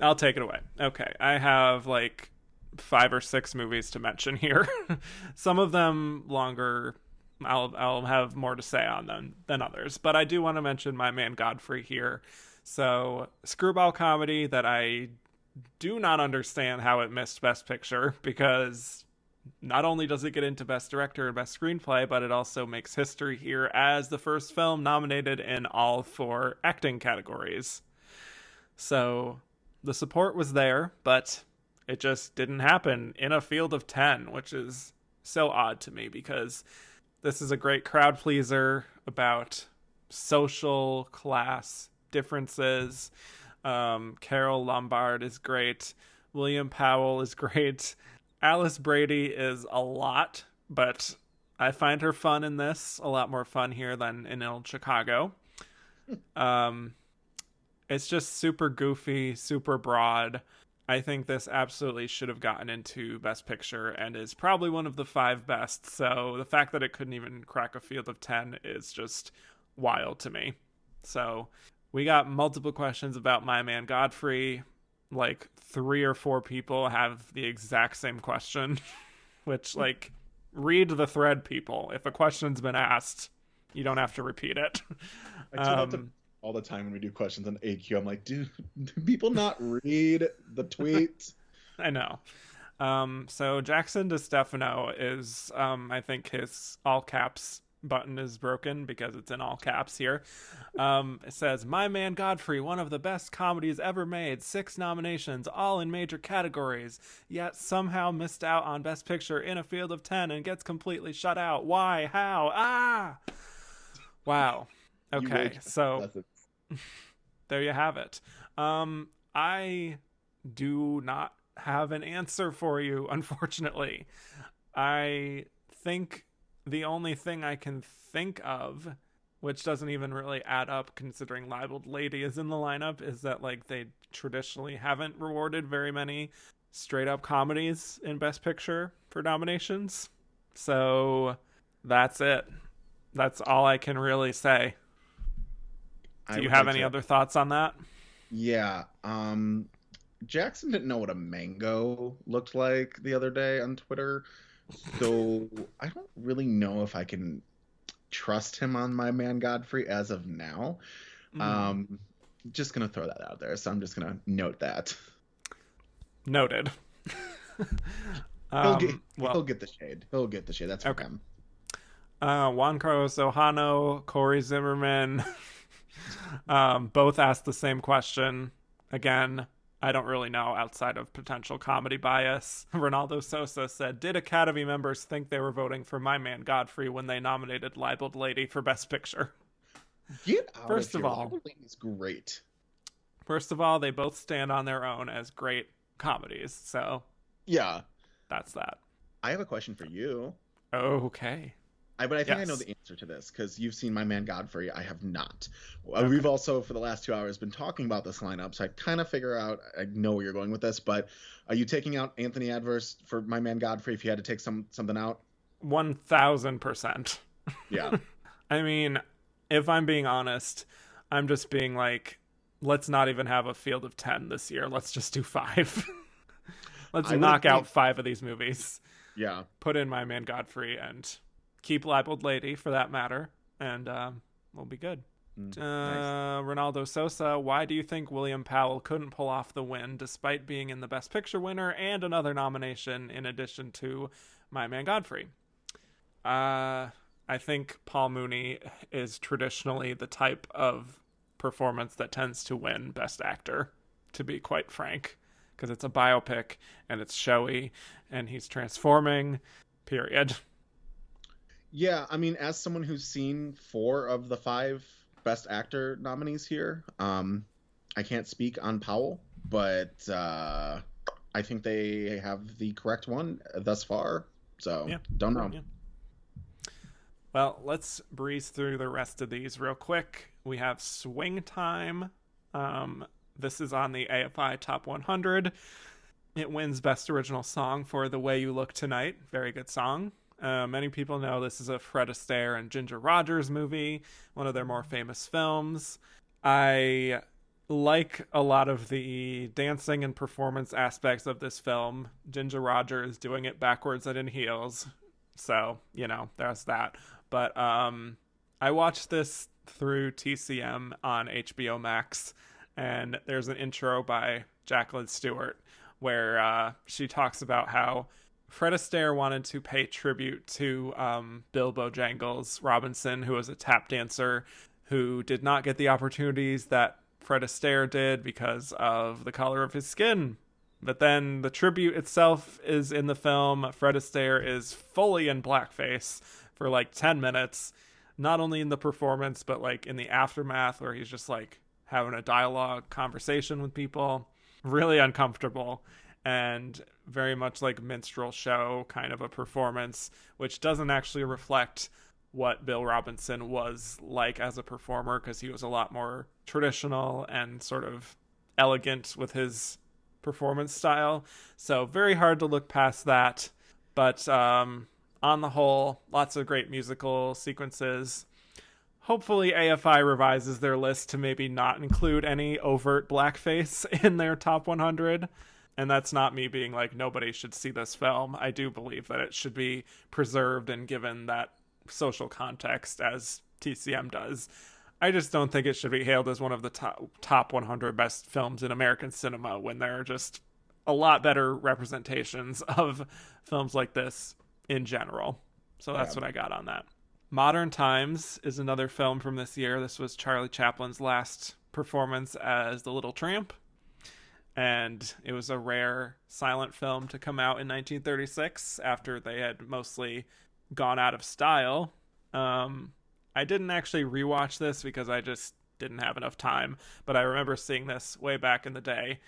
I'll take it away. Okay. I have like 5 or 6 movies to mention here. Some of them longer. I'll have more to say on them than others, but I do want to mention My Man Godfrey here. So, screwball comedy that I do not understand how it missed Best Picture, because not only does it get into Best Director and Best Screenplay, but it also makes history here as the first film nominated in all 4 acting categories. So the support was there, but it just didn't happen in a field of 10, which is so odd to me because this is a great crowd pleaser about social class differences. Carol Lombard is great. William Powell is great. Alice Brady is a lot, but I find her fun in this, a lot more fun here than in Old Chicago. It's just super goofy, super broad. I think this absolutely should have gotten into Best Picture and is probably one of the 5 best. So the fact that it couldn't even crack a field of 10 is just wild to me. So we got multiple questions about My Man Godfrey. Like 3 or 4 people have the exact same question, which, like, read the thread, people. If a question's been asked, you don't have to repeat it. I tell that to all the time when we do questions on AQ. I'm like, do people not read the tweets? I know. So Jackson DeStefano is, I think his all caps button is broken because it's in all caps here. It says, My Man Godfrey, one of the best comedies ever made, 6 nominations, all in major categories, yet somehow missed out on Best Picture in a field of 10 and gets completely shut out. Why? How? Ah! Wow. Okay, so there you have it. I do not have an answer for you, unfortunately. I think the only thing I can think of, which doesn't even really add up considering Libeled Lady is in the lineup, is that, like, they traditionally haven't rewarded very many straight up comedies in Best Picture for nominations. So that's it. That's all I can really say. Do you have any other thoughts on that? Yeah. Jackson didn't know what a mango looked like the other day on Twitter. So I don't really know if I can trust him on My Man Godfrey as of now. Just going to throw that out there. So I'm just going to note that. Noted. He'll get the shade. He'll get the shade. That's okay. Him. Juan Carlos Ojano, Corey Zimmerman, both asked the same question. Again, I don't really know outside of potential comedy bias. Ronaldo Sosa said, did Academy members think they were voting for My Man Godfrey when they nominated Libeled Lady for Best Picture? Get out First of all, Libeled Lady's great. First of all, they both stand on their own as great comedies. So yeah, that's that. I have a question for you. Okay. But I think I know the answer to this because you've seen My Man Godfrey. I have not. Okay. We've also, for the last 2 hours, been talking about this lineup, so I kind of figure out, I know where you're going with this, but are you taking out Anthony Adverse for My Man Godfrey if you had to take something out? 1,000%. Yeah. I mean, if I'm being honest, I'm just being like, let's not even have a field of 10 this year. Let's just do 5. Let's knock out 5 of these movies. Yeah. Put in My Man Godfrey and keep Libeled Lady for that matter, and we'll be good. Nice. Ronaldo Sosa, why do you think William Powell couldn't pull off the win despite being in the Best Picture winner and another nomination in addition to My Man Godfrey? I think Paul Mooney is traditionally the type of performance that tends to win Best Actor, to be quite frank, because it's a biopic and it's showy and he's transforming, period. Yeah, I mean, as someone who's seen 4 of the 5 Best Actor nominees here, I can't speak on Powell, but I think they have the correct one thus far, so don't know. Yeah. Well, let's breeze through the rest of these real quick. We have Swing Time. This is on the AFI Top 100. It wins Best Original Song for The Way You Look Tonight. Very good song. Many people know this is a Fred Astaire and Ginger Rogers movie, one of their more famous films. I like a lot of the dancing and performance aspects of this film. Ginger Rogers doing it backwards and in heels. So, there's that. But I watched this through TCM on HBO Max, and there's an intro by Jacqueline Stewart where she talks about how Fred Astaire wanted to pay tribute to Bill Bojangles Robinson, who was a tap dancer who did not get the opportunities that Fred Astaire did because of the color of his skin. But then the tribute itself is in the film. Fred Astaire is fully in blackface for like 10 minutes, not only in the performance, but like in the aftermath where he's just like having a dialogue conversation with people. Really uncomfortable and very much like minstrel show kind of a performance, which doesn't actually reflect what Bill Robinson was like as a performer, because he was a lot more traditional and sort of elegant with his performance style. So very hard to look past that. But on the whole, lots of great musical sequences. Hopefully AFI revises their list to maybe not include any overt blackface in their top 100. And that's not me being like, nobody should see this film. I do believe that it should be preserved and given that social context as TCM does. I just don't think it should be hailed as one of the top 100 best films in American cinema when there are just a lot better representations of films like this in general. So that's what I got on that. Modern Times is another film from this year. This was Charlie Chaplin's last performance as the Little Tramp. And it was a rare silent film to come out in 1936 after they had mostly gone out of style. I didn't actually rewatch this because I just didn't have enough time, but I remember seeing this way back in the day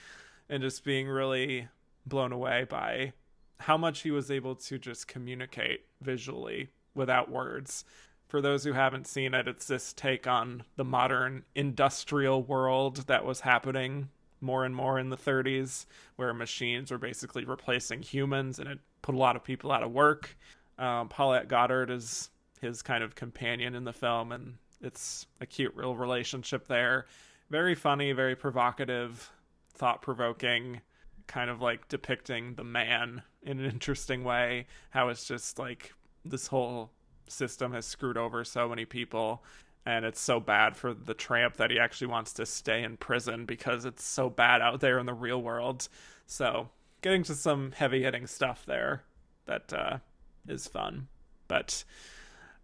and just being really blown away by how much he was able to just communicate visually without words. For those who haven't seen it, it's this take on the modern industrial world that was happening more and more in the 30s, where machines were basically replacing humans, and it put a lot of people out of work. Paulette Goddard is his kind of companion in the film, and it's a cute real relationship there. Very funny, very provocative, thought-provoking, kind of like depicting the man in an interesting way, how it's just like this whole system has screwed over so many people, and it's so bad for the tramp that he actually wants to stay in prison because it's so bad out there in the real world. So getting to some heavy-hitting stuff there that is fun. But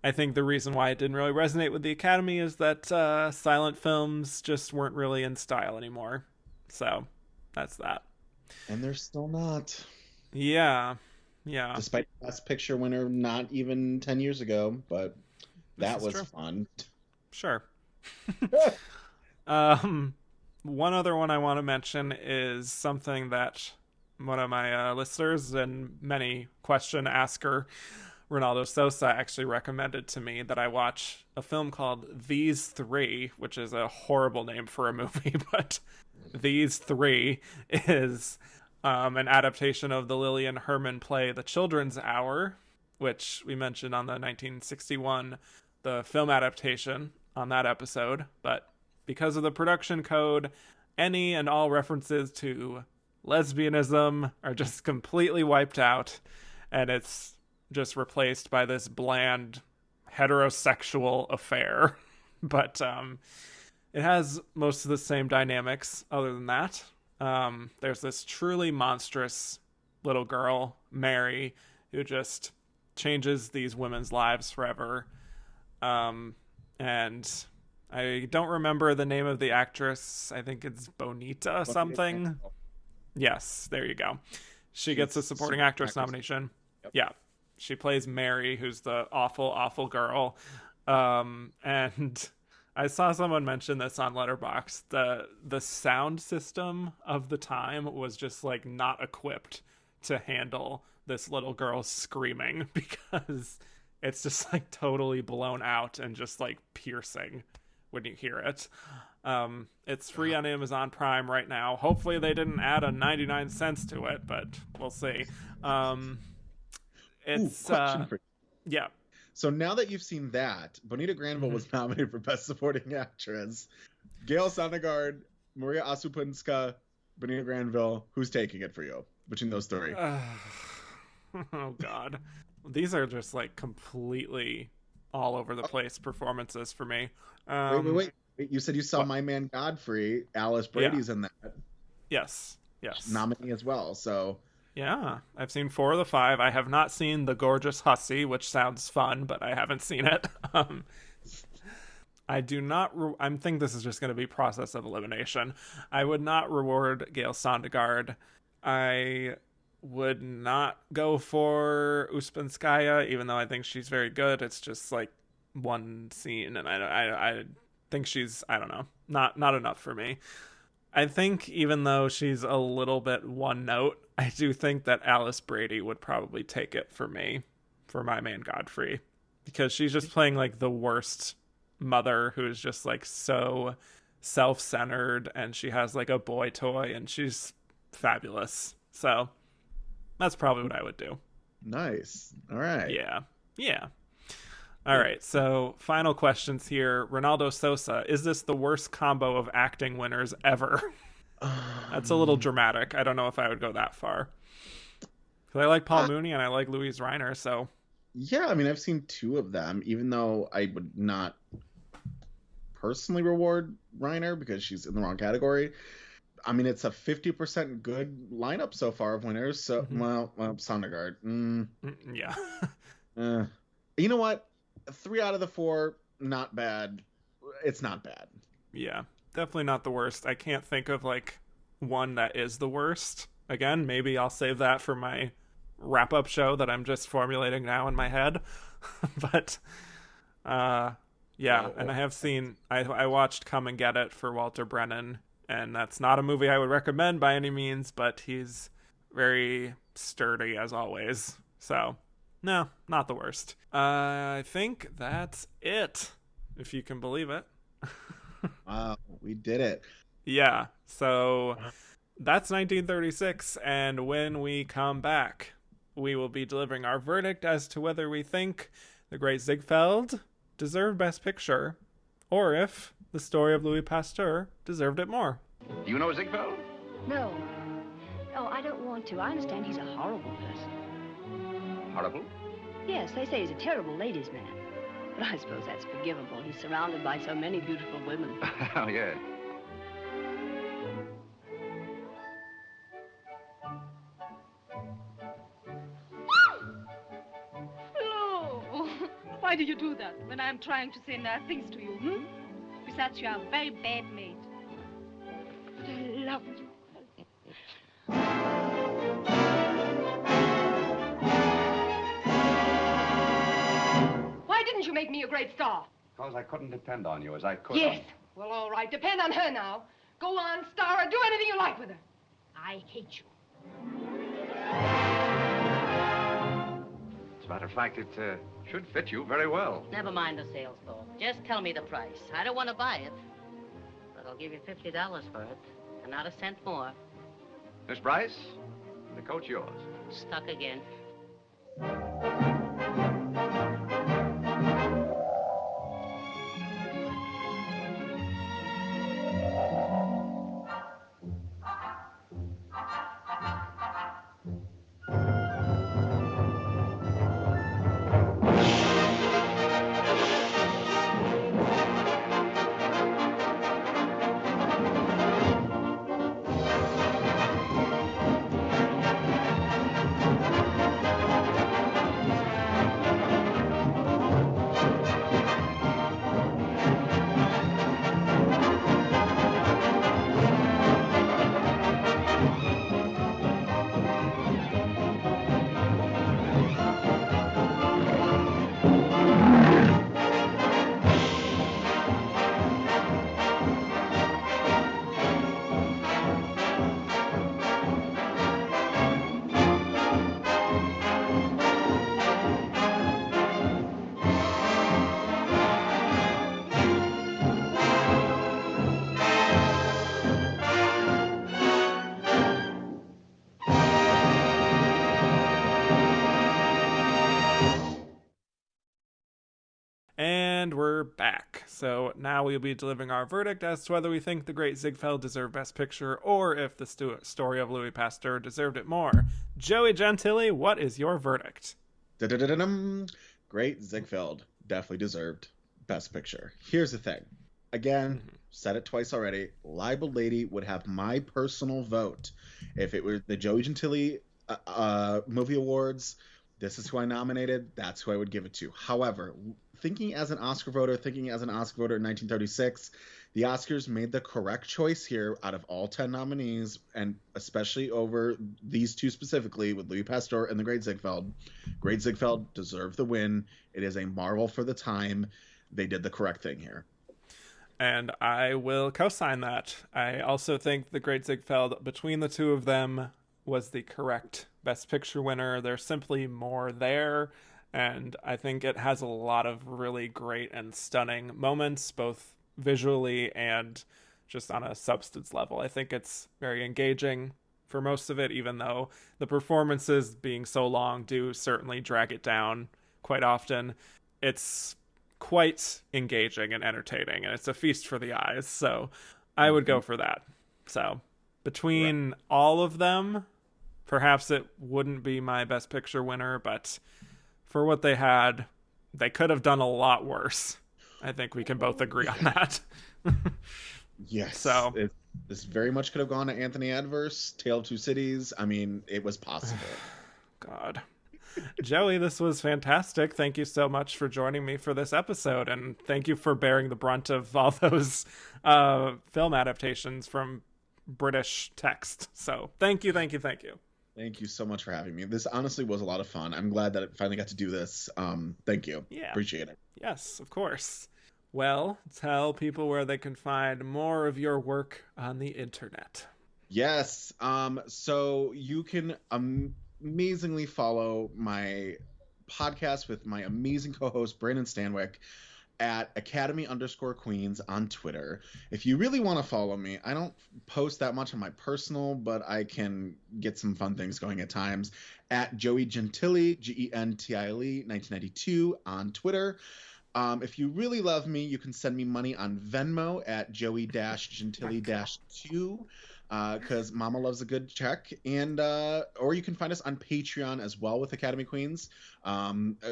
I think the reason why it didn't really resonate with the Academy is that silent films just weren't really in style anymore. So that's that. And they're still not. Yeah. Despite Best Picture winner not even 10 years ago, but that was fun. Sure. One other one I want to mention is something that one of my listeners and many question asker, Ronaldo Sosa, actually recommended to me that I watch a film called These Three, which is a horrible name for a movie, but These Three is an adaptation of the Lillian Herman play The Children's Hour, which we mentioned on the 1961, the film adaptation on that episode. But because of the production code, any and all references to lesbianism are just completely wiped out, and it's just replaced by this bland heterosexual affair. But it has most of the same dynamics other than that. There's this truly monstrous little girl, Mary, who just changes these women's lives forever. And I don't remember the name of the actress. I think it's Bonita something. Yes, there you go. She gets a supporting actress nomination. Yep. Yeah. She plays Mary, who's the awful, awful girl. And I saw someone mention this on Letterboxd. The sound system of the time was just like not equipped to handle this little girl screaming, because it's just like totally blown out and just like piercing when you hear it. It's free on Amazon Prime right now. Hopefully they didn't add a 99 cents to it, but we'll see. It's yeah. So now that you've seen that, Bonita Granville was nominated for Best Supporting Actress. Gail Sonnegaard, Maria Asupunska, Bonita Granville. Who's taking it for you between those three? Oh God, these are just like completely all over the place performances for me. Wait. You said you saw My Man Godfrey. Alice Brady's in that. Yes. Nominee as well. So Yeah, I've seen 4 of the 5. I have not seen The Gorgeous Hussy, which sounds fun, but I haven't seen it. I do not. I think this is just going to be process of elimination. I would not reward Gail Sondergaard. I would not go for Uspenskaya, even though I think she's very good. It's just like one scene, and I think she's, I don't know, not enough for me. I think even though she's a little bit one note, I do think that Alice Brady would probably take it for me, for My Man Godfrey, because she's just playing like the worst mother who's just like so self-centered, and she has like a boy toy, and she's fabulous. So that's probably what I would do. Nice. All right. Yeah. All right, so final questions here. Ronaldo Sosa, is this the worst combo of acting winners ever? That's a little dramatic. I don't know if I would go that far. Because I like Paul Mooney and I like Louise Reiner, so... Yeah, I mean, I've seen 2 of them, even though I would not personally reward Reiner because she's in the wrong category. I mean, it's a 50% good lineup so far of winners, so, well, Sondergaard. Yeah. You know what? 3 out of the 4, not bad. It's not bad. Yeah, definitely not the worst. I can't think of like one that is the worst. Again, maybe I'll save that for my wrap-up show that I'm just formulating now in my head. But yeah, and I have seen, I watched Come and Get It for Walter Brennan, and that's not a movie I would recommend by any means, but he's very sturdy as always. So no, not the worst. I think that's it, if you can believe it. Wow, we did it. Yeah, so that's 1936, and when we come back, we will be delivering our verdict as to whether we think The Great Ziegfeld deserved Best Picture, or if The Story of Louis Pasteur deserved it more. Do you know Ziegfeld? No. Oh, I don't want to. I understand he's a horrible person. Horrible? Yes, they say he's a terrible ladies' man. But I suppose that's forgivable. He's surrounded by so many beautiful women. Oh, yeah. Hello. Why do you do that when I'm trying to say nice things to you, Besides, you are a very bad maid. But I love you. Why didn't you make me a great star? Because I couldn't depend on you as I could. Yes. Well, all right. Depend on her now. Go on, star her. Do anything you like with her. I hate you. As a matter of fact, it should fit you very well. Never mind the sales talk. Just tell me the price. I don't want to buy it, but I'll give you $50 for it, and not a cent more. Miss Bryce, the coat's yours. Stuck again. And we're back. So now we'll be delivering our verdict as to whether we think The Great Ziegfeld deserved Best Picture or if The Story of Louis Pasteur deserved it more. Joey Gentile, what is your verdict? Great Ziegfeld definitely deserved Best Picture. Here's the thing. Again, said it twice already. Libel Lady would have my personal vote if it were the Joey Gentile movie awards, this is who I nominated, that's who I would give it to. However, thinking as an Oscar voter in 1936, the Oscars made the correct choice here out of all 10 nominees, and especially over these two specifically with Louis Pasteur and the Great Ziegfeld. Great Ziegfeld deserved the win. It is a marvel for the time. They did the correct thing here. And I will co-sign that. I also think the Great Ziegfeld, between the two of them, was the correct Best Picture winner. There's simply more there, and I think it has a lot of really great and stunning moments, both visually and just on a substance level. I think it's very engaging for most of it, even though the performances being so long do certainly drag it down quite often. It's quite engaging and entertaining, and it's a feast for the eyes, so I would go for that. So between all of them, perhaps it wouldn't be my Best Picture winner, but for what they had, they could have done a lot worse. I think we can both agree on that. Yes. So this very much could have gone to Anthony Adverse, Tale of Two Cities. I mean, it was possible. God. Joey, this was fantastic. Thank you so much for joining me for this episode, and thank you for bearing the brunt of all those film adaptations from British text. So thank you. Thank you so much for having me. This honestly was a lot of fun. I'm glad that I finally got to do this. Thank you. Yeah. Appreciate it. Yes, of course. Well, tell people where they can find more of your work on the internet. Yes. So you can amazingly follow my podcast with my amazing co-host, Brandon Stanwyck, at Academy_Queens on Twitter. If you really want to follow me, I don't post that much on my personal, but I can get some fun things going at times, at Joey Gentile, Gentile 1992 on Twitter. If you really love me, you can send me money on Venmo at Joey-Gentile-2. Because Mama loves a good check, and or you can find us on Patreon as well with Academy Queens.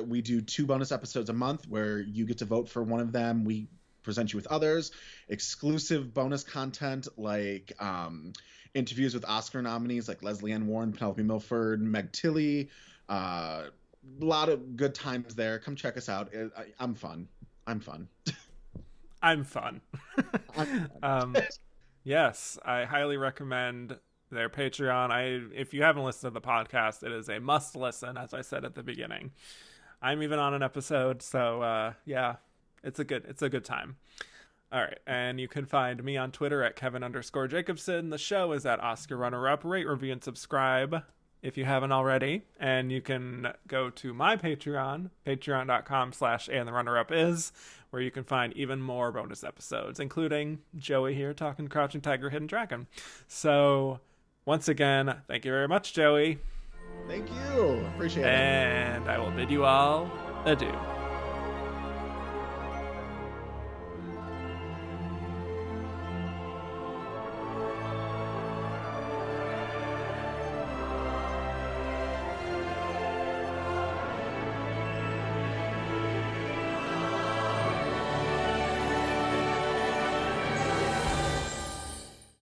We do 2 bonus episodes a month where you get to vote for one of them. We present you with others, exclusive bonus content like interviews with Oscar nominees like Leslie Ann Warren, Penelope Milford, Meg Tilly. A lot of good times there. Come check us out. I'm fun. I'm fun. Yes, I highly recommend their Patreon. If you haven't listened to the podcast, it is a must listen, as I said at the beginning. I'm even on an episode, so yeah, it's a good time. All right, and you can find me on Twitter at Kevin_Jacobson. The show is at Oscar Runner Up. Rate, review, and subscribe if you haven't already. And you can go to my Patreon, patreon.com/andtherunnerup where you can find even more bonus episodes, including Joey here talking Crouching Tiger, Hidden Dragon. So, once again, thank you very much, Joey. Thank you. Appreciate it. And I will bid you all adieu.